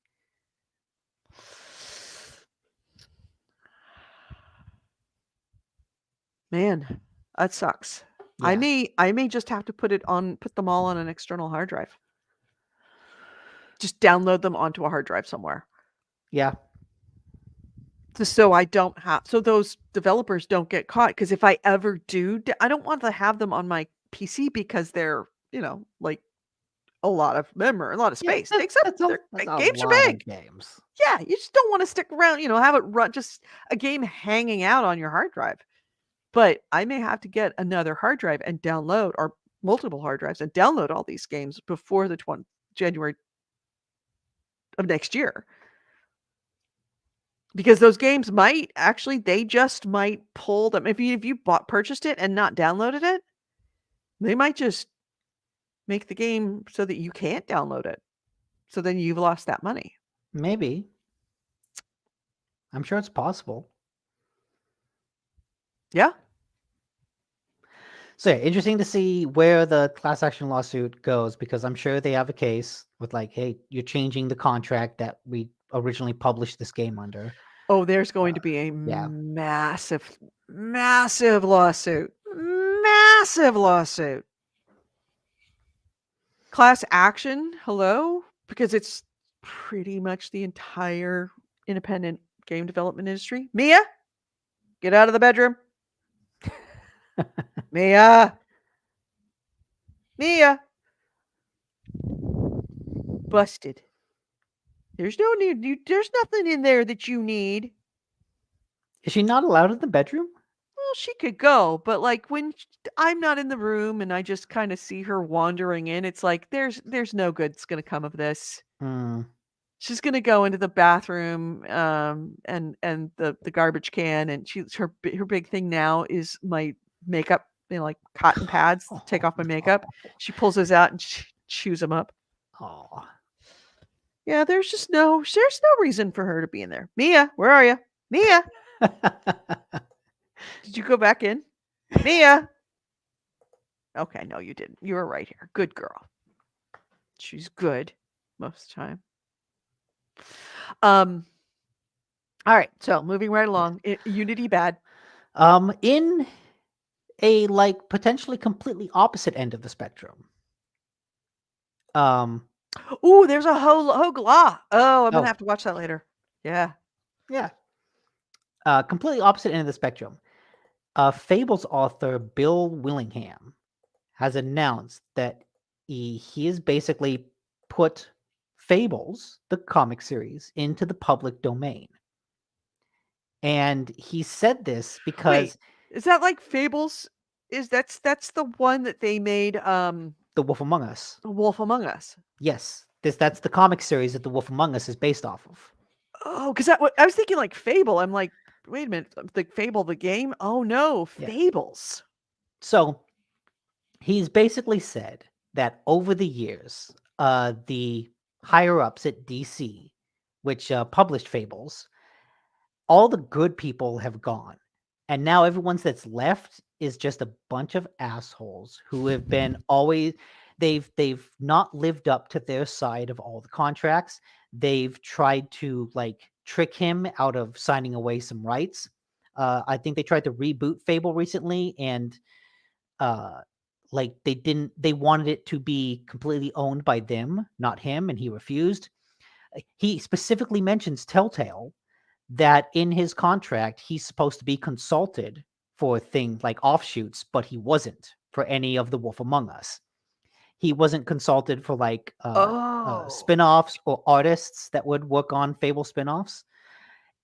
Man, that sucks. Yeah. I may just have to put them all on an external hard drive. Just download them onto a hard drive somewhere. Yeah. Just so I don't have so those developers don't get caught. Because if I ever do, I don't want to have them on my PC because they're, like a lot of memory, a lot of Yeah, space. Except their that's a games are lot of big. games. Yeah, you just don't want to stick around, have it run just a game hanging out on your hard drive. But I may have to get another hard drive and download or multiple hard drives and download all these games before the January of next year. Because those games they just might pull them. If you purchased it and not downloaded it, they might just make the game so that you can't download it. So then you've lost that money. Maybe. I'm sure it's possible. Yeah. So yeah, interesting to see where the class action lawsuit goes because I'm sure they have a case with like, hey, you're changing the contract that we originally published this game under. Oh, there's going to be a Yeah. massive, massive lawsuit. Massive lawsuit. Class action, hello? Because it's pretty much the entire independent game development industry. Mia, get out of the bedroom. Mia. Mia. Busted. There's no need. There's nothing in there that you need. Is she not allowed in the bedroom? well, she could go, but like when I'm not in the room and I just kind of see her wandering in, it's like there's no good's gonna come of this. Mm. She's gonna go into the bathroom, and the garbage can, and her big thing now is my makeup, like cotton pads to take off my makeup. She pulls those out and chews them up. Oh. Yeah, there's no reason for her to be in there. Mia, where are you? Mia, did you go back in? Mia. Okay, no, you didn't. You were right here. Good girl. She's good most of the time. Um. All right, so moving right along. Unity bad. In a like potentially completely opposite end of the spectrum. Um. Ooh, there's a Hogla. Oh, I'm gonna Oh, have to watch that later. Yeah. yeah. Completely opposite end of the spectrum. Fables author Bill Willingham has announced that he has basically put Fables, the comic series, into the public domain. And he said this Wait, because is that like Fables? That's the one that they made The Wolf Among Us. The Wolf Among Us. Yes, that's the comic series that The Wolf Among Us is based off of. Oh, because I was thinking like Fable. I'm like, wait a minute, the Fable the game? Oh no, Yeah. Fables. So he's basically said that over the years, the higher ups at DC, which published Fables, all the good people have gone. And now everyone that's left is just a bunch of assholes who have been always they've not lived up to their side of all the contracts. They've tried to like trick him out of signing away some rights. I think they tried to reboot Fable recently, and like they wanted it to be completely owned by them, not him, and he refused. He specifically mentions Telltale that in his contract he's supposed to be consulted for things like offshoots, but he wasn't for any of the Wolf Among Us. He wasn't consulted for like Oh. spin-offs or artists that would work on Fable spin-offs.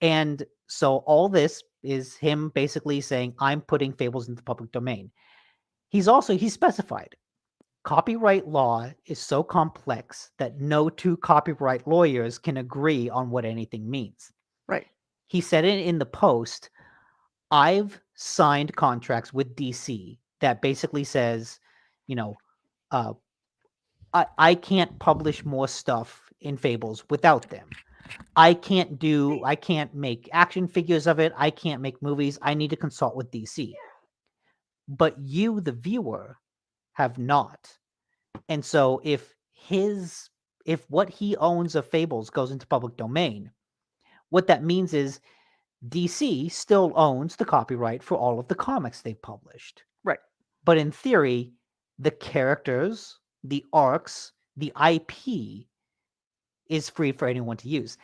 And so all this is him basically saying, I'm putting Fables into the public domain. He specified copyright law is so complex that no two copyright lawyers can agree on what anything means. Right. He said it in the post, I've signed contracts with DC that basically says, you know, I can't publish more stuff in Fables without them. I can't make action figures of it. I can't make movies. I need to consult with DC. But you, the viewer, have not. And so if what he owns of Fables goes into public domain, what that means is DC still owns the copyright for all of the comics they've published. Right. But in theory, the characters, the arcs, the IP is free for anyone to use.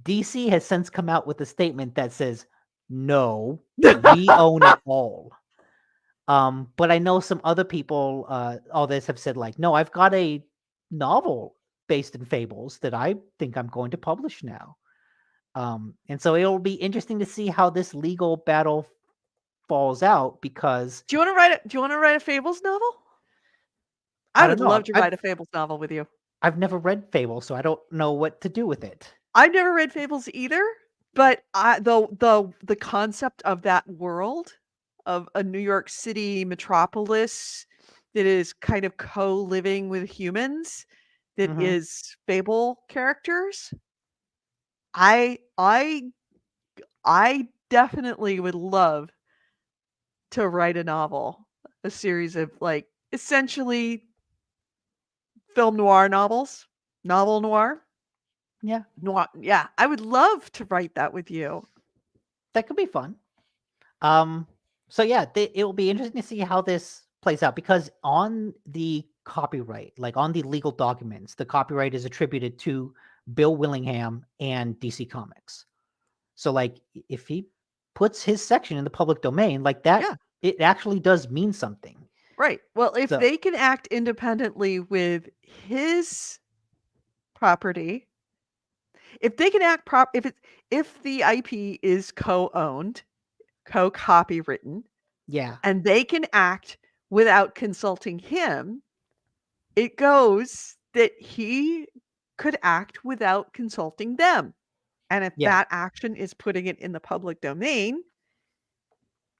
DC has since come out with a statement that says, no, we own it all. But I know some other people, all this have said like, no, I've got a novel based in Fables that I think I'm going to publish now. And so it'll be interesting to see how this legal battle falls out because Do you want to write a Fables novel? I I don't would know. love to write a Fables novel with you. I've never read Fable, so I don't know what to do with it. I've never read Fables either, but the concept of that world of a New York City metropolis that is kind of co-living with humans that Mhm. is Fable characters. I definitely would love to write a novel, a series of like essentially film noir novels, novel noir. Yeah, Yeah, I would love to write that with you. that could be fun. So yeah, it will be interesting to see how this plays out because on the copyright, like on the legal documents, the copyright is attributed to Bill Willingham and DC Comics. So like if he puts his section in the public domain like that, Yeah. it actually does mean something. Right. Well, if So- they can act independently with his property, if they can if the IP is co-owned, co-copywritten, Yeah. and they can act without consulting him, it goes that he could act without consulting them. And if Yeah. that action is putting it in the public domain,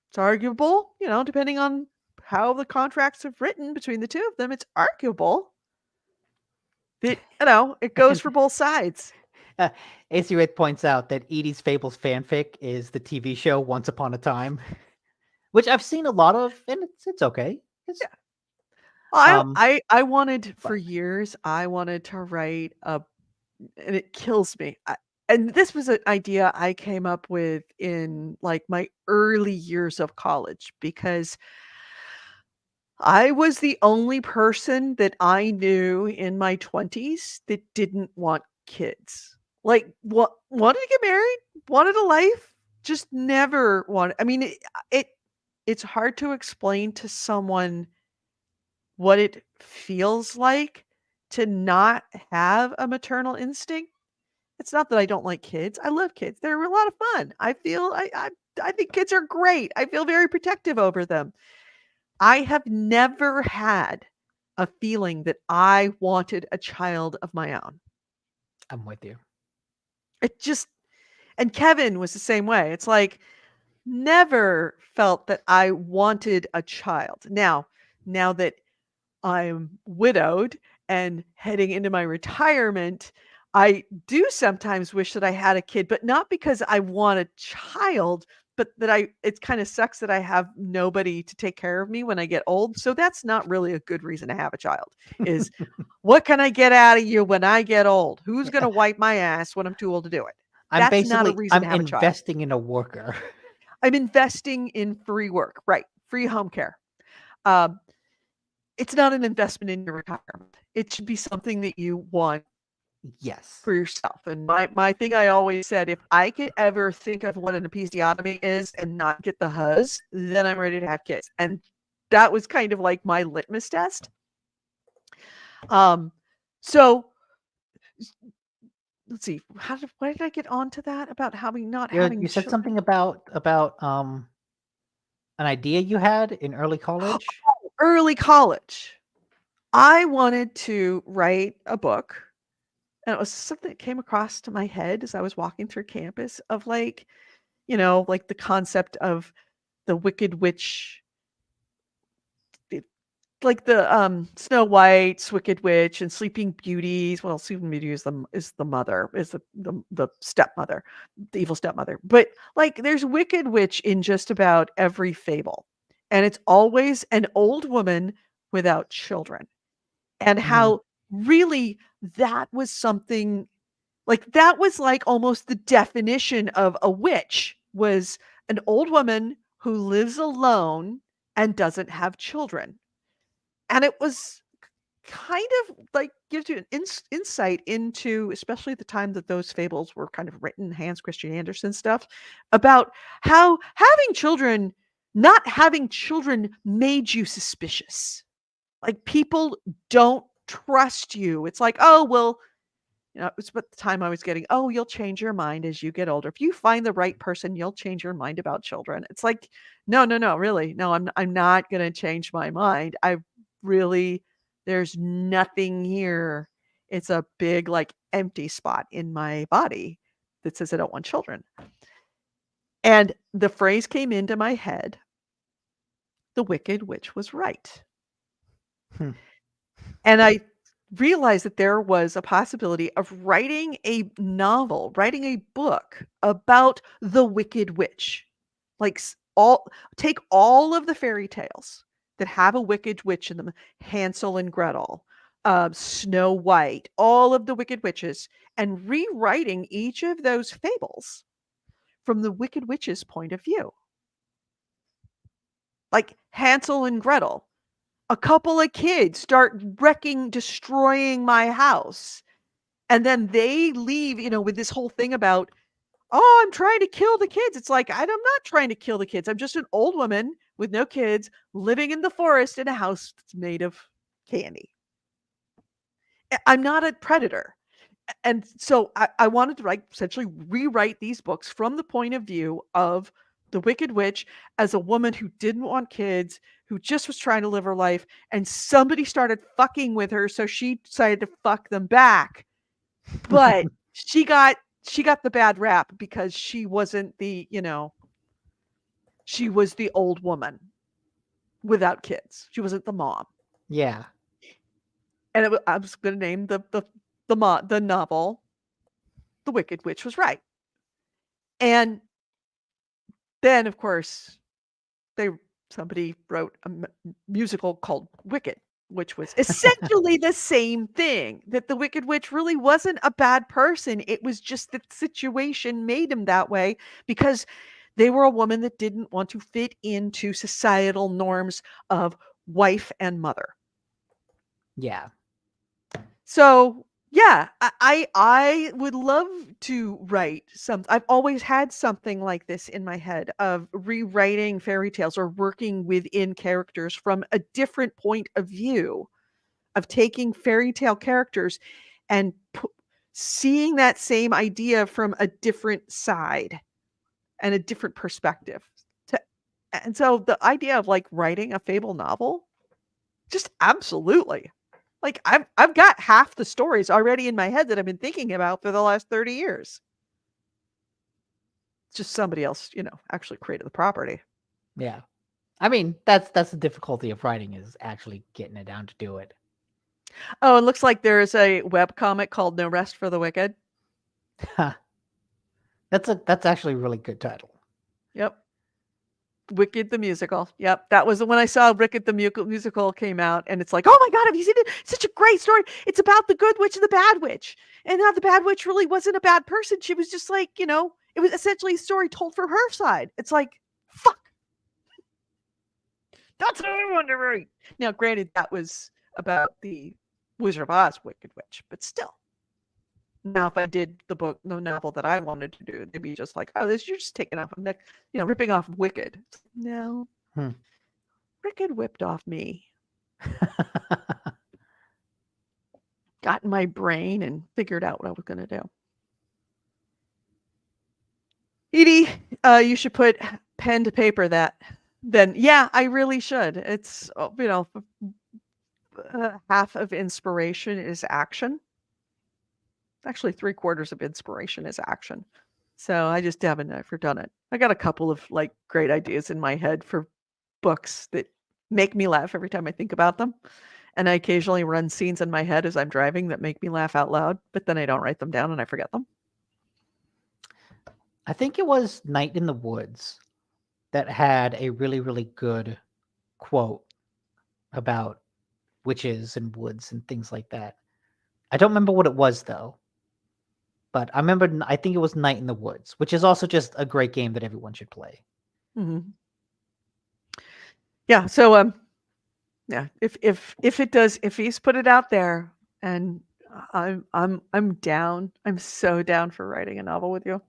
it's arguable, depending on how the contracts have written between the two of them, it's arguable that, it goes And for both sides. AC Red points out that Edie's Fables fanfic is the TV show Once Upon a Time, which I've seen a lot of, and it's okay. It's, Yeah. Well, um, I wanted for but years, I wanted to write and it kills me. And this was an idea I came up with in like my early years of college because I was the only person that I knew in my 20s that didn't want kids. Like, what wanted to get married, wanted a life, just never wanted. I mean, it it's hard to explain to someone what it feels like to not have a maternal instinct. It's not that I don't like kids. I love kids. They're a lot of fun. I think kids are great. I feel very protective over them. I have never had a feeling that I wanted a child of my own. I'm with you. It just and Kevin was the same way. It's like never felt that I wanted a child. Now that I'm widowed and heading into my retirement, I do sometimes wish that I had a kid, but not because I want a child, but that it kind of sucks that I have nobody to take care of me when I get old. So that's not really a good reason to have a child. Is what can I get out of you when I get old? Who's going to wipe my ass when I'm too old to do it? That's not a reason I'm to have a child. investing in a worker. I'm investing in free work, right? Free home care. Um, it's not an investment in your retirement. It should be something that you want Yes. for yourself. And my thing I always said, if I could ever think of what an episiotomy is and not get the huzz, then I'm ready to have kids. And that was kind of like my litmus test. So let's see, why did I get onto that about having not having You said children? something about an idea you had in early college. Early college. I wanted to write a book. And it was something that came across to my head as I was walking through campus of like, like the concept of the Wicked Witch, it- like the Snow White's Wicked Witch and Sleeping Beauties. Well, Sleeping Beauty is the mother, is the stepmother, the evil stepmother. But like there's Wicked Witch in just about every fable. And it's always an old woman without children. And Mhm. how really that was something like, that was, like, almost the definition of a witch, was an old woman who lives alone and doesn't have children, and it was kind of, like, gives you an insight into especially the time that those fables were kind of written, Hans Christian Andersen stuff, about how having children not having children made you suspicious. Like, people don't trust you. It's like, "Oh, well, it was about the time I was getting, "Oh, you'll change your mind as you get older. If you find the right person, you'll change your mind about children." It's like, "No, no, no, really. No, I'm not gonna change my mind. I really there's nothing here. It's a big, like, empty spot in my body that says I don't want children." And the phrase came into my head, "The Wicked Witch was right." Hmm. And I realized that there was a possibility of writing a novel, writing a book about the Wicked Witch. Like all take all of the fairy tales that have a wicked witch in them, Hansel and Gretel, Snow White, all of the wicked witches, and rewriting each of those fables from the Wicked Witch's point of view. Like Hansel and Gretel, a couple of kids start wrecking, destroying my house. And then they leave, with this whole thing about, "Oh, I'm trying to kill the kids." It's like, I'm not trying to kill the kids. I'm just an old woman with no kids living in the forest in a house that's made of candy. I'm not a predator. And so I wanted to essentially rewrite these books from the point of view of the Wicked Witch as a woman who didn't want kids, who just was trying to live her life, and somebody started fucking with her, so she decided to fuck them back. But she got the bad rap because she wasn't the, she was the old woman without kids. She wasn't the mom. Yeah. And I was going to name the novel The Wicked Witch Was Right. And then, of course, somebody wrote a musical called Wicked, which was essentially the same thing. That the Wicked Witch really wasn't a bad person. It was just that the situation made him that way because they were a woman that didn't want to fit into societal norms of wife and mother. Yeah. So yeah, I would love to write some. I've always had something like this in my head of rewriting fairy tales or working within characters from a different point of view, of taking fairy tale characters and seeing that same idea from a different side and a different perspective. And so the idea of like writing a fable novel, just absolutely. Like I've got half the stories already in my head that I've been thinking about for the last 30 years. It's just somebody else, actually created the property. Yeah. I mean, that's the difficulty of writing, is actually getting it down to do it. Oh, it looks like there's a webcomic called No Rest for the Wicked. That's actually a really good title. Yep. Wicked the musical. Yep. That was when I saw Wicked the musical came out, and it's like, oh my God, have you seen it? Such a great story. It's about the good witch and the bad witch. And now the bad witch really wasn't a bad person. She was just like, it was essentially a story told from her side. It's like, fuck. That's what I wanted to write. Now, granted, that was about the Wizard of Oz Wicked Witch, but still. Now, if I did the novel that I wanted to do, they'd be just like, oh, you're just taking off, ripping off Wicked. No. Wicked whipped off me. Got in my brain and figured out what I was going to do. Edie, you should put pen to paper that. Then, yeah, I really should. It's, half of inspiration is action. Actually, 3/4 of inspiration is action. So I just haven't ever done it. I got a couple of like great ideas in my head for books that make me laugh every time I think about them. And I occasionally run scenes in my head as I'm driving that make me laugh out loud, but then I don't write them down and I forget them. I think it was Night in the Woods that had a really, really good quote about witches and woods and things like that. I don't remember what it was though. But I think it was Night in the Woods, which is also just a great game that everyone should play. Mm-hmm. Yeah. So, yeah, if he's put it out there, and I'm down. I'm so down for writing a novel with you.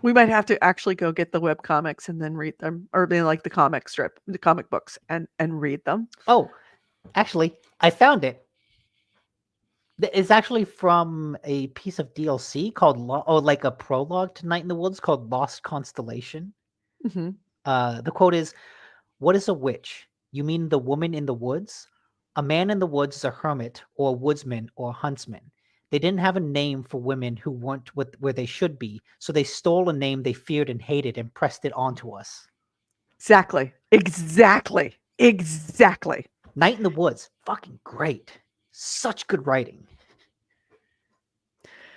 We might have to actually go get the web comics and then read them, or like the comic books, and read them. Oh, actually, I found it. It's actually from a piece of DLC called like a prologue to Night in the Woods called Lost Constellation. Mm-hmm. The quote is, "What is a witch? You mean the woman in the woods? A man in the woods is a hermit or a woodsman or a huntsman. They didn't have a name for women who weren't where they should be, so they stole a name they feared and hated and pressed it onto us." Exactly. Night in the Woods, fucking great. Such good writing.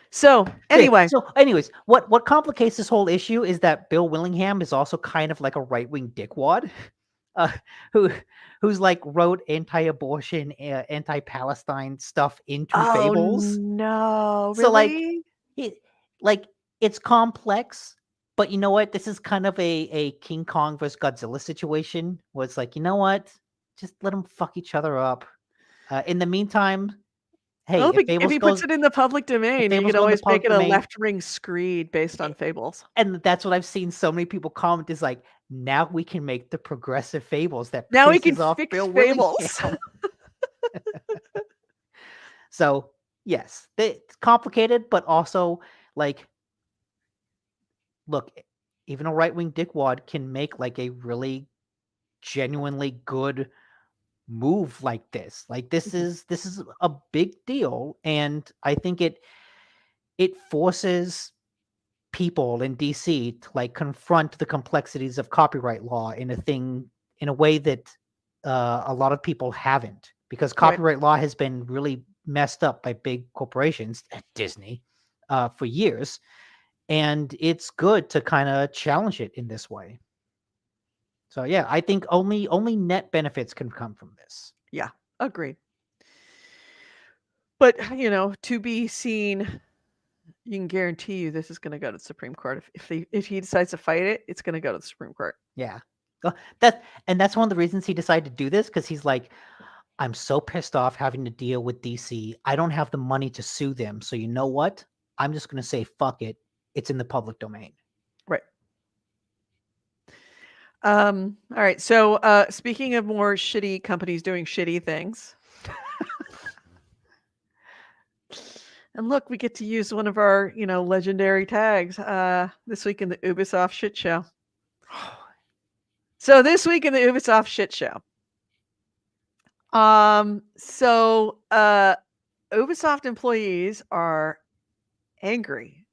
So anyway, anyways, what complicates this whole issue is that Bill Willingham is also kind of like a right-wing dickwad, who's like wrote anti-abortion, anti-Palestine stuff into fables. No, So really? it's complex, but you know what? This is kind of a King Kong versus Godzilla situation where it's like, you know what? Just let them fuck each other up. In the meantime, hey, Well, if Fables he goes, puts it in the public domain, you Fables can go in the always make public it a domain, left-wing screed based on fables. and that's what I've seen so many people comment is like, now we can make the progressive fables that Now we can pisses off fix Bill fables. Willingham. So yes, it's complicated, but also like, look, even a right-wing dickwad can make like a really genuinely good move like this. Like Mhm. this is a big deal, and I think it forces people in DC to like confront the complexities of copyright law in a way that a lot of people haven't, because Right. copyright law has been really messed up by big corporations at Disney for years, and it's good to kind of challenge it in this way. So yeah, I think only net benefits can come from this. Yeah, agreed. But, to be seen, you can guarantee you this is gonna go to the Supreme Court. If he decides to fight it, it's gonna go to the Supreme Court. Yeah. That's one of the reasons he decided to do this, because he's like, I'm so pissed off having to deal with DC. I don't have the money to sue them. So you know what? I'm just gonna say fuck it. It's in the public domain. Right. All right. So, speaking of more shitty companies doing shitty things, and look, we get to use one of our, legendary tags, this week in the Ubisoft shit show. So this week in the Ubisoft shit show. Ubisoft employees are angry,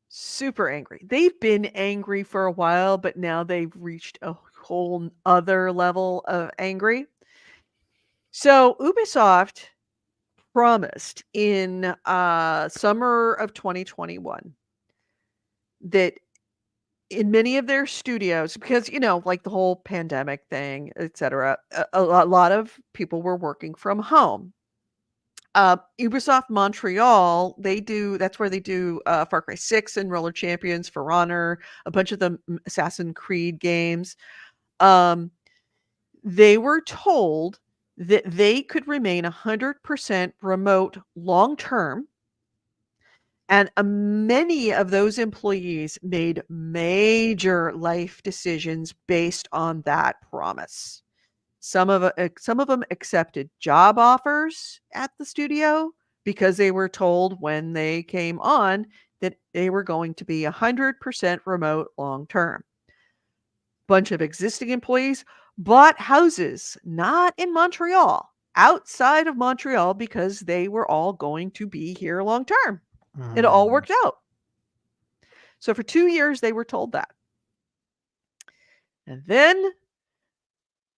super angry. They've been angry for a while, but now they've reached a whole other level of angry. So Ubisoft promised in summer of 2021 that in many of their studios, because like the whole pandemic thing, etc., a lot of people were working from home. Ubisoft Montreal, that's where they do Far Cry 6 and Roller Champions, For Honor, a bunch of the Assassin's Creed games. They were told that they could remain 100% remote long term, and many of those employees made major life decisions based on that promise. Some of them accepted job offers at the studio because they were told when they came on that they were going to be 100% remote long term. Bunch of existing employees bought houses not in Montreal, outside of Montreal, because they were all going to be here long term. It all Mm. worked out. So for 2 years, they were told that. And then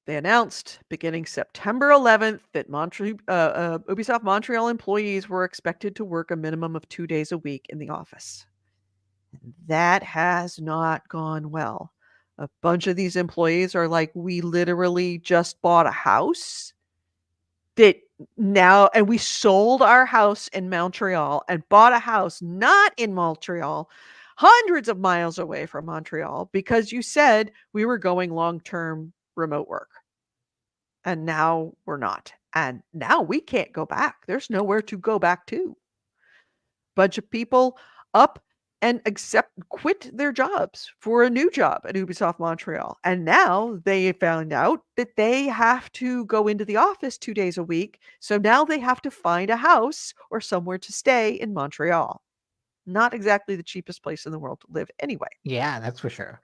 they announced beginning September 11th that Ubisoft Montreal employees were expected to work a minimum of 2 days a week in the office. That has not gone well. A bunch of these employees are like, we literally just bought a house that and we sold our house in Montreal and bought a house not in Montreal, hundreds of miles away from Montreal, because you said we were going long-term remote work. And now we're not. And now we can't go back. There's nowhere to go back to. Bunch of people up and quit their jobs for a new job at Ubisoft Montreal. And now they found out that they have to go into the office 2 days a week. So now they have to find a house or somewhere to stay in Montreal. Not exactly the cheapest place in the world to live anyway. Yeah, that's for sure.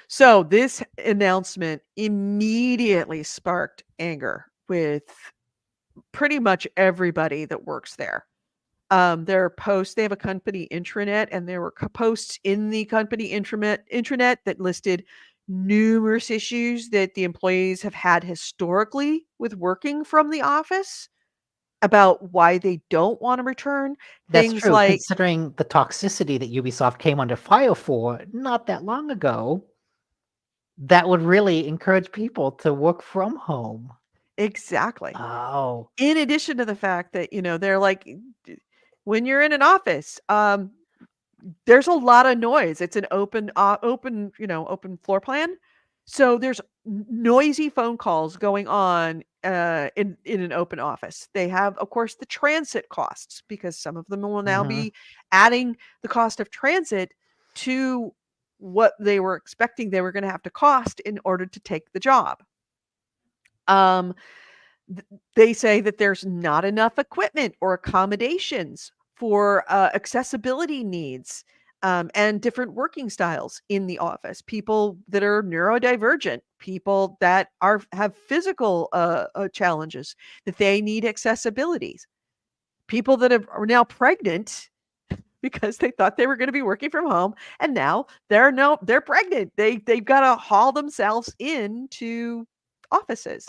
So this announcement immediately sparked anger with pretty much everybody that works there. There are posts, they have a company intranet, and there were posts in the company intranet that listed numerous issues that the employees have had historically with working from the office, about why they don't want to return. That's Things true, like, considering the toxicity that Ubisoft came under fire for not that long ago. That would really encourage people to work from home. exactly. Oh. In addition to the fact that, they're like, when you're in an office, there's a lot of noise. It's an open floor plan. So there's noisy phone calls going on in an open office. They have, of course, the transit costs, because some of them will now Mhm. be adding the cost of transit to what they were expecting they were going to have to cost in order to take the job. Um, they say that there's not enough equipment or accommodations for accessibility needs. and different working styles in the office. People that are neurodivergent, people that have physical challenges, that they need accessibilities, people that are now pregnant because they thought they were going to be working from home, and now they're pregnant. They've got to haul themselves into offices.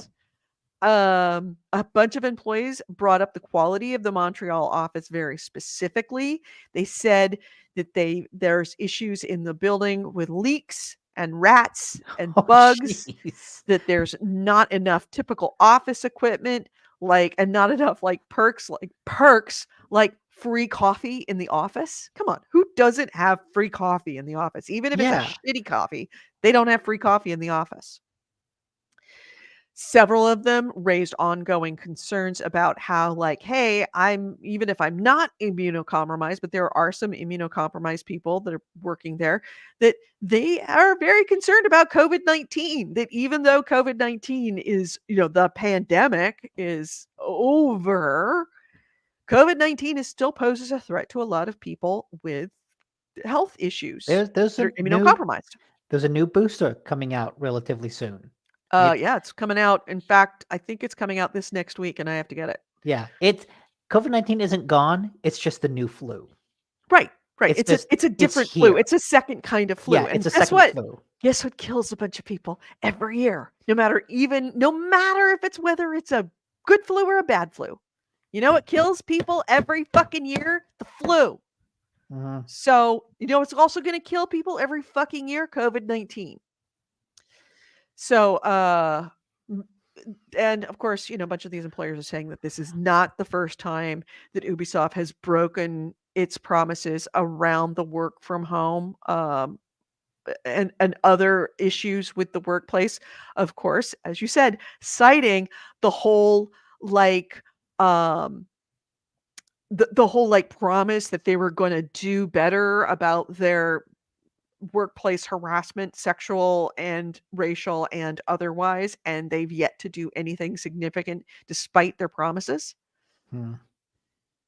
A bunch of employees brought up the quality of the Montreal office very specifically. They said that there's issues in the building with leaks and rats and Oh, bugs, jeez. that there's not enough typical office equipment, and not enough perks like free coffee in the office. Come on, who doesn't have free coffee in the office? Even if it's a Yeah. shitty coffee, they don't have free coffee in the office. Several of them raised ongoing concerns about how, hey, even if I'm not immunocompromised, but there are some immunocompromised people that are working there, that they are very concerned about COVID-19, that even though COVID-19 is, the pandemic is over, COVID-19 still poses a threat to a lot of people with health issues There's that are a immunocompromised. new booster coming out relatively soon. Yeah, it's coming out. In fact, I think it's coming out this next week, and I have to get it. Yeah, COVID-19 isn't gone. It's just the new flu. Right. It's It's a it's different flu. here. It's a second kind of flu. Yeah, And it's a guess second what? flu. Guess what kills a bunch of people every year? No matter if it's whether it's a good flu or a bad flu. You know what kills people every fucking year? The flu. Mhm. So, it's also going to kill people every fucking year? COVID-19. So, and of course, a bunch of these employers are saying that this is not the first time that Ubisoft has broken its promises around the work from home, and other issues with the workplace. Of course, as you said, citing the whole um the whole promise that they were going to do better about their workplace harassment, sexual and racial and otherwise, and they've yet to do anything significant despite their promises. Hmm.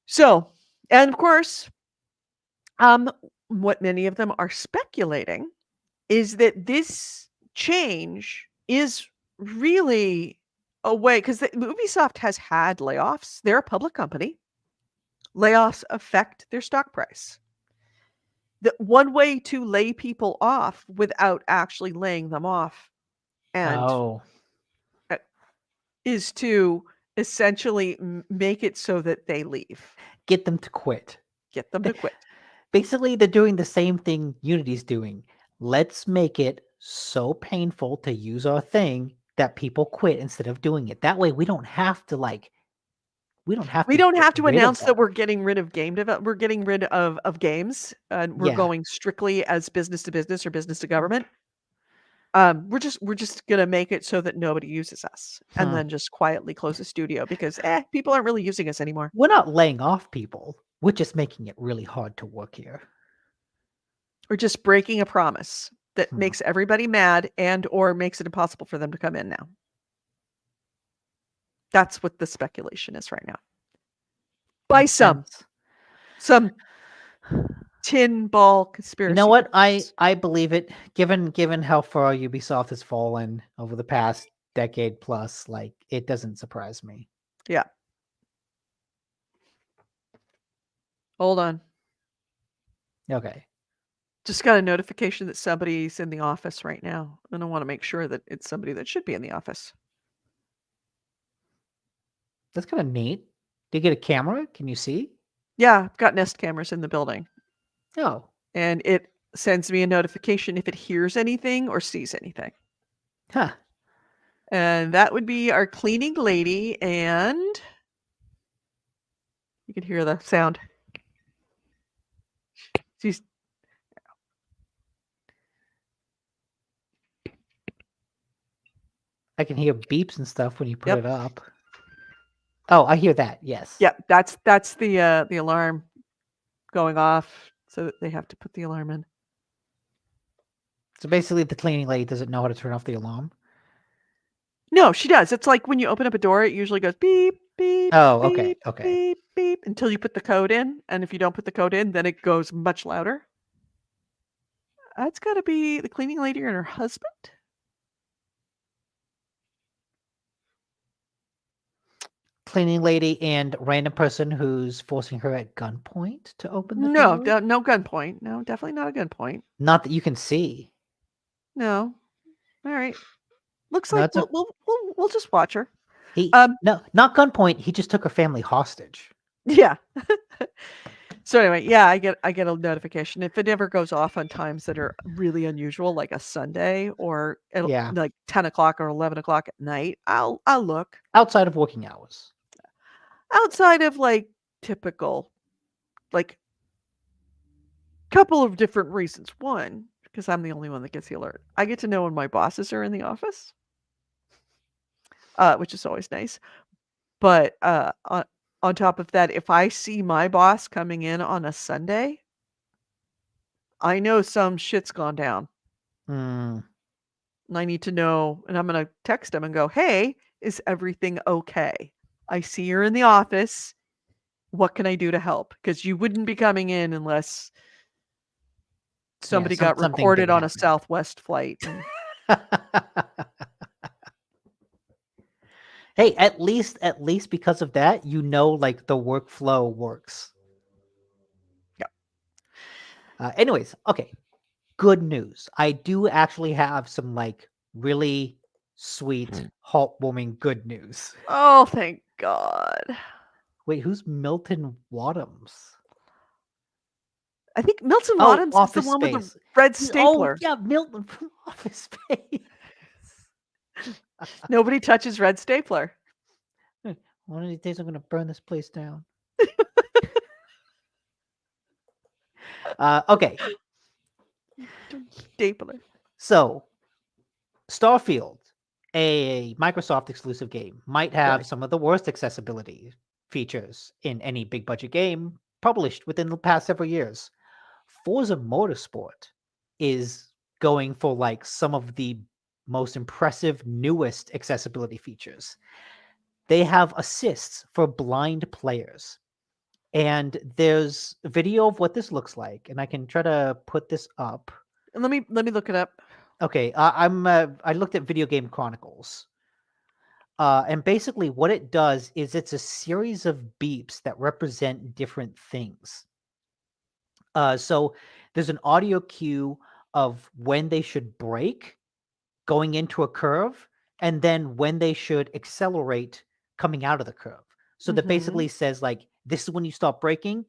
So, and of course, what many of them are speculating is that this change is really a way, because Ubisoft has had layoffs. They're a public company. Layoffs affect their stock price. The one way to lay people off without actually laying them off and Oh, is to essentially make it so that they leave. get them to quit. Get them to quit. Basically, they're doing the same thing Unity's doing. Let's make it so painful to use our thing that people quit instead of doing it. That way, we don't have to we don't have We to don't get have to rid of announce that them. we're getting rid of we're getting rid of games, and we're Yeah. going strictly as business to business or business to government. We're just gonna make it so that nobody uses us, and Hmm. then just quietly close the studio because people aren't really using us anymore. We're not laying off people. We're just making it really hard to work here. We're just breaking a promise that Hmm. makes everybody mad and or makes it impossible for them to come in now. That's what the speculation is right now. By Makes some sense. tin ball You conspiracy know what? theorists. I believe it. Given how far Ubisoft has fallen over the past decade plus, it doesn't surprise me. Yeah. Hold on. Okay. Just got a notification that somebody's in the office right now, and I want to make sure that it's somebody that should be in the office. That's kind of neat. Do you get a camera? Can you see? Yeah, I've got Nest cameras in the building, Oh. and it sends me a notification if it hears anything or sees anything. Huh. And that would be our cleaning lady, and you can hear the sound. She's I can hear beeps and stuff when you put Yep. it up. Oh, I hear that. Yes. Yep, that's the alarm going off, so that they have to put the alarm in. So basically, the cleaning lady doesn't know how to turn off the alarm. No, she does. It's like when you open up a door, it usually goes beep, beep, Oh, beep, okay. beep, beep, until you put the code in. And if you don't put the code in, then it goes much louder. That's got to be the cleaning lady and her husband. Cleaning lady and random person who's forcing her at gunpoint to open the No, door. no gunpoint. No, definitely not a gunpoint. Not that you can see. No. All right. Looks No, like it's a, we'll just watch her. he. Um. No, not gunpoint. He just took her family hostage. Yeah. So anyway, yeah, I get a notification if it ever goes off on times that are really unusual, like a Sunday or Yeah, like 10 o'clock or 11 o'clock at night. I'll look outside of working hours. outside of like typical, like couple of different reasons. One, because I'm the only one that gets the alert. I get to know when my bosses are in the office, which is always nice. But on top of that, if I see my boss coming in on a Sunday, I know some shit's gone down. Hmm. And I need to know, and I'm going to text him and go, "Hey, is everything okay? I see you're in the office. What can I do to help? Because you wouldn't be coming in unless somebody got Something big reported on a happened. Southwest flight." Hey, at least because of that, like the workflow works. Yeah. Anyways, okay. Good news. I do actually have some like really sweet, heartwarming good news. Oh, thank God. Wait, who's Milton Wadhams? I think Milton Oh, Wadhams is the Office one with the Space. red Oh, stapler. yeah, Milton from Office Space. Nobody touches red stapler. One of these days, I'm going to burn this place down. Okay. Stapler. So, Starfield, a Microsoft exclusive game, might have Right. some of the worst accessibility features in any big budget game published within the past several years. Forza Motorsport is going for like some of the most impressive, newest accessibility features. They have assists for blind players. And there's a video of what this looks like, and I can try to put this up. And let me look it up. Okay, I looked at Video Game Chronicles. And basically what it does is it's a series of beeps that represent different things. So there's an audio cue of when they should brake going into a curve, and then when they should accelerate coming out of the curve. So that basically says like, this is when you stop braking.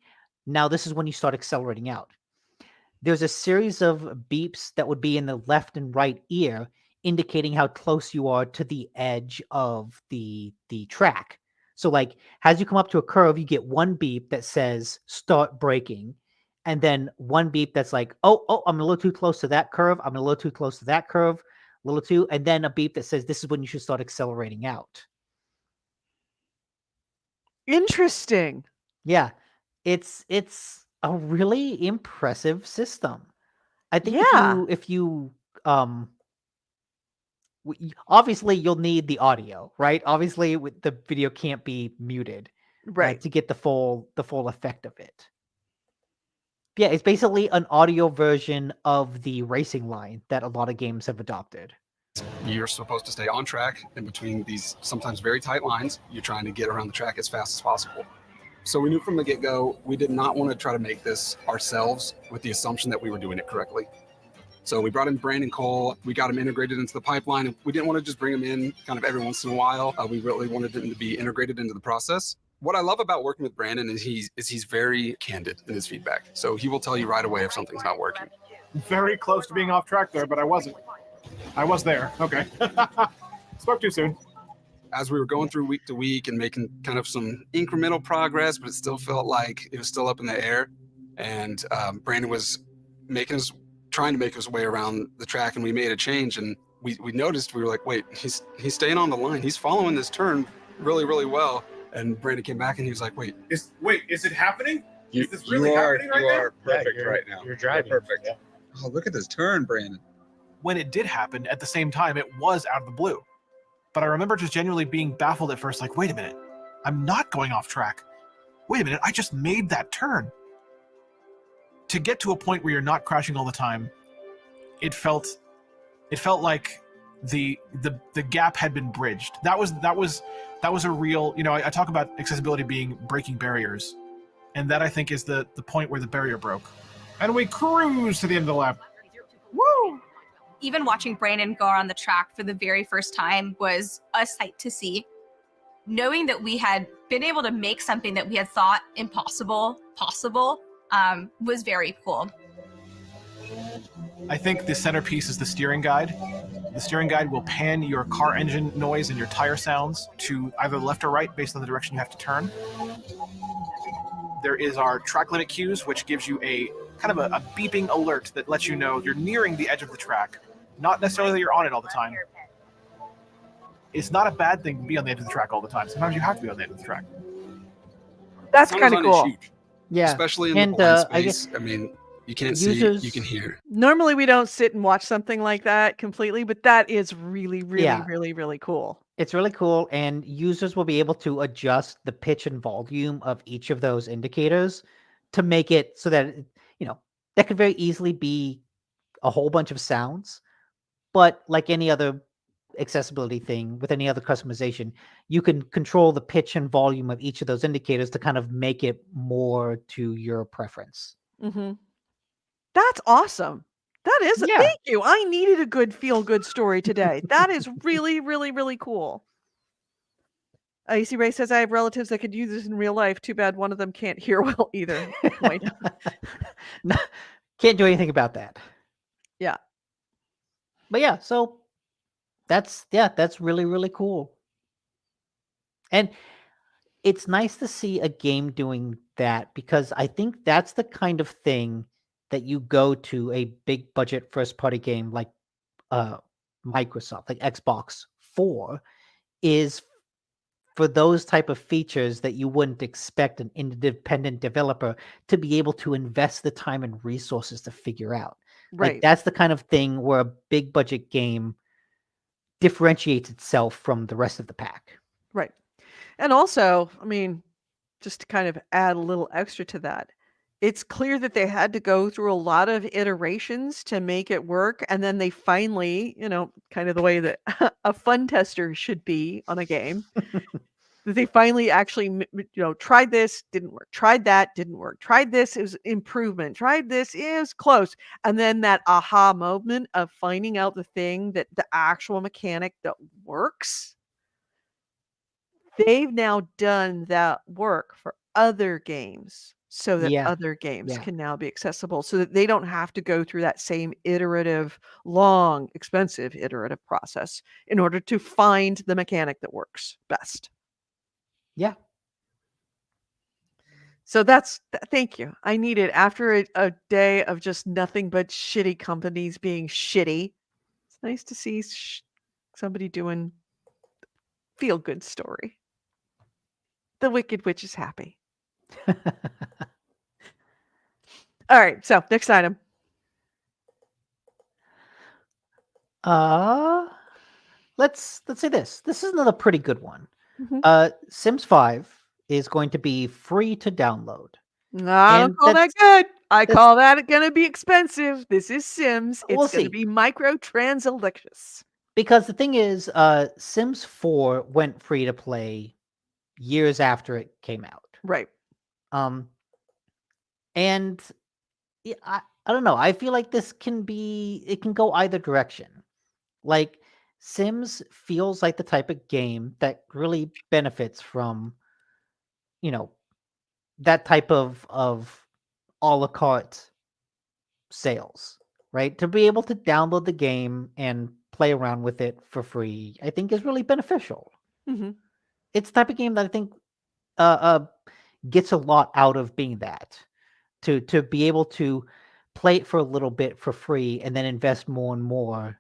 Now this is when you start accelerating out. There's a series of beeps that would be in the left and right ear, indicating how close you are to the edge of the track. So like as you come up to a curve, you get one beep that says start braking, and then one beep that's like, oh, I'm a little too close to that curve. I'm a little too close to that curve, a little too, and then a beep that says this is when you should start accelerating out. Interesting. Yeah, it's a really impressive system. I think Yeah. if you obviously you'll need the audio, right? Obviously the video can't be muted Right. to get the full effect of it. Yeah, it's basically an audio version of the racing line that a lot of games have adopted. You're supposed to stay on track in between these sometimes very tight lines. You're trying to get around the track as fast as possible. So we knew from the get-go, we did not want to try to make this ourselves with the assumption that we were doing it correctly. So we brought in Brandon Cole. We got him integrated into the pipeline. And we didn't want to just bring him in kind of every once in a while. We really wanted him to be integrated into the process. What I love about working with Brandon is he's very candid in his feedback. So he will tell you right away if something's not working. Very close to being off track there, but I wasn't. I was there. Okay. Spoke too soon. As we were going through week to week and making kind of some incremental progress, but it still felt like it was still up in the air. And Brandon was trying to make his way around the track, and we made a change. And we noticed, we were like, wait, he's staying on the line. He's following this turn really, really well. And Brandon came back and he was like, wait, is it happening? Is this really happening right now? You are perfect right now. You're driving. You're perfect. Yeah. Oh, look at this turn, Brandon. When it did happen, at the same time, it was out of the blue. But I remember just genuinely being baffled at first, like, wait a minute, I'm not going off track. Wait a minute, I just made that turn. To get to a point where you're not crashing all the time, it felt like the gap had been bridged. That was a real, I talk about accessibility being breaking barriers, and that I think is the point where the barrier broke. And we cruise to the end of the lap. Woo! Even watching Brandon go on the track for the very first time was a sight to see. Knowing that we had been able to make something that we had thought impossible possible was very cool. I think the centerpiece is the steering guide. The steering guide will pan your car engine noise and your tire sounds to either left or right based on the direction you have to turn. There is our track limit cues, which gives you a kind of a beeping alert that lets you know you're nearing the edge of the track. Not necessarily that you're on it all the time. It's not a bad thing to be on the edge of the track all the time. Sometimes you have to be on the edge of the track. That's Sound kind of design is cool. huge, Yeah. especially in And, the blind I space. guess I mean, you can't users- see, you can hear. Normally we don't sit and watch something like that completely, but that is really, really, Yeah. really, really cool. It's really cool, and users will be able to adjust the pitch and volume of each of those indicators to make it so that, that could very easily be a whole bunch of sounds. But like any other accessibility thing with any other customization, you can control the pitch and volume of each of those indicators to kind of make it more to your preference. Mm-hmm. That's awesome. That is, Yeah. thank you. I needed a good feel-good story today. That is really, really, really cool. AC Ray says, I have relatives that could use this in real life. Too bad one of them can't hear well either. Point. No, can't do anything about that. Yeah. But yeah, so that's really, really cool. And it's nice to see a game doing that, because I think that's the kind of thing that you go to a big budget first party game like Microsoft, like Xbox for, is for those type of features that you wouldn't expect an independent developer to be able to invest the time and resources to figure out. Right. Like, that's the kind of thing where a big budget game differentiates itself from the rest of the pack. Right. And also, I mean, just to kind of add a little extra to that, it's clear that they had to go through a lot of iterations to make it work. And then they finally, kind of the way that a fun tester should be on a game, that they finally actually, tried this, didn't work. Tried that, didn't work. Tried this, it was improvement. Tried this, it was close. And then that aha moment of finding out the thing that the actual mechanic that works. They've now done that work for other games so that Yeah, other games yeah. can now be accessible, so that they don't have to go through that same long, expensive iterative process in order to find the mechanic that works best. Yeah. So thank you. I needed, after a day of just nothing but shitty companies being shitty, it's nice to see somebody doing feel good story. The Wicked Witch is happy. All right, so next item. Let's say this. This is another pretty good one. Mhm. Sims 5 is going to be free to download. I don't And call that that's- good. I call that gonna be expensive. This is Sims. We'll It's gonna see. be microtransactions. Because the thing is, Sims 4 went free to play years after it came out. Right. And I don't know. I feel like it can go either direction. Like, Sims feels like the type of game that really benefits from, that type of a la carte sales, right? To be able to download the game and play around with it for free, I think is really beneficial. Mhm. It's the type of game that I think gets a lot out of being that. To be able to play it for a little bit for free and then invest more and more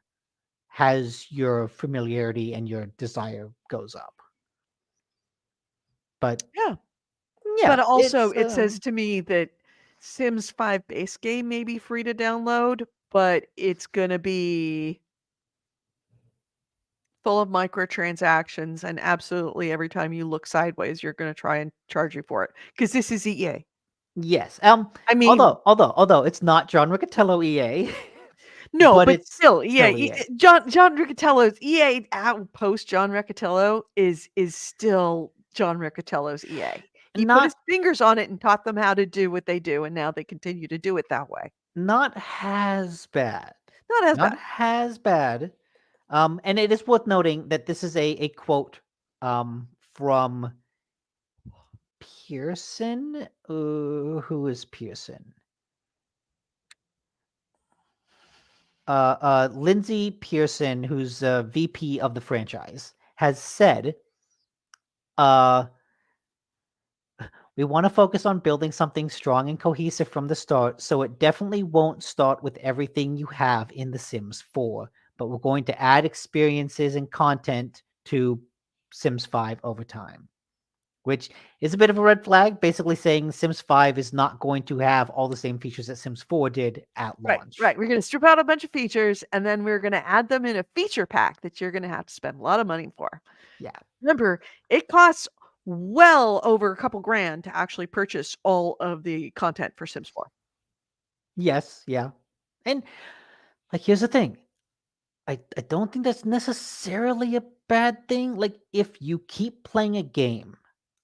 has your familiarity and your desire goes up. But Yeah. yeah, But also, it's, it says to me that Sims 5 base game may be free to download, but it's gonna be full of microtransactions, and absolutely every time you look sideways, you're gonna try and charge you for it, because this is EA. yes. I mean, Although it's not John Riccatello EA. No, but but it's still, yeah, still EA. John Riccatello's EA post John Riccatello is still John Riccatello's EA. He put his Not fingers on it and taught them how to do what they do, and now they continue to do it that way. not as bad. Not as Not bad. as bad. And it is worth noting that this is a quote from Pearson. Who is Pearson? Lindsay Pearson, who's VP of the franchise, has said, we want to focus on building something strong and cohesive from the start, so it definitely won't start with everything you have in The Sims 4, but we're going to add experiences and content to Sims 5 over time, which is a bit of a red flag, basically saying Sims 5 is not going to have all the same features that Sims 4 did at launch. Right. We're going to strip out a bunch of features, and then we're going to add them in a feature pack that you're going to have to spend a lot of money for. Yeah. Remember, it costs well over a couple grand to actually purchase all of the content for Sims 4. Yes, yeah. And like here's the thing. I don't think that's necessarily a bad thing. Like if you keep playing a game,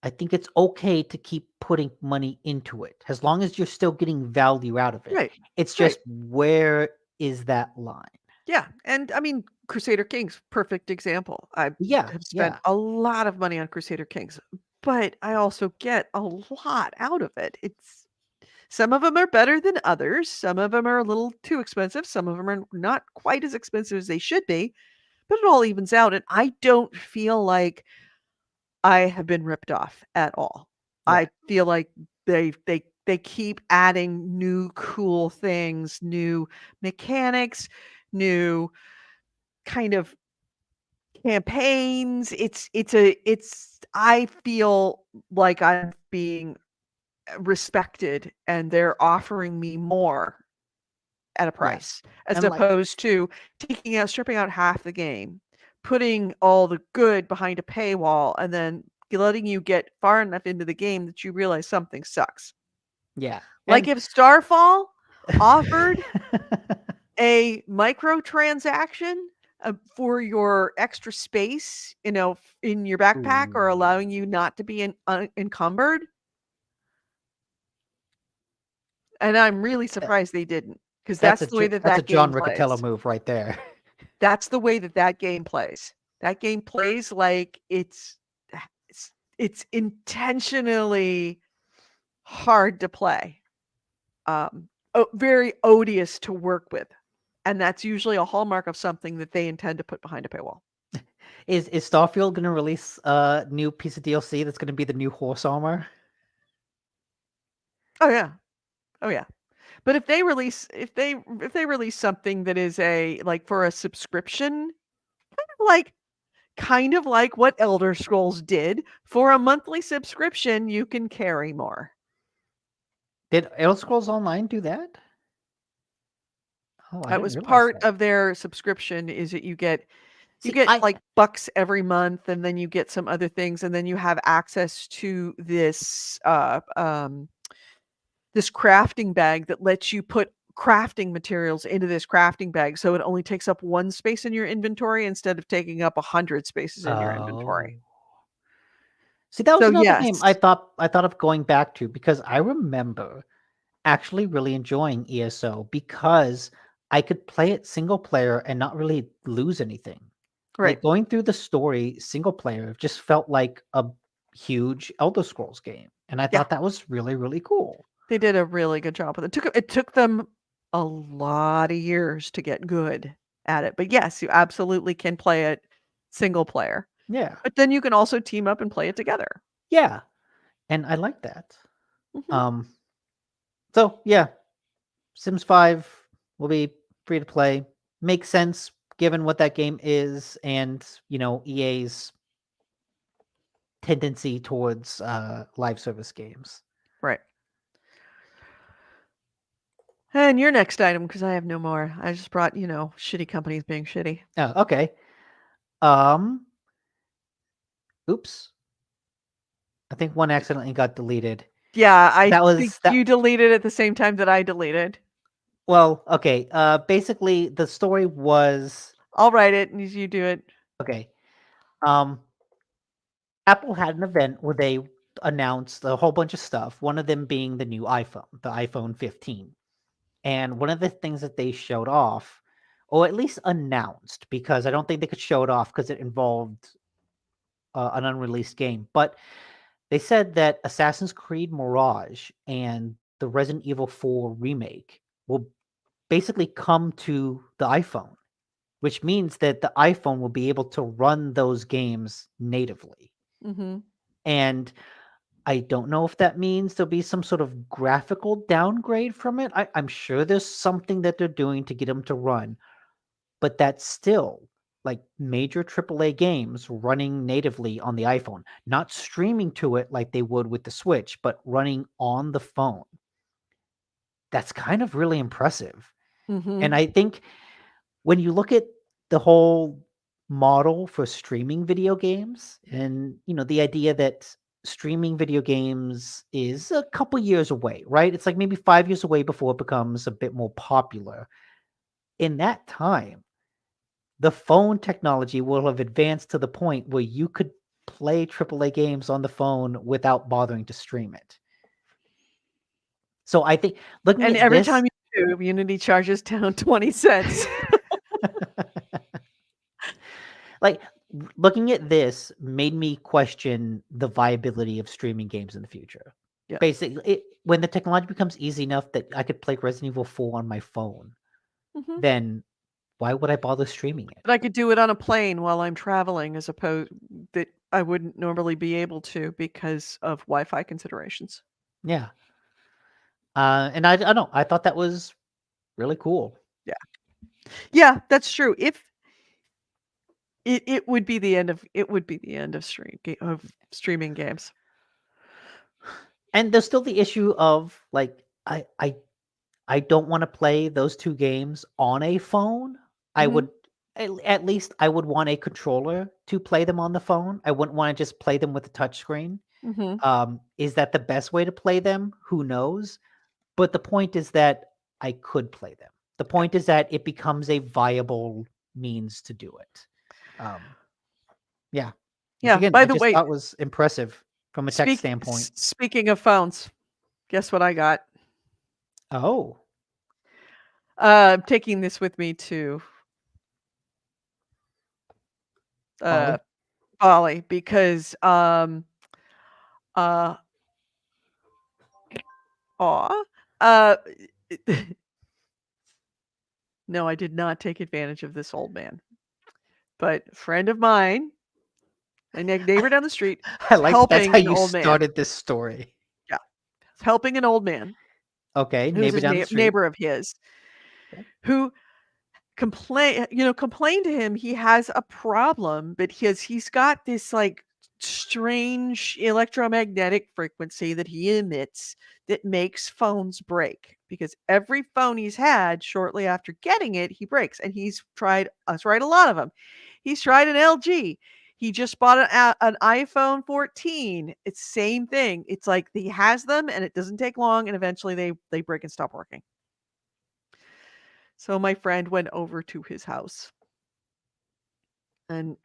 I think it's okay to keep putting money into it as long as you're still getting value out of it. Right. It's Right. just where is that line? Yeah, and I mean, Crusader Kings, perfect example. I Yeah, have spent yeah. a lot of money on Crusader Kings, but I also get a lot out of it. It's some of them are better than others. Some of them are a little too expensive. Some of them are not quite as expensive as they should be, but it all evens out. And I don't feel like I have been ripped off at all. Yeah. I feel like they keep adding new cool things, new mechanics, new kind of campaigns. It's I feel like I'm being respected and they're offering me more at a price as And like opposed to stripping out half the game, putting all the good behind a paywall, and then letting you get far enough into the game that you realize something sucks. yeah. Like And if Starfall offered a microtransaction for your extra space, in your backpack, or allowing you not to be encumbered. And I'm really surprised they didn't, because that's the way that that's a that John game Riccatello plays. move right there. That's the way that that game plays. That game plays like it's intentionally hard to play, very odious to work with, and that's usually a hallmark of something that they intend to put behind a paywall. Is Starfield going to release a new piece of DLC that's going to be the new horse armor? Oh yeah, oh yeah. But if they release something that is for a subscription, kind of like what Elder Scrolls did, for a monthly subscription, you can carry more. Did Elder Scrolls Online do that? Oh, I That didn't was realize part that. of their subscription, is that you get See, like bucks every month, and then you get some other things, and then you have access to this this crafting bag that lets you put crafting materials into this crafting bag, so it only takes up one space in your inventory instead of taking up 100 spaces in your inventory. See, that was So another game yes. I thought of going back to because I remember actually really enjoying ESO because I could play it single player and not really lose anything. Right. Like going through the story single player just felt like a huge Elder Scrolls game, and I thought that was really, really cool. They did a really good job with it. It took them a lot of years to get good at it, but yes, you absolutely can play it single player. Yeah. But then you can also team up and play it together. Yeah. And I like that. Mhm. So yeah, Sims 5 will be free to play. Makes sense given what that game is and, EA's tendency towards live service games. Right. And your next item, because I have no more. I just brought, shitty companies being shitty. Oh, okay. Oops. I think one accidentally got deleted. Yeah, I That think was you deleted at the same time that I deleted. Well, okay. Basically, the story was I'll write it and you do it. okay. Um, Apple had an event where they announced a whole bunch of stuff. One of them being the new iPhone, the iPhone 15. And one of the things that they showed off, or at least announced, because I don't think they could show it off because it involved an unreleased game, but they said that Assassin's Creed Mirage and the Resident Evil 4 remake will basically come to the iPhone, which means that the iPhone will be able to run those games natively. Mm-hmm. And I don't know if that means there'll be some sort of graphical downgrade from it. I'm sure there's something that they're doing to get them to run, but that's still like major AAA games running natively on the iPhone, not streaming to it like they would with the Switch, but running on the phone. That's kind of really impressive. Mm-hmm. And I think when you look at the whole model for streaming video games and the idea that streaming video games is a couple years away, right? It's like maybe 5 years away before it becomes a bit more popular. In that time, the phone technology will have advanced to the point where you could play AAA games on the phone without bothering to stream it. So I think looking And at every this, time you do, Unity charges down 20 cents. like looking at this made me question the viability of streaming games in the future. Yeah. Basically, when the technology becomes easy enough that I could play Resident Evil 4 on my phone, Mhm. then why would I bother streaming it? But I could do it on a plane while I'm traveling as opposed that I wouldn't normally be able to because of Wi-Fi considerations. Yeah. And I don't know. I thought that was really cool. Yeah, that's true. If it would be the end of streaming games. And there's still the issue of like I don't want to play those two games on a phone. I Mhm. would at least I would want a controller to play them on the phone. I wouldn't want to just play them with a touchscreen. Mhm. Is that the best way to play them? Who knows? But the point is that I could play them. The point is that it becomes a viable means to do it. Yeah. Which Yeah. again, By I the just way, thought was impressive from a tech standpoint. speaking of phones, guess what I got? Oh, I'm taking this with me to Bali? Bali because uh aw no, I did not take advantage of this old man. But a friend of mine, a neighbor down the street, I is like that that's helping how an you old man. started this story. Yeah, helping an old man Okay, who's neighbor his down the street. neighbor of his, Okay. who complained to him he has a problem, but he's got this like strange electromagnetic frequency that he emits that makes phones break because every phone he's had shortly after getting it he breaks, and he's tried a lot of them. He's tried an LG. He just bought an iPhone 14. It's same thing. It's like he has them and it doesn't take long and eventually they break and stop working. So my friend went over to his house and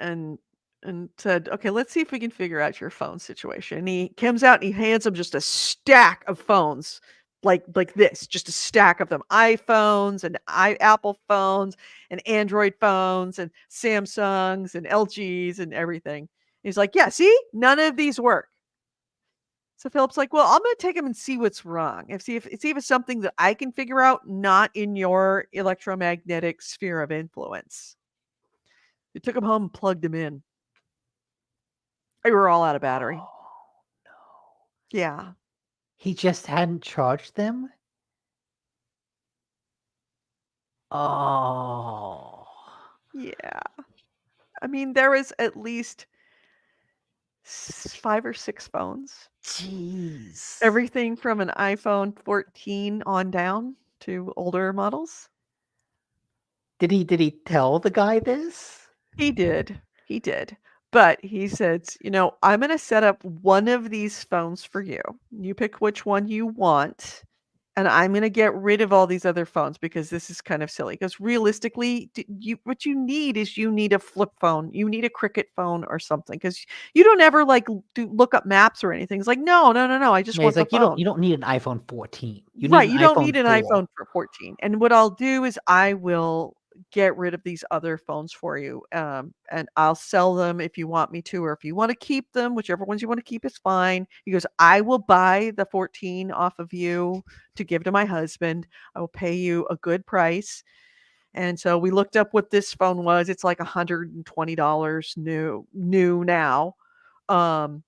said, "Okay, let's see if we can figure out your phone situation." And he comes out and he hands him just a stack of phones, like this, just a stack of them, iPhones and Apple phones and Android phones and Samsungs and LGs and everything. He's like, "Yeah, see, none of these work." So Philip's like, "Well, I'm gonna take him and see what's wrong and see if it's something that I can figure out, not in your electromagnetic sphere of influence." They took him home and plugged him in. They were all out of battery. Oh, no. Yeah. He just hadn't charged them? Oh. Yeah. I mean, there was at least 5 or 6 phones. Jeez. Everything from an iPhone 14 on down to older models. Did he tell the guy this? He did. He did. But he said, "I'm going to set up one of these phones for you. You pick which one you want, and I'm gonna get rid of all these other phones because this is kind of silly. Because realistically, what you need is you need a flip phone. You need a Cricket phone or something. Because you don't ever like look up maps or anything. It's like no. I just Yeah, want it's the like you phone. don't need an iPhone 14. You need Right, an you don't iPhone need an 4. iPhone for 14. And what I'll do is I will get rid of these other phones for you, and I'll sell them if you want me to, or if you want to keep them, whichever ones you want to keep is fine. He goes, I will buy the 14 off of you to give to my husband. I will pay you a good price. And so we looked up what this phone was. It's like $120 new now. Um,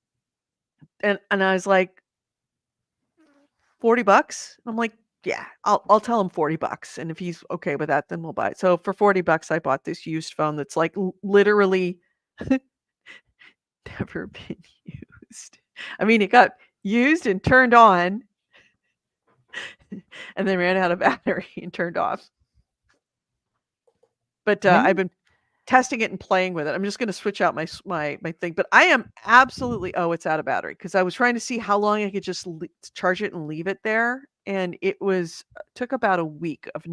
and I was like, $40? I'm like, yeah, I'll tell him $40. And if he's okay with that, then we'll buy it. So for $40, I bought this used phone that's like literally never been used. I mean, it got used and turned on and then ran out of battery and turned off. But I've been testing it and playing with it. I'm just going to switch out my thing, but I am absolutely it's out of battery because I was trying to see how long I could just charge it and leave it there, and it was took about a week of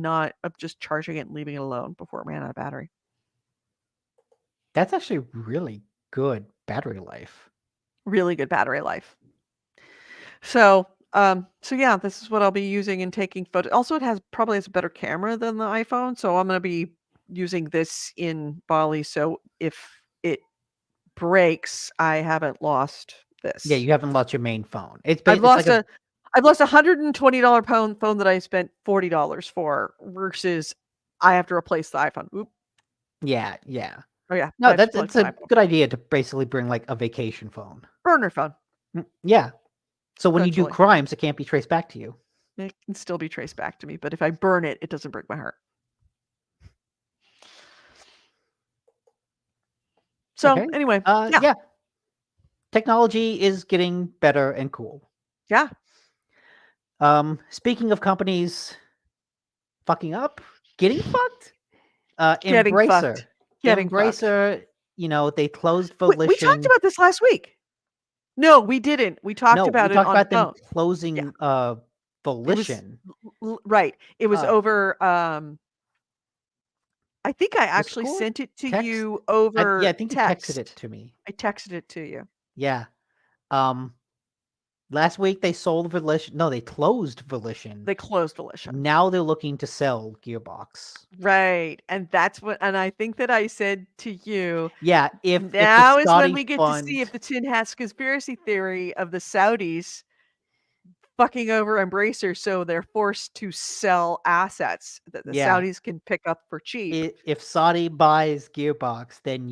just charging it and leaving it alone before it ran out of battery. That's actually really good battery life. Really good battery life. So yeah, this is what I'll be using in taking photos. Also, it probably has a better camera than the iPhone, so I'm going to be using this in Bali. So if it breaks, I haven't lost this. Yeah, you haven't lost your main phone. I've lost $120 phone that I spent $40 for versus I have to replace the iPhone. Oop. Yeah. Oh yeah. No, I have to it's replace a my iPhone. good idea to basically bring like a vacation phone. Burner phone. Yeah. So when you do Essentially. crimes, it can't be traced back to you. It can still be traced back to me, but if I burn it, it doesn't break my heart. So Okay. anyway, yeah. Technology is getting better and cool. Yeah. Speaking of companies fucking up, getting fucked, Getting Embracer. fucked. Getting fucked. Embracer, they closed Volition. We talked about this last week. No, we didn't. We talked about we it talked on about phone. them closing Volition. Right. It was over I think I actually Discord? sent it to Text? you over I think text. you texted it to me. I texted it to you. Yeah. Last week they sold Volition. No, they closed Volition. They closed Volition. Now they're looking to sell Gearbox. Right. And I think that I said to you, yeah, if now the is Saudi when we get fund, to see if the Tin Hat's conspiracy theory of the Saudis fucking over Embracer, so they're forced to sell assets that the Saudis can pick up for cheap. If Saudi buys Gearbox, then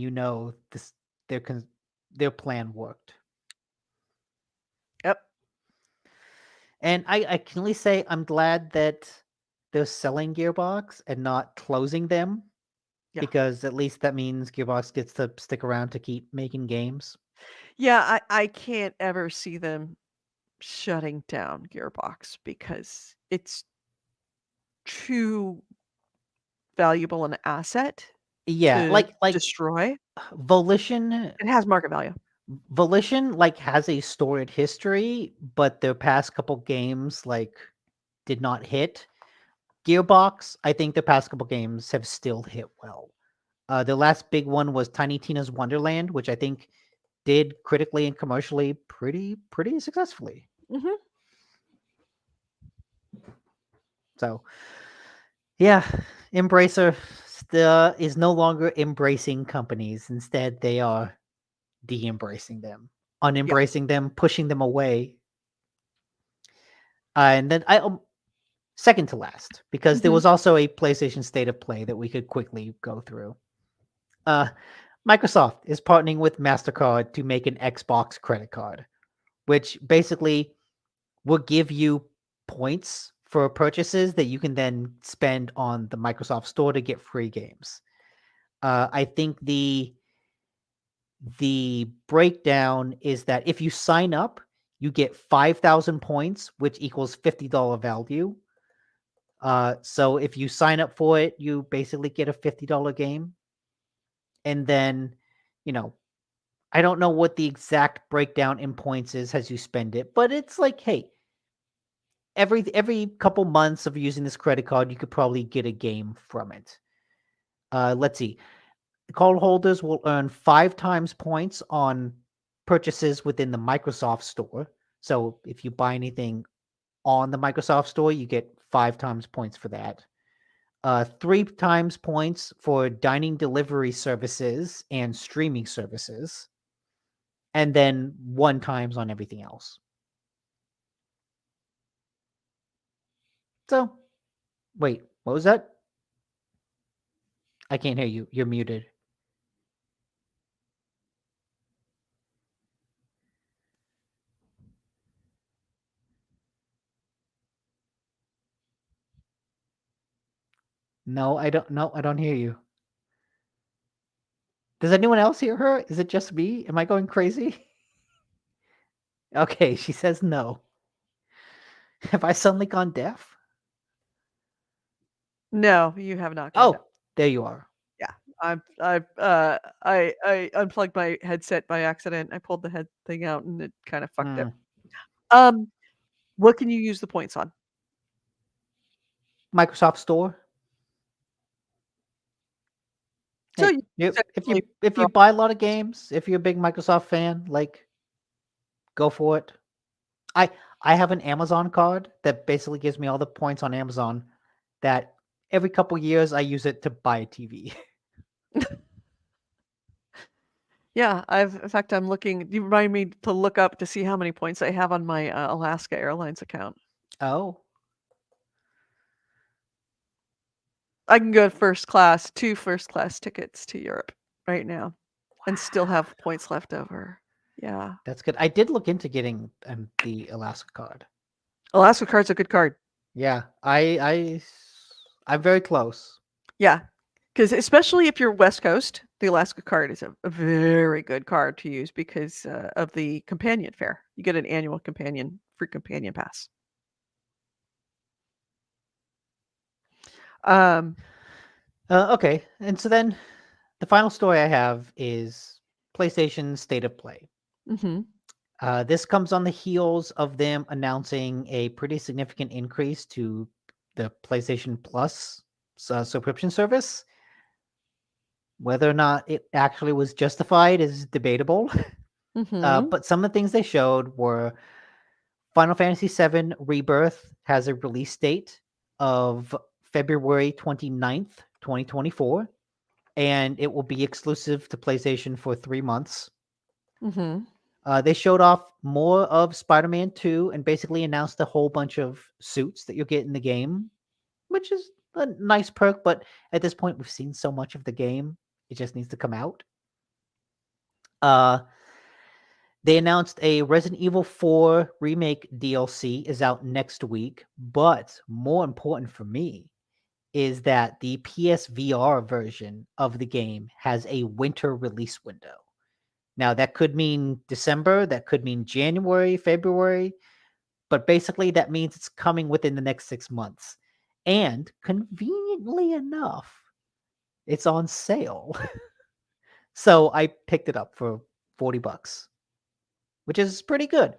this their plan worked. Yep. And I can only say I'm glad that they're selling Gearbox and not closing them. Yeah. Because at least that means Gearbox gets to stick around to keep making games. Yeah, I can't ever see them shutting down Gearbox because it's too valuable an asset to destroy. Volition. It has market value. Volition has a storied history, but their past couple games did not hit. Gearbox, I think the past couple games have still hit well. The last big one was Tiny Tina's Wonderland, which I think did critically and commercially pretty successfully. Mm-hmm. So, yeah, Embracer still is no longer embracing companies. Instead, they are de-embracing them, unembracing them, pushing them away. And then second to last, because there was also a PlayStation State of Play that we could quickly go through. Microsoft is partnering with MasterCard to make an Xbox credit card, which basically will give you points for purchases that you can then spend on the Microsoft Store to get free games. I think the breakdown is that if you sign up, you get 5,000 points, which equals $50 value. So if you sign up for it, you basically get a $50 game. And then, I don't know what the exact breakdown in points is as you spend it, but it's like, hey, every couple months of using this credit card, you could probably get a game from it. Let's see. Card holders will earn 5 times points on purchases within the Microsoft Store. So if you buy anything on the Microsoft Store, you get 5 times points for that. 3 times points for dining delivery services and streaming services, and then 1 times on everything else. So, wait, what was that? I can't hear you. You're muted. No, I don't. No, I don't hear you. Does anyone else hear her? Is it just me? Am I going crazy? Okay, she says no. Have I suddenly gone deaf? No, you have not gone down. Oh, there you are. Yeah, I unplugged my headset by accident. I pulled the head thing out and it kind of fucked it. What can you use the points on? Microsoft Store. So Hey, you if you buy a lot of games, if you're a big Microsoft fan, like, go for it. I have an Amazon card that basically gives me all the points on Amazon that every couple years I use it to buy a TV. Yeah, in fact, I'm looking. You remind me to look up to see how many points I have on my Alaska Airlines account. Oh, I can go first class, 2 first class tickets to Europe right now, and still have points left over. Yeah, that's good. I did look into getting the Alaska card. Alaska card's a good card. Yeah, I'm very close. Yeah, because especially if you're West Coast, the Alaska card is a very good card to use because of the companion fare. You get an annual free companion pass. Okay, and so then the final story I have is PlayStation State of Play. Mhm. This comes on the heels of them announcing a pretty significant increase to the PlayStation Plus subscription service. Whether or not it actually was justified is debatable. Mhm. But some of the things they showed were Final Fantasy VII Rebirth has a release date of February 29th, 2024, and it will be exclusive to PlayStation for 3 months. Mhm. They showed off more of Spider-Man 2 and basically announced a whole bunch of suits that you'll get in the game, which is a nice perk, but at this point we've seen so much of the game, it just needs to come out. They announced a Resident Evil 4 remake DLC is out next week, but more important for me is that the PSVR version of the game has a winter release window. Now, that could mean December, that could mean January, February, but basically that means it's coming within the next 6 months. And conveniently enough, it's on sale. So I picked it up for $40, which is pretty good.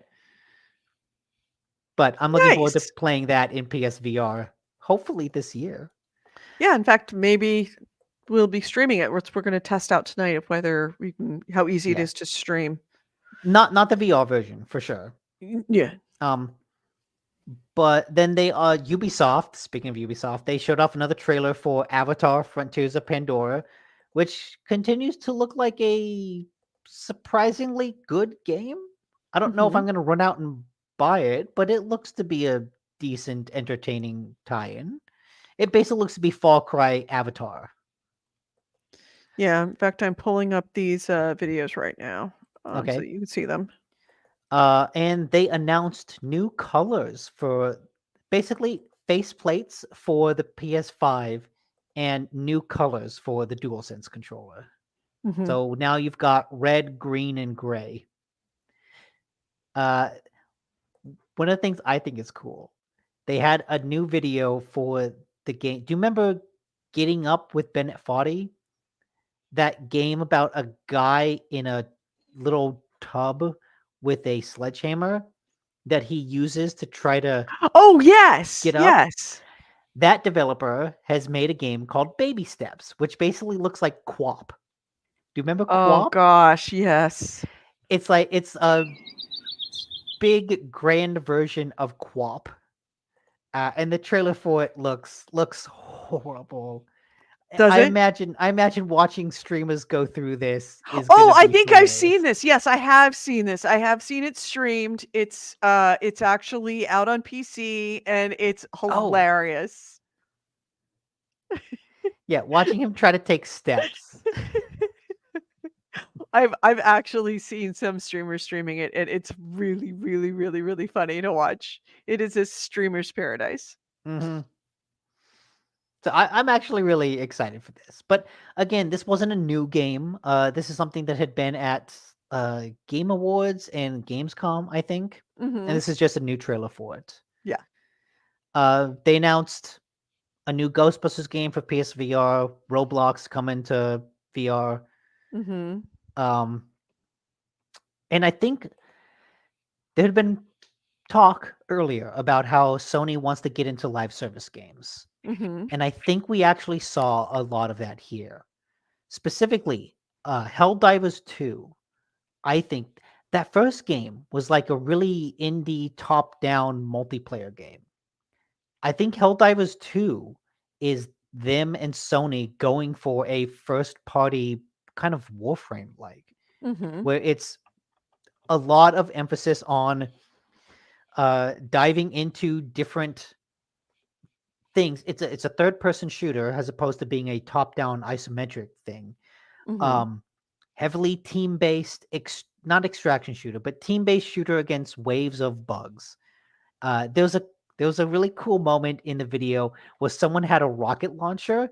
But I'm looking forward to Nice. playing that in PSVR, hopefully this year. Yeah, in fact, maybe we'll be streaming it. We're going to test out tonight of whether we can how easy it Yeah. is to stream. Not the VR version, for sure. Yeah. But then Ubisoft, speaking of Ubisoft, they showed off another trailer for Avatar Frontiers of Pandora, which continues to look like a surprisingly good game. I don't know if I'm going to run out and buy it, but it looks to be a decent, entertaining tie-in. It basically looks to be Far Cry Avatar. Yeah, in fact, I'm pulling up these videos right now so Okay. that you can see them. And they announced new colors for basically faceplates for the PS5 and new colors for the DualSense controller. Mhm. So now you've got red, green, and gray. One of the things I think is cool, they had a new video for the game. Do you remember Getting Up with Bennett Foddy? That game about a guy in a little tub with a sledgehammer that he uses to try to Oh, yes. get up. Yes. That developer has made a game called Baby Steps, which basically looks like Quap. Do you remember Oh, Quap? gosh. Yes. It's a big grand version of Quap. And the trailer for it looks horrible. Does it? I imagine watching streamers go through this is Oh, gonna I be think I've seen hilarious. this. Yes, I have seen this. I have seen it streamed. It's actually out on PC and it's Oh, hilarious. yeah, watching him try to take steps. I've actually seen some streamers streaming it, and it's really, really, really, really funny to watch. It is a streamer's paradise. hmm So I'm actually really excited for this. But again, this wasn't a new game. This is something that had been at Game Awards and Gamescom, I think. And Mhm. this is just a new trailer for it. Yeah. They announced a new Ghostbusters game for PSVR, Roblox coming to VR. Mhm. Um, and I think there had been talk earlier about how Sony wants to get into live service games. Mhm. And I think we actually saw a lot of that here. Specifically, Helldivers 2. I think that first game was like a really indie top-down multiplayer game. I think Helldivers 2 is them and Sony going for a first-party kind of Warframe like, Mhm. where it's a lot of emphasis on diving into different things. It's a third-person shooter as opposed to being a top-down isometric thing. Mhm. Heavily team-based, not extraction shooter, but team-based shooter against waves of bugs. There was a really cool moment in the video where someone had a rocket launcher,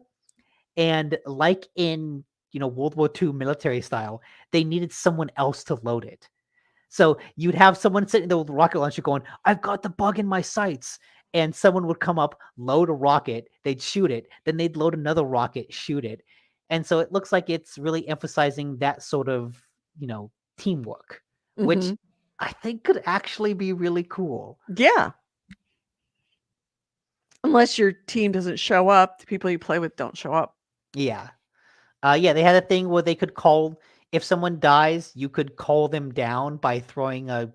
and like in World War II military style, they needed someone else to load it. So you'd have someone sitting there with a rocket launcher going, "I've got the bug in my sights." And someone would come up, load a rocket, they'd shoot it, then they'd load another rocket, shoot it. And so it looks like it's really emphasizing that sort of, teamwork, which Mhm. I think could actually be really cool. Yeah. Unless your team doesn't show up, the people you play with don't show up. Yeah. Yeah, they had a thing where they could call, if someone dies, you could call them down by throwing a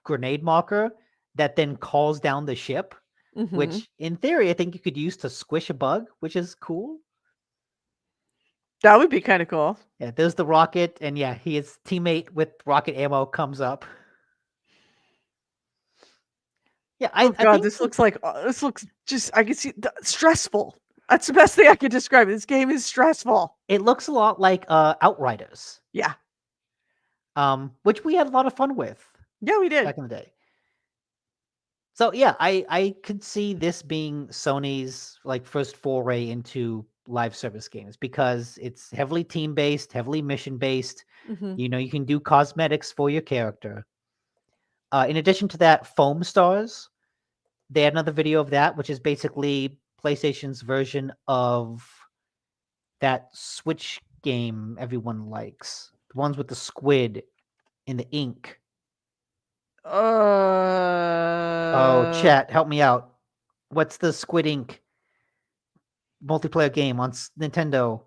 grenade marker that then calls down the ship, Mhm. which in theory I think you could use to squish a bug, which is cool. That would be kinda cool. Yeah, there's the rocket, and yeah, his teammate with rocket ammo comes up. Yeah, Oh I god, think this looks just I can see stressful. That's the best thing I can describe it. This game is stressful. it looks a lot like Outriders, Yeah. which we had a lot of fun with Yeah, we did. back in the day. So yeah, I could see this being Sony's like first foray into live service games because it's heavily team based, heavily mission based. Mhm. You can do cosmetics for your character. In addition to that, Foam Stars, they had another video of that, which is basically PlayStation's version of that Switch game everyone likes, the ones with the squid in the ink. Oh, chat, help me out. What's the Squid Ink multiplayer game on Nintendo?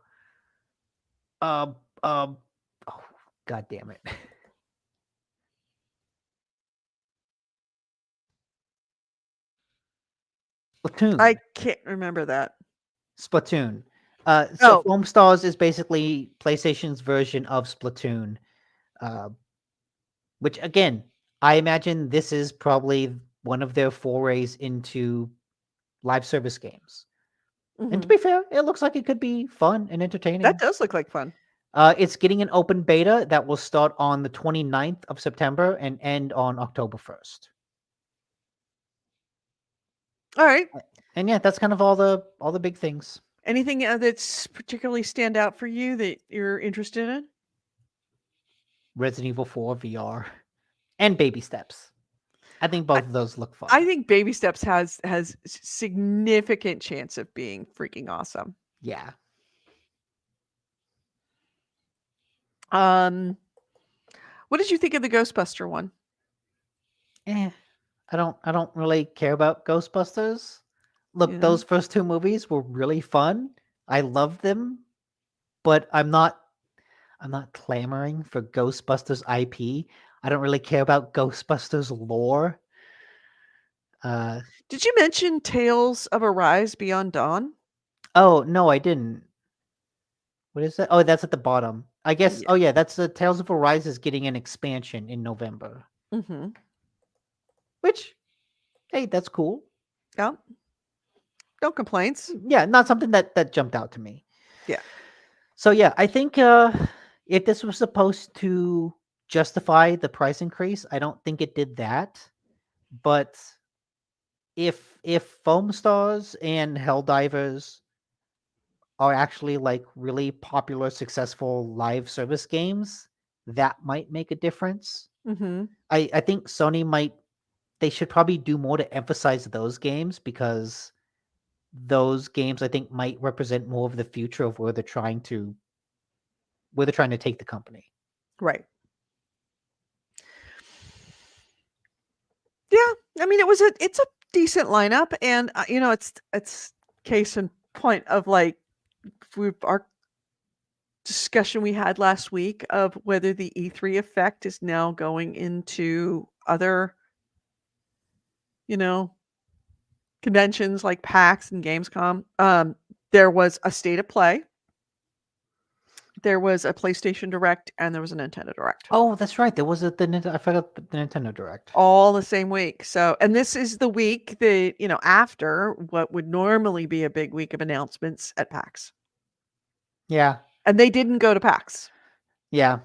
Um, oh, god damn it. Splatoon. I can't remember that. Splatoon. So Oh. Foam Stars is basically PlayStation's version of Splatoon, uh, which again, I imagine this is probably one of their forays into live service games. And to Mhm. be fair, it looks like it could be fun and That entertaining. does look like fun. It's getting an open beta that will start on the 29th of September and end on October 1st. Alright. And yeah, that's kind of all the big things. Anything, that's particularly stand out for you that you're interested in? Resident Evil 4 VR and Baby Steps. I think both of those look fun. I think Baby Steps has significant chance of being freaking awesome. Yeah. What did you think of the Ghostbuster one? I don't really care about Ghostbusters. Look, Yeah. those first two movies were really fun. I loved them, but I'm not clamoring for Ghostbusters IP. I don't really care about Ghostbusters lore. Did you mention Tales of Arise Beyond Dawn? Oh, no, I didn't. What is that? Oh, that's at the bottom. I guess. Yeah. Oh, yeah, that's the Tales of Arise is getting an expansion in November. Mm-hmm. Which, hey, that's cool. Yeah. No complaints. Yeah, not something that jumped out to me. Yeah. So yeah, I think if this was supposed to justify the price increase, I don't think it did that. But if Foam Stars and Helldivers are actually like really popular, successful live service games, that might make a difference. Mm-hmm. I think Sony they should probably do more to emphasize those games because those games I think might represent more of the future of where they're trying to take the company. Right. Yeah. I mean, it's a decent lineup, and it's case in point of like our discussion we had last week of whether the E3 effect is now going into other, conventions like PAX and Gamescom. There was a State of Play, there was a PlayStation Direct, and there was a Nintendo Direct. Oh, that's right. There was I forgot the Nintendo Direct. All the same week. So, and this is the week that, after what would normally be a big week of announcements at PAX. Yeah. And they didn't go to PAX. Yeah.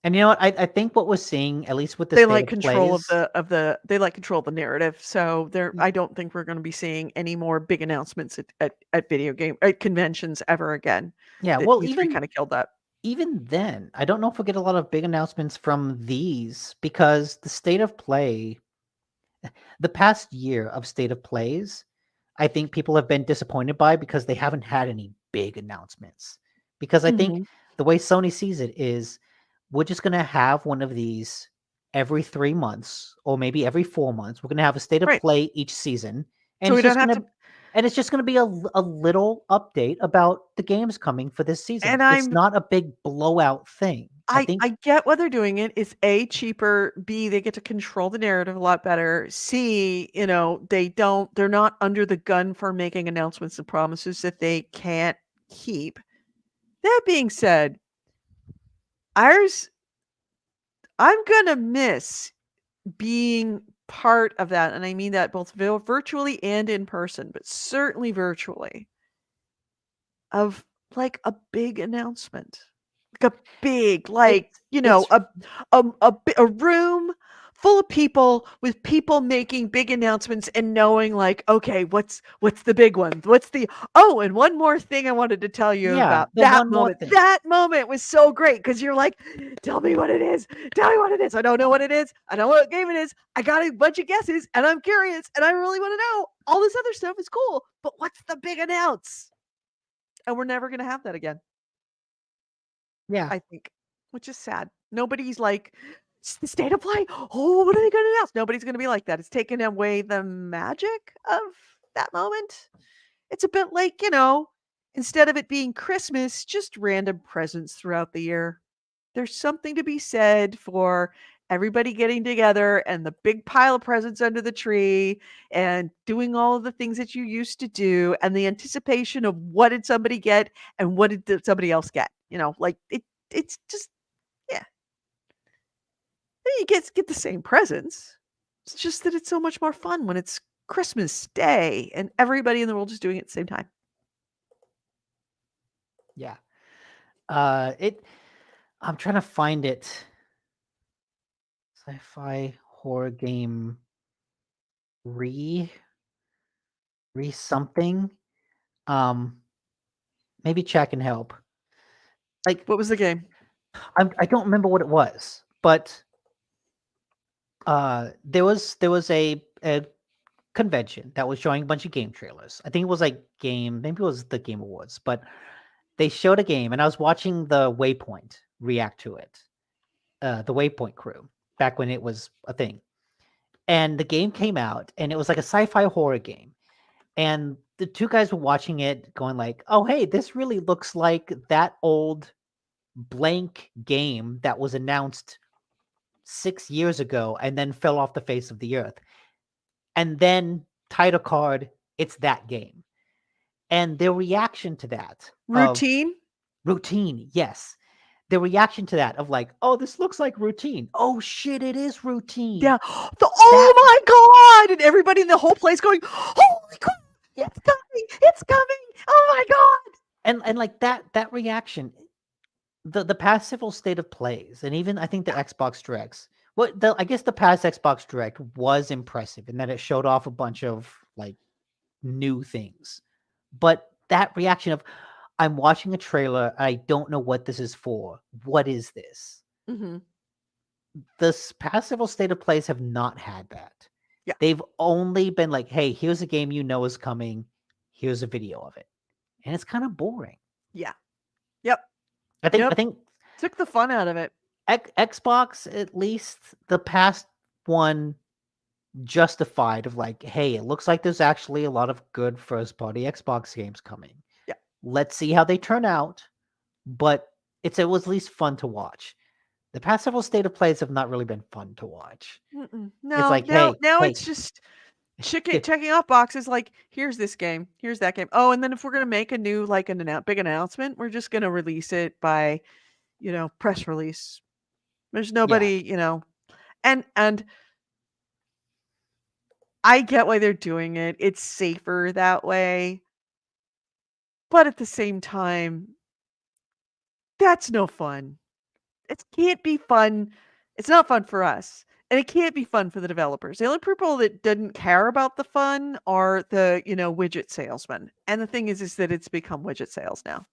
And you know what? I think what we're seeing, at least with the They State like of control Plays, of the they like control of the narrative. So I don't think we're going to be seeing any more big announcements at video game at conventions ever again. yeah, The well, E3 kind of killed that. even then, I don't know if we'll get a lot of big announcements from these because the State of Play, the past year of State of Plays, I think people have been disappointed by because they haven't had any big announcements. Because I think Mhm. the way Sony sees it is we're just going to have one of these every 3 months or maybe every 4 months. We're going to have a State of Right. Play each season. And So we it's don't just have going to. and it's just going to be a little update about the games coming for this season. And It's not a big blowout thing. I think I get why they're doing it. It's A, cheaper, B, they get to control the narrative a lot better. C, they're not under the gun for making announcements and promises that they can't keep. That being said, I'm gonna miss being part of that, and I mean that both virtually and in person, but certainly virtually, of like a big announcement. Like a big, it's a room full of people with people making big announcements and knowing like, okay, what's the big one? Oh, and one more thing I wanted to tell you yeah, about the that one more moment. thing. That moment was so great because you're like, tell me what it is. Tell me what it is. I don't know what it is. I don't know what game it is. I got a bunch of guesses and I'm curious and I really want to know. All this other stuff is cool, but what's the big announce? And we're never going to have that again. Yeah. I think, which is sad. Nobody's like, the State of Play. Oh, what are they going to announce? Nobody's going to be like that. It's taken away the magic of that moment. It's a bit like, instead of it being Christmas, just random presents throughout the year. There's something to be said for everybody getting together and the big pile of presents under the tree and doing all of the things that you used to do and the anticipation of what did somebody get and what did somebody else get. It's just, yeah. You get the same presents. It's just that it's so much more fun when it's Christmas Day and everybody in the world is doing it at the same time. Yeah. I'm trying to find it. Sci-fi horror game re something. Maybe chat can help. Like What was the game? I don't remember what it was, but there was a convention that was showing a bunch of game trailers. I think it was like maybe it was the Game Awards, but they showed a game and I was watching the Waypoint react to it. The Waypoint crew back when it was a thing. And the game came out, and it was like a sci-fi horror game. And the two guys were watching it, going like, "Oh, hey, this really looks like that old blank game that was announced 6 years ago and then fell off the face of the earth." And then title card, it's that game. And their reaction to that of Routine? routine, yes. The reaction to that of like, "Oh, this looks like routine. Oh shit, it is routine." Yeah. That Oh my god! And everybody in the whole place going, "Holy crap! It's coming! It's coming! Oh my god!" and like that reaction, the past several state of plays, and even I think the Xbox Directs. I guess the past Xbox Direct was impressive in that it showed off a bunch of like new things. But that reaction of, "I'm watching a trailer, I don't know what this is for. What is this?" Mm-hmm. The past several state of plays have not had that. Yeah. They've only been like, "Hey, here's a game you know is coming. Here's a video of it," and it's kind of boring. Yeah. Yep. I think Yep. Took the fun out of it. Xbox, at least the past one, justified of like, "Hey, it looks like there's actually a lot of good first party Xbox games coming. Yeah. Let's see how they turn out." But it was at least fun to watch. The past several state of plays have not really been fun to watch. No, It's like, now hey, it's just checking off boxes like, here's this game, here's that game. Oh, and then if we're gonna make a new like big announcement, we're just gonna release it by, press release. There's nobody, and I get why they're doing it. It's safer that way. But at the same time, that's no fun. It can't be fun. It's not fun for us. And it can't be fun for the developers. The only people that didn't care about the fun are the, widget salesmen. And the thing is that it's become widget sales now.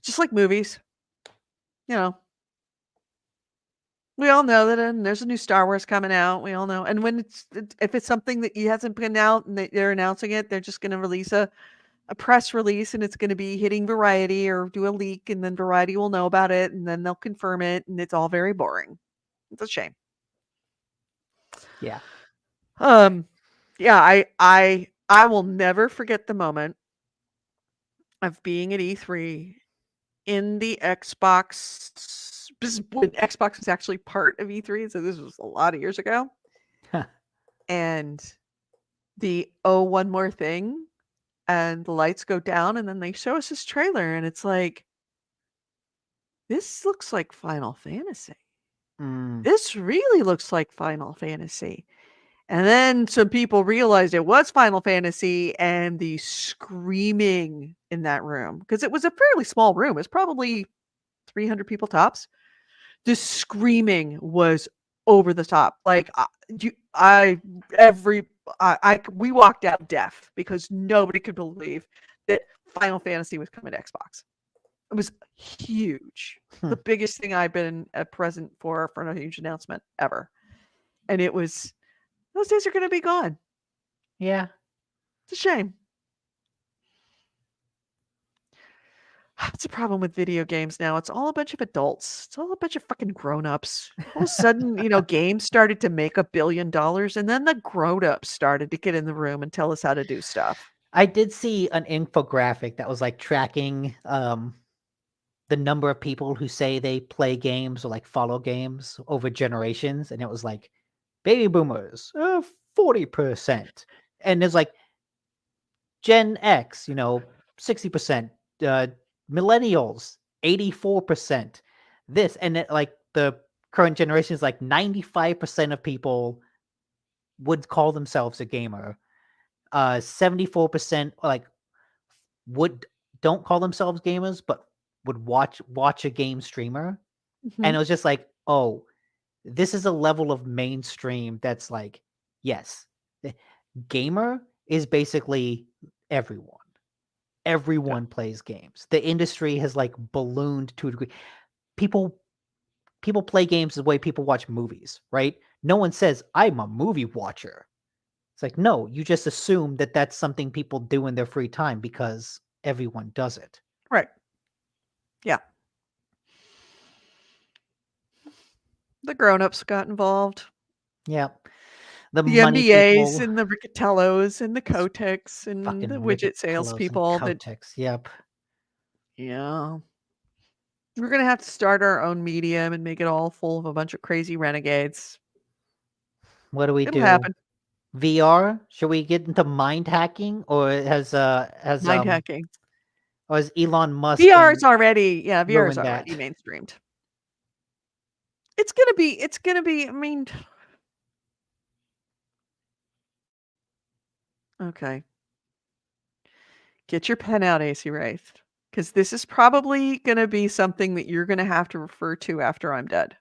Just like movies. We all know that there's a new Star Wars coming out. We all know. And when if it's something that hasn't been out and they're announcing it, they're just going to release a press release, and it's going to be hitting Variety or do a leak, and then Variety will know about it, and then they'll confirm it, and it's all very boring. It's a shame. Yeah. Yeah, I will never forget the moment of being at E3 in the Xbox. This is when Xbox was actually part of E3, so this was a lot of years ago. And the one more thing, and the lights go down, and then they show us this trailer, and it's like, this looks like Final Fantasy. This really looks like Final Fantasy. And then some people realized it was Final Fantasy, and the screaming in that room, because it was a fairly small room. It's probably 300 people tops. The screaming was over the top. Like we walked out deaf because nobody could believe that Final Fantasy was coming to Xbox. It was huge. The biggest thing I've been present for a huge announcement ever. And it was, those days are going to be gone. Yeah. It's a shame. That's a problem with video games now. It's all a bunch of adults. It's all a bunch of fucking grown-ups. All of a sudden, games started to make $1 billion, and then the grown-ups started to get in the room and tell us how to do stuff. I did see an infographic that was like tracking the number of people who say they play games or like follow games over generations, and it was like baby boomers 40%, and there's like Gen X 60%, millennials 84%, this, and it, like the current generation is like 95% of people would call themselves a gamer. 74% like don't call themselves gamers, but would watch a game streamer. And it was just like, oh, this is a level of mainstream that's like, yes, gamer is basically everyone. Everyone plays games. The industry has like ballooned to a degree. People play games the way people watch movies, right? No one says, "I'm a movie watcher." It's like, no, you just assume that that's something people do in their free time because everyone does it. Right. Yeah. The grown-ups got involved. Yep. The The money MBAs people, and the Riccatellos and the Kotiks and fucking the Ricket widget Pillows and salespeople that Kotex. Yep. yeah. We're gonna have to start our own medium and make it all full of a bunch of crazy renegades. What do we It'll do? happen. VR? Should we get into mind hacking, or Mind hacking. or has Elon Musk VR's already ruined that? mainstreamed. It's gonna be, I mean, okay. Get your pen out, AC Wraith, because this is probably gonna be something that you're gonna have to refer to after I'm dead.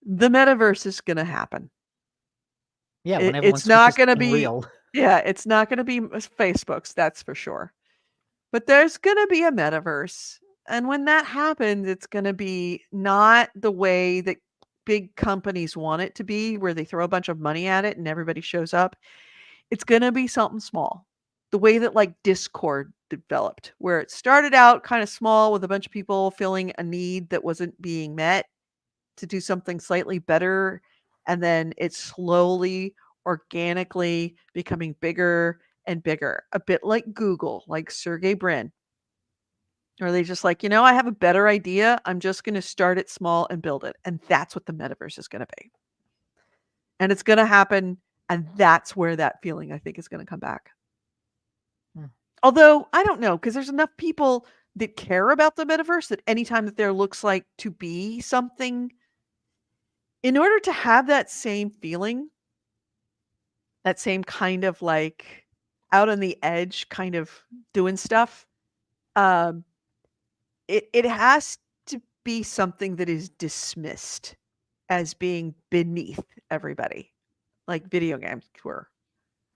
The metaverse is gonna happen. Yeah, when everyone It's not switches to gonna be Unreal. yeah, it's not gonna be Facebook's, that's for sure. But there's gonna be a metaverse, and when that happens, it's gonna be not the way that big companies want it to be, where they throw a bunch of money at it and everybody shows up. It's gonna be something small. The way that, like, Discord developed, where it started out kinda small with a bunch of people feeling a need that wasn't being met to do something slightly better, and then it's slowly, organically becoming bigger and bigger. A bit like Google, like Sergey Brin. Are they just like, I have a better idea. I'm just going to start it small and build it. And that's what the metaverse is going to be. And it's going to happen. And that's where that feeling, I think, is going to come back. Hmm. Although, I don't know, because there's enough people that care about the metaverse that anytime that there looks like to be something, in order to have that same feeling, that same kind of like out on the edge kind of doing stuff, um, it has to be something that is dismissed as being beneath everybody, like video games were.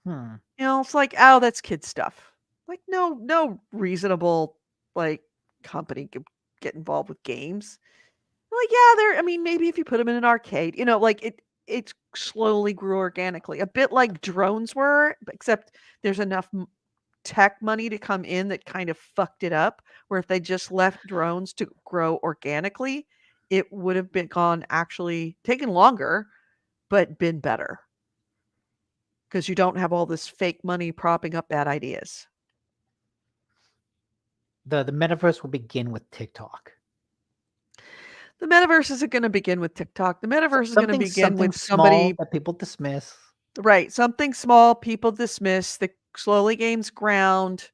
Hmm. It's like, oh, that's kid stuff. Like, no reasonable like company could get involved with games. Like, yeah, I mean, maybe if you put them in an arcade, like it slowly grew organically, a bit like drones were, except there's enough tech money to come in that kind of fucked it up, where if they just left drones to grow organically, it would have been gone actually taken longer, but been better. Because you don't have all this fake money propping up bad ideas. The metaverse will begin with TikTok. The metaverse isn't going to begin with TikTok. The metaverse is going to begin Something with small somebody, that people dismiss. right? Something small people dismiss that slowly gains ground.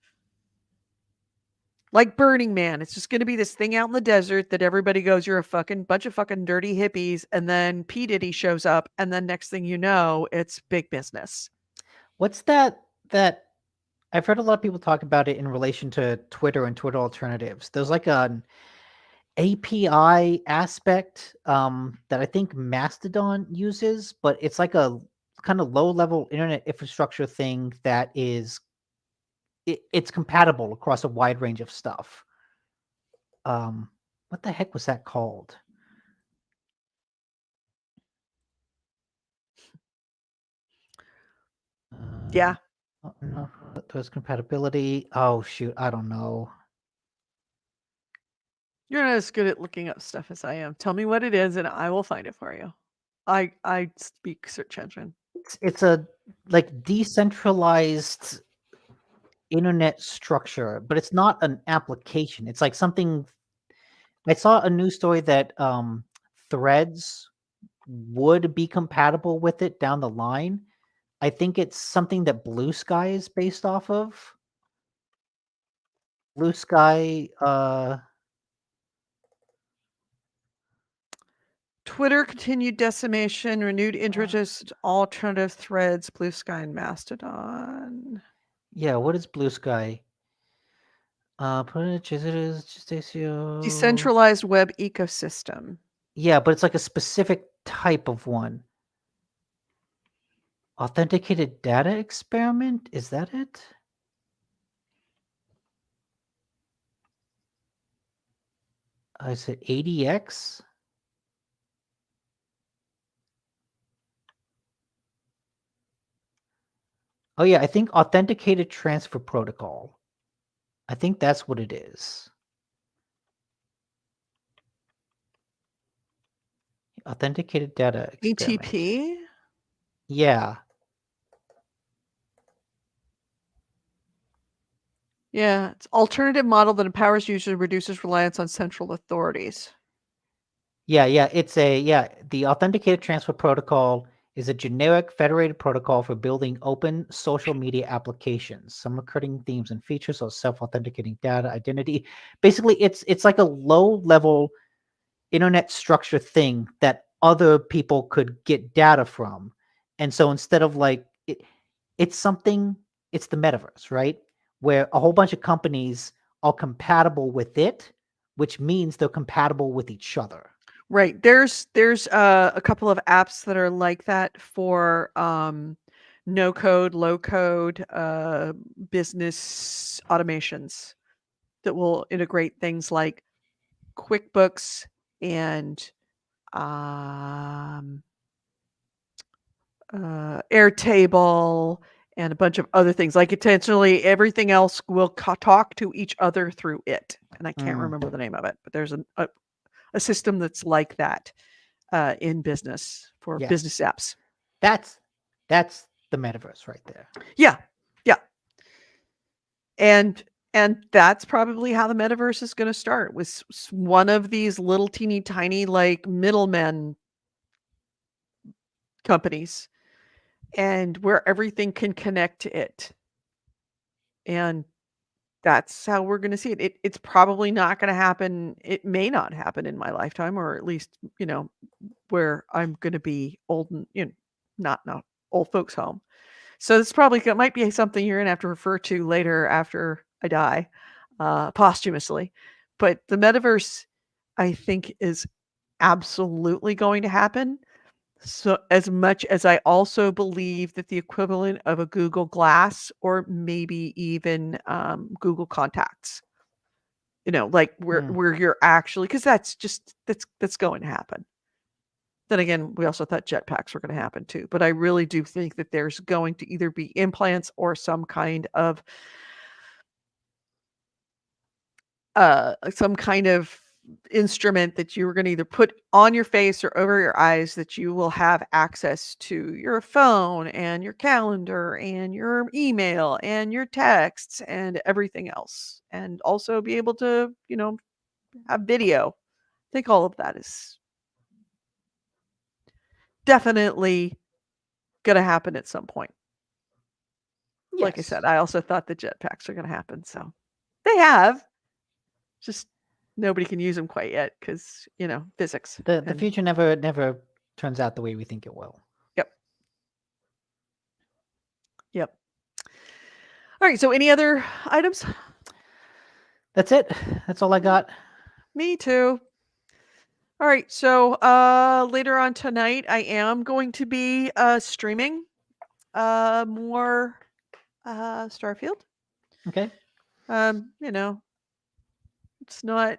Like Burning Man. It's just going to be this thing out in the desert that everybody goes, you're a fucking bunch of fucking dirty hippies. And then P. Diddy shows up. And then next thing you know, it's big business. What's that I've heard a lot of people talk about it in relation to Twitter and Twitter alternatives. There's like an API aspect that I think Mastodon uses, but it's like a kind of low-level internet infrastructure thing that is it's compatible across a wide range of stuff. What the heck was that called? Yeah. No, there's compatibility. Oh shoot, I don't know. You're not as good at looking up stuff as I am. Tell me what it is and I will find it for you. I speak search engine. It's a like decentralized internet structure, but it's not an application. It's like something. I saw a news story that Threads would be compatible with it down the line. I think it's something that Blue Sky is based off of. Blue Sky, Twitter continued decimation, renewed interest, alternative threads, Blue Sky and Mastodon. yeah, what is Blue Sky? Decentralized web ecosystem. Yeah, but it's like a specific type of one. Authenticated data experiment? Is that it? Is it ADX? Oh yeah, I think authenticated transfer protocol. I think that's what it is. Authenticated data experiment. ATP. Yeah. Yeah, it's alternative model that empowers users and reduces reliance on central authorities. Yeah, the Authenticated Transfer Protocol is a generic federated protocol for building open social media applications. Some recurring themes and features are self-authenticating data, identity. Basically, it's like a low-level internet structure thing that other people could get data from. And so instead of like it's the metaverse, right? Where a whole bunch of companies are compatible with it, which means they're compatible with each other. Right. There's a couple of apps that are like that for no code, low code business automations that will integrate things like QuickBooks and Airtable and a bunch of other things. Like essentially everything else will talk to each other through it. And I can't remember the name of it, but there's a system that's like that in business for business apps. That's the metaverse right there. Yeah. Yeah. And that's probably how the metaverse is going to start, with one of these little teeny tiny like middlemen companies, and where everything can connect to it. And that's how we're going to see it. It's probably not going to happen. It may not happen in my lifetime, or at least, where I'm going to be old and, not old folks home. So this probably might be something you're going to have to refer to later after I die, posthumously. But the metaverse, I think, is absolutely going to happen. So as much as I also believe that the equivalent of a Google Glass, or maybe even Google Contacts, like where you're actually, because that's going to happen. Then again, we also thought jetpacks were going to happen too. But I really do think that there's going to either be implants or some kind of instrument that you were going to either put on your face or over your eyes, that you will have access to your phone and your calendar and your email and your texts and everything else, and also be able to, have video. I think all of that is definitely going to happen at some point. Like I said, I also thought the jetpacks are going to happen. So they have, just nobody can use them quite yet because, physics. The future never turns out the way we think it will. Yep. All right. So any other items? That's it. That's all I got. Me too. All right. So later on tonight, I am going to be streaming more Starfield. Okay. It's not,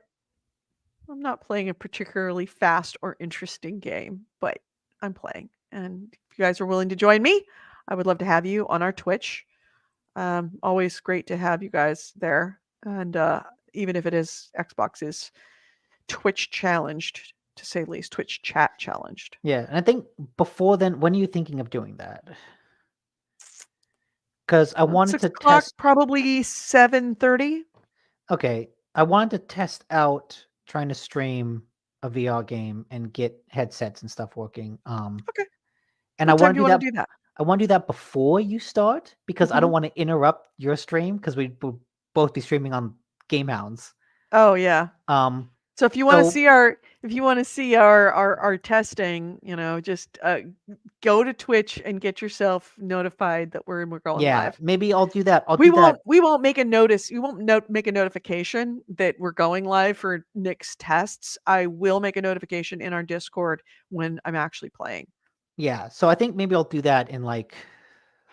I'm not playing a particularly fast or interesting game, but I'm playing. And if you guys are willing to join me, I would love to have you on our Twitch. Always great to have you guys there. And even if it is Xbox is Twitch challenged, to say the least, Twitch chat challenged. Yeah, and I think before then, when are you thinking of doing that? Because I wanted to test. Probably 7:30. Okay, I wanted to test out trying to stream a VR game and get headsets and stuff working. Okay. And What I time want do you want to do that? I want to do that before you start, because I don't want to interrupt your stream, because we will both be streaming on GameHounds. Oh yeah. So if you want to see our testing, just go to Twitch and get yourself notified that we're going live. Maybe I'll do that. We won't make a notice. You won't make a notification that we're going live for Nick's tests. I will make a notification in our Discord when I'm actually playing. Yeah, so I think maybe I'll do that in like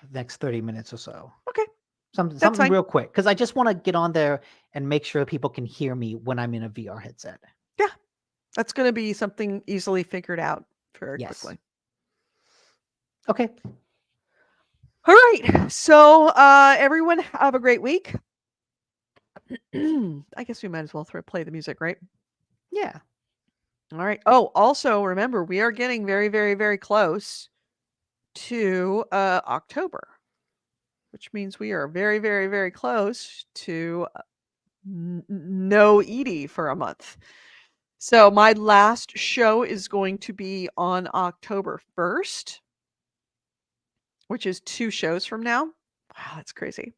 the next 30 minutes or so. Okay. Something real quick, because I just want to get on there and make sure people can hear me when I'm in a VR headset. Yeah, that's going to be something easily figured out very quickly. Okay. All right. So everyone have a great week. I guess we might as well play the music, right? Yeah. All right. Oh, also remember, we are getting very, very, very close to October, which means we are very, very, very close to no Edie for a month. So my last show is going to be on October 1st, which is 2 shows from now. Wow, that's crazy.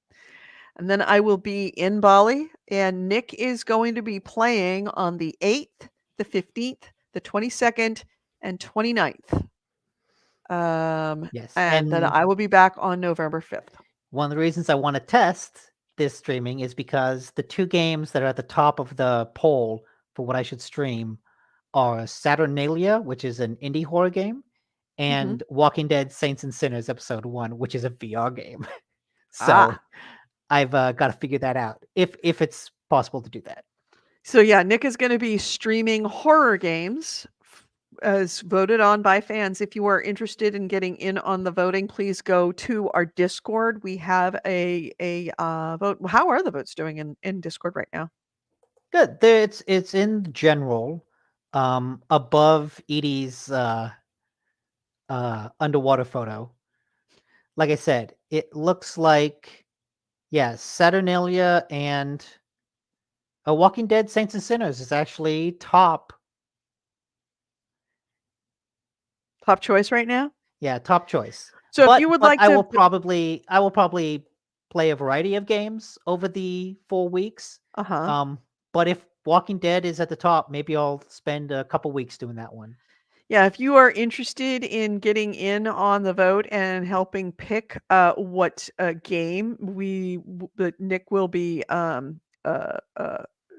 And then I will be in Bali, and Nick is going to be playing on the 8th, the 15th, the 22nd, and 29th. Yes, And then and I will be back on November 5th. one of the reasons I want to test this streaming is because the 2 games that are at the top of the poll for what I should stream are Saturnalia, which is an indie horror game, and Walking Dead Saints and Sinners Episode 1, which is a VR game. So I've got to figure that out if it's possible to do that. So yeah, Nick is going to be streaming horror games as voted on by fans. If you are interested in getting in on the voting, please go to our Discord. We have a vote. How are the votes doing in Discord right now? Good. It's in general, above Edie's underwater photo. Like I said, it looks like Saturnalia and Walking Dead Saints and Sinners is actually top. Top choice right now? Yeah, top choice. So if you would like I to will probably play a variety of games over the 4 weeks. But if Walking Dead is at the top, maybe I'll spend a couple weeks doing that one. Yeah, if you are interested in getting in on the vote and helping pick what game Nick will be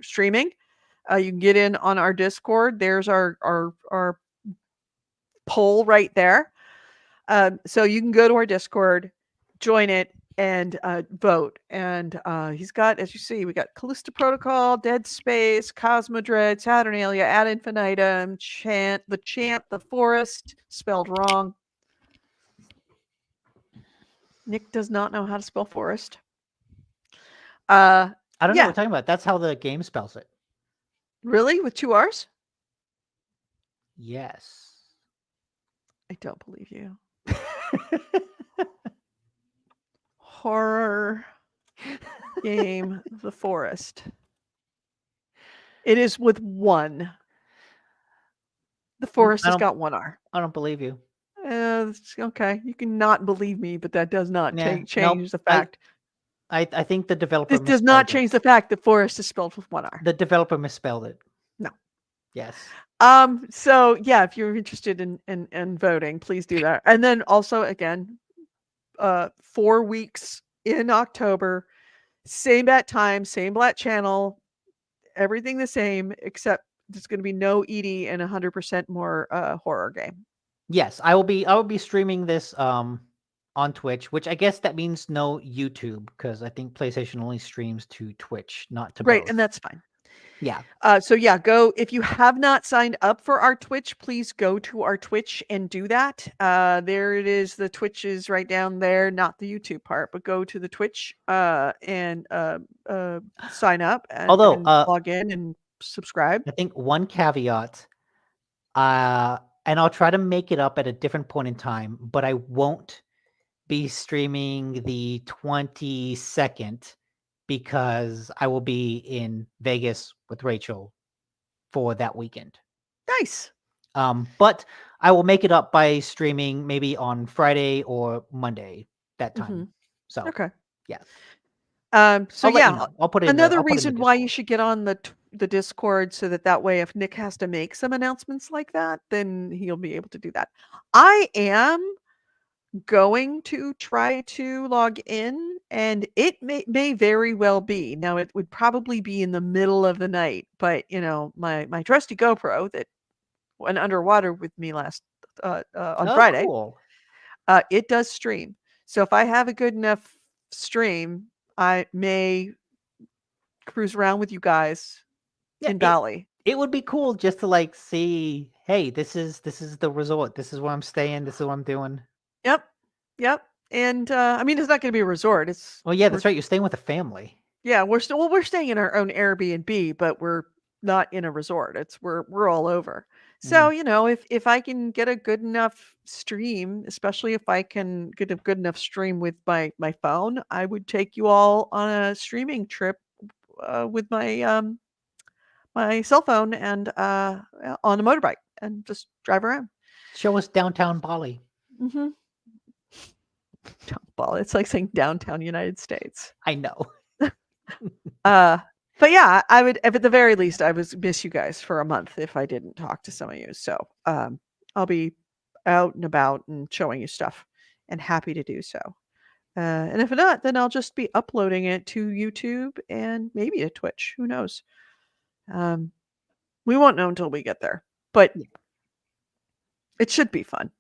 streaming, you can get in on our Discord. There's our poll right there. So you can go to our Discord, join it, and vote. And he's got, as you see, we got Callisto Protocol, Dead Space, Cosmodread, Saturnalia, Ad Infinitum, The Forest, spelled wrong. Nick does not know how to spell forest. I don't know what we're talking about. That's how the game spells it. Really? With 2 R's? Yes. I don't believe you. Horror game, The Forest. It is with 1. The Forest has got 1 R. I don't believe you. Okay, you can not believe me, but that does not change the fact. I think the developer. This does not change the fact that Forest is spelled with 1 R. The developer misspelled it. No. Yes. So yeah, if you're interested in voting, please do that. And then also again, 4 weeks in October, same bat time, same bat channel, everything the same, except there's going to be no Edie and 100% more horror game. Yes, I will be streaming this on Twitch, which I guess that means no YouTube, because I think PlayStation only streams to Twitch, not to Right, both. and that's fine. Yeah. So yeah, go if you have not signed up for our Twitch, please go to our Twitch and do that. There it is. The Twitch is right down there, not the YouTube part, but go to the Twitch and sign up and log in and subscribe. I think one caveat, and I'll try to make it up at a different point in time, but I won't be streaming the 22nd because I will be in Vegas with Rachel for that weekend. Nice. But I will make it up by streaming maybe on Friday or Monday that time. So okay. Yeah. So yeah, I'll put it another in the reason why you should get on the Discord, so that way if Nick has to make some announcements like that, then he'll be able to do that. I am going to try to log in, and it may very well be. Now it would probably be in the middle of the night, but my trusty GoPro that went underwater with me last on Friday, cool. It does stream. So if I have a good enough stream, I may cruise around with you guys in Bali. It would be cool just to see, hey, this is the resort. This is where I'm staying. This is what I'm doing. Yep. And I mean, it's not going to be a resort. It's that's right. You're staying with a family. Yeah, we're staying in our own Airbnb, but we're not in a resort. We're all over. So, if I can get a good enough stream, especially if I can get a good enough stream with my phone, I would take you all on a streaming trip with my cell phone and on a motorbike and just drive around. Show us downtown Bali. Mm-hmm. Well, it's like saying downtown United States. I know. But yeah, I would, if at the very least, I would miss you guys for a month if I didn't talk to some of you. So I'll be out and about and showing you stuff, and happy to do so. And if not, then I'll just be uploading it to YouTube and maybe to Twitch. Who knows? We won't know until we get there, but it should be fun.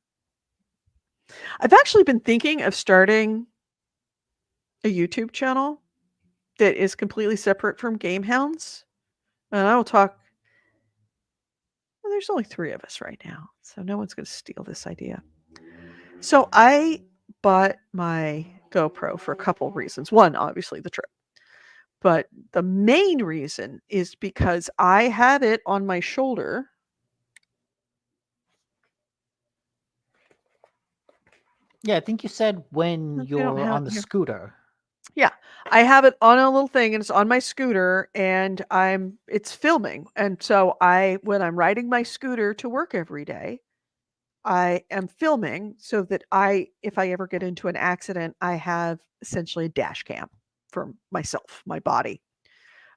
I've actually been thinking of starting a YouTube channel that is completely separate from GameHounds. And I will talk. Well, there's only 3 of us right now, so no one's going to steal this idea. So I bought my GoPro for a couple reasons. One, obviously the trip. But the main reason is because I have it on my shoulder. Yeah, I think you said when Look, we don't you're have on the it here. scooter. Yeah, I have it on a little thing, and it's on my scooter, and it's filming. And so when I'm riding my scooter to work every day, I am filming so that if I ever get into an accident, I have essentially a dash cam for myself, my body.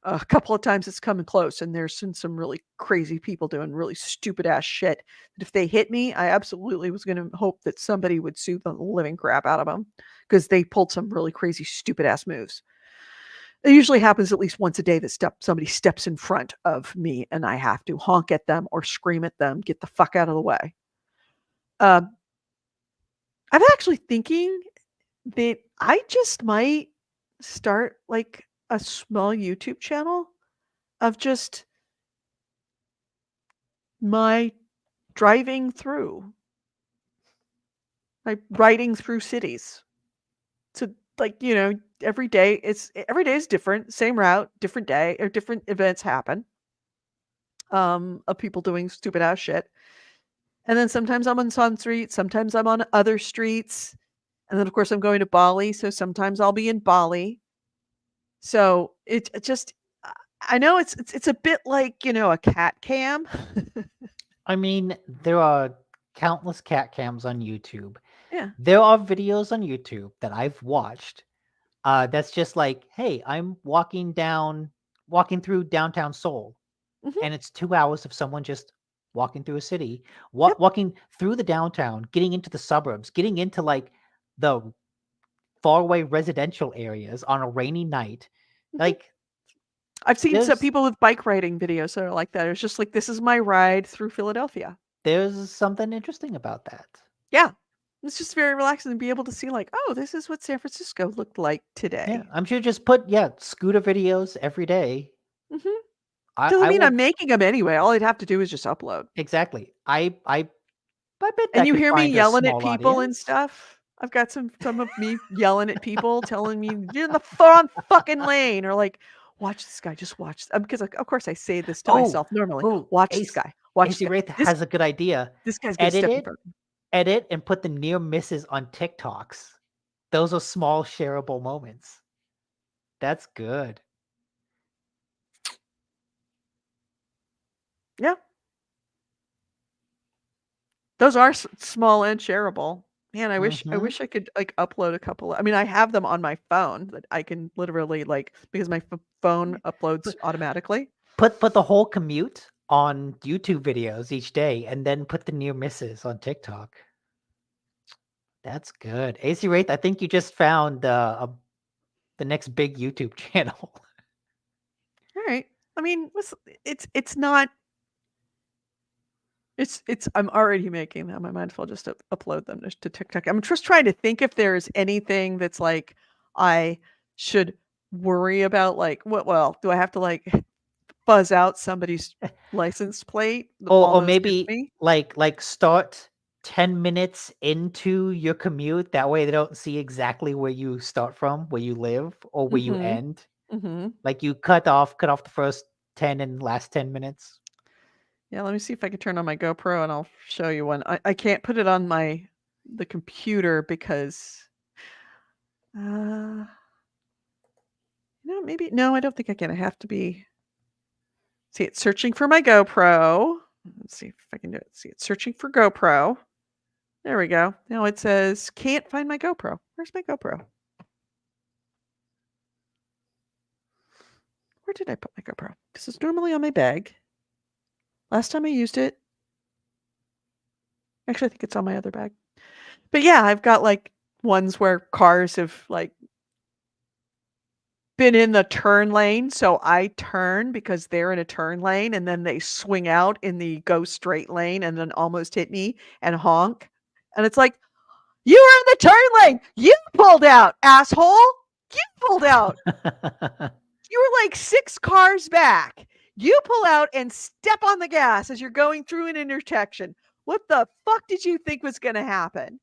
A couple of times it's coming close, and there's some really crazy people doing really stupid ass shit. That if they hit me, I absolutely was going to hope that somebody would sue the living crap out of them because they pulled some really crazy, stupid ass moves. It usually happens at least once a day that somebody steps in front of me, and I have to honk at them or scream at them, get the fuck out of the way. I'm actually thinking that I just might start like a small YouTube channel of just my driving through, my riding through cities. So like, every day is different, same route, different day, or different events happen. Of people doing stupid ass shit. And then sometimes I'm on some streets, sometimes I'm on other streets. And then of course I'm going to Bali, so sometimes I'll be in Bali. So it just I know it's a bit like, a cat cam. I mean, there are countless cat cams on YouTube. Yeah. There are videos on YouTube that I've watched. That's just like, hey, I'm walking through downtown Seoul, Mhm. and it's 2 hours of someone just walking through a city, Yep. walking through the downtown, getting into the suburbs, getting into like the faraway residential areas on a rainy night. Mhm. Like, I've seen some there's people with bike riding videos that are like that. It's just like, this is my ride through Philadelphia. there's something interesting about that. Yeah. It's just very relaxing to be able to see like, oh, this is what San Francisco looked like today. Yeah, I'm sure just put scooter videos every day. Mhm. I Doesn't mean will I'm making them anyway. All I'd have to do is just upload. exactly. I bet And that you could hear me find a yelling at small people and audience. stuff. I've got some of me yelling at people, telling me you're in the wrong fucking lane, or like, watch this guy, just watch. Because of course I say this to myself normally. Watch this guy. Watch this AC guy. Wraith This has a good idea. this guy's gonna step in front. Edit and put the near misses on TikToks. Those are small shareable moments. That's good. Yeah. Those are small and shareable. Man, I wish I could like upload a couple. I mean, I have them on my phone that I can literally because my phone uploads automatically. Put the whole commute on YouTube videos each day, and then put the near misses on TikTok. That's good. AC Wraith, I think you just found the next big YouTube channel. All right. I mean, it's not. I'm already making them. I might as well just upload them to TikTok. I'm just trying to think if there's anything that's like I should worry about. Like, well, do I have to like buzz out somebody's license plate? Or maybe like start 10 minutes into your commute. That way they don't see exactly where you start from, where you live, or where you end. Mm-hmm. Like you cut off the first 10 and last 10 minutes. Yeah, let me see if I can turn on my GoPro and I'll show you one. I can't put it on the computer because maybe no, I don't think I can. I have to be see it's searching for my GoPro. Let's see if I can do it. See, it's searching for GoPro. There we go. Now it says can't find my GoPro. Where's my GoPro? Where did I put my GoPro? Because it's normally on my bag. Last time I used it. Actually, I think it's on my other bag. But yeah, I've got like ones where cars have like been in the turn lane, so I turn because they're in a turn lane, and then they swing out in the go straight lane and then almost hit me and honk. And it's like, you were in the turn lane. You pulled out, asshole. You pulled out. You were like 6 cars back. You pull out and step on the gas as you're going through an intersection. What the fuck did you think was going to happen?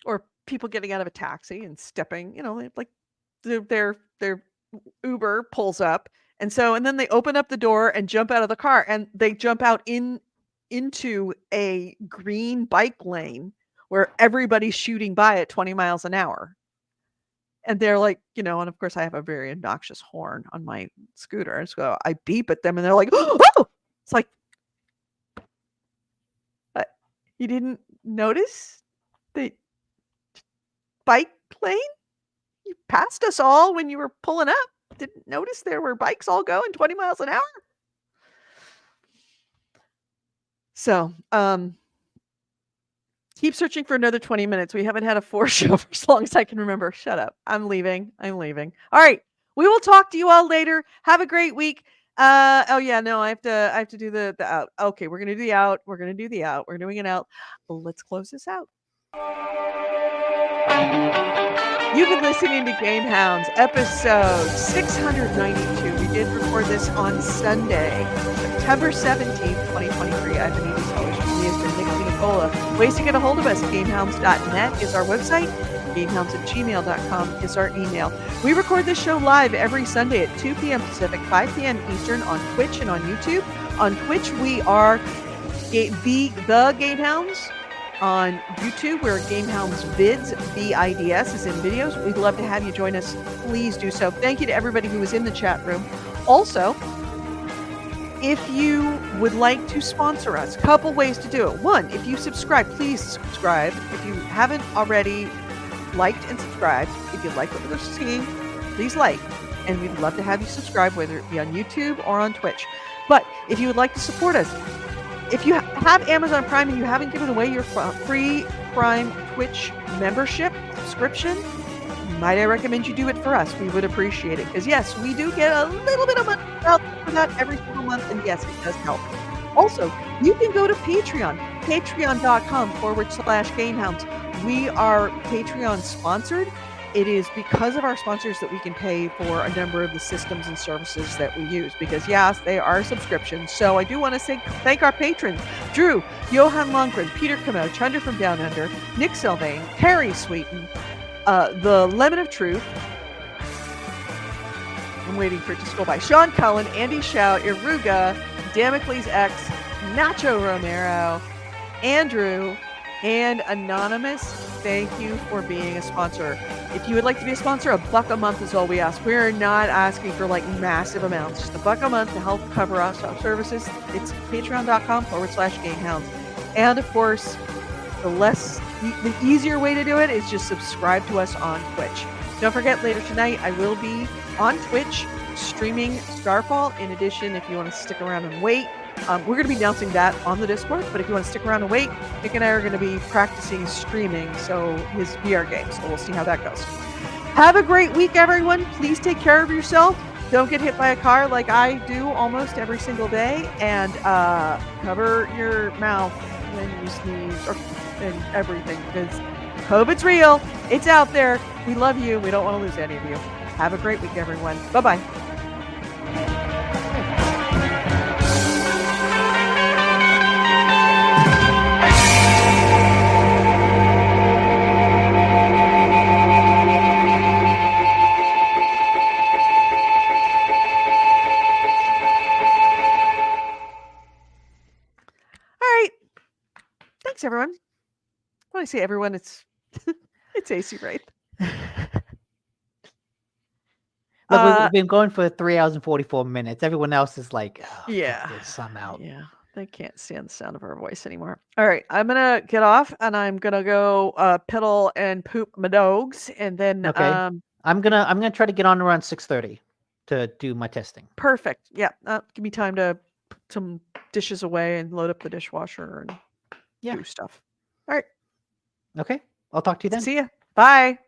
Or people getting out of a taxi and stepping, like their Uber pulls up. And then they open up the door and jump out of the car, and they jump out into a green bike lane where everybody's shooting by at 20 miles an hour. And they're like, and of course I have a very obnoxious horn on my scooter. And so I beep at them and they're like, oh, it's like, you didn't notice the bike lane? You passed us all when you were pulling up. Didn't notice there were bikes all going 20 miles an hour. So, keep searching for another 20 minutes. We haven't had a 4 show for as long as I can remember. Shut up. I'm leaving. All right. We will talk to you all later. Have a great week. Oh yeah, no, I have to do the out. Okay, we're gonna do the out. We're gonna do the out. We're doing it out. Let's close this out. You've been listening to GameHounds, episode 692. We did record this on Sunday, September 17th, 2023. I've been Edie Sellers. With me has been Nick Nicola. Ways to get a hold of us, gamehounds.net is our website. GameHounds@gmail.com is our email. We record this show live every Sunday at 2 p.m. Pacific, 5 p.m. Eastern on Twitch and on YouTube. On Twitch, we are the GameHounds. On YouTube, we're GameHounds Vids, VIDS is in videos. We'd love to have you join us. Please do so. Thank you to everybody who was in the chat room. Also, if you would like to sponsor us, couple ways to do it. One, if you subscribe, please subscribe. If you haven't already liked and subscribed, if you like what we're seeing, please like. And we'd love to have you subscribe, whether it be on YouTube or on Twitch. But if you would like to support us, if you have Amazon Prime and you haven't given away your free Prime Twitch membership subscription, might I recommend you do it for us? We would appreciate it. Because yes, we do get a little bit of money out for that every single month. And yes, it does help. Also, you can go to Patreon, patreon.com/GameHounds. We are Patreon sponsored. It is because of our sponsors that we can pay for a number of the systems and services that we use. Because yes, they are subscriptions. So I do want to say thank our patrons: Drew, Johan Lundgren, Peter Camo, Chunder from Down Under, Nick Sylvain, Terry Sweeten, the Lemon of Truth. I'm waiting for it to scroll by. Sean Cullen, Andy Shao, Iruga, Damocles X, Nacho Romero, Andrew, and Anonymous. Thank you for being a sponsor. If you would like to be a sponsor, $1 a month is all we ask. We're not asking for like massive amounts, just $1 a month to help cover our services. It's patreon.com/GameHounds. And of course, the easier way to do it is just subscribe to us on Twitch. Don't forget, later tonight, I will be on Twitch streaming Starfield. In addition, if you want to stick around and wait, we're going to be announcing that on the Discord, but if you want to stick around and wait, Nick and I are going to be practicing streaming, so his VR game, so we'll see how that goes. Have a great week, everyone. Please take care of yourself. Don't get hit by a car like I do almost every single day, and cover your mouth when you sneeze and everything, because COVID's real. It's out there. We love you. We don't want to lose any of you. Have a great week, everyone. Bye-bye. thanks everyone. When I say everyone, it's it's AC Wraith. Look, Uh, we've been going for 3 hours and 44 minutes. Everyone else is like, oh, Yeah. fuck this, I'm out. Yeah, they can't stand the sound of our voice anymore. All right, I'm gonna get off and I'm gonna go piddle and poop my dogs, and then Okay. I'm gonna try to get on around 6:30 to do my testing. perfect. Yeah, give me time to put some dishes away and load up the dishwasher and Yeah. do stuff. All right, Okay. I'll talk to you then. see ya. Bye.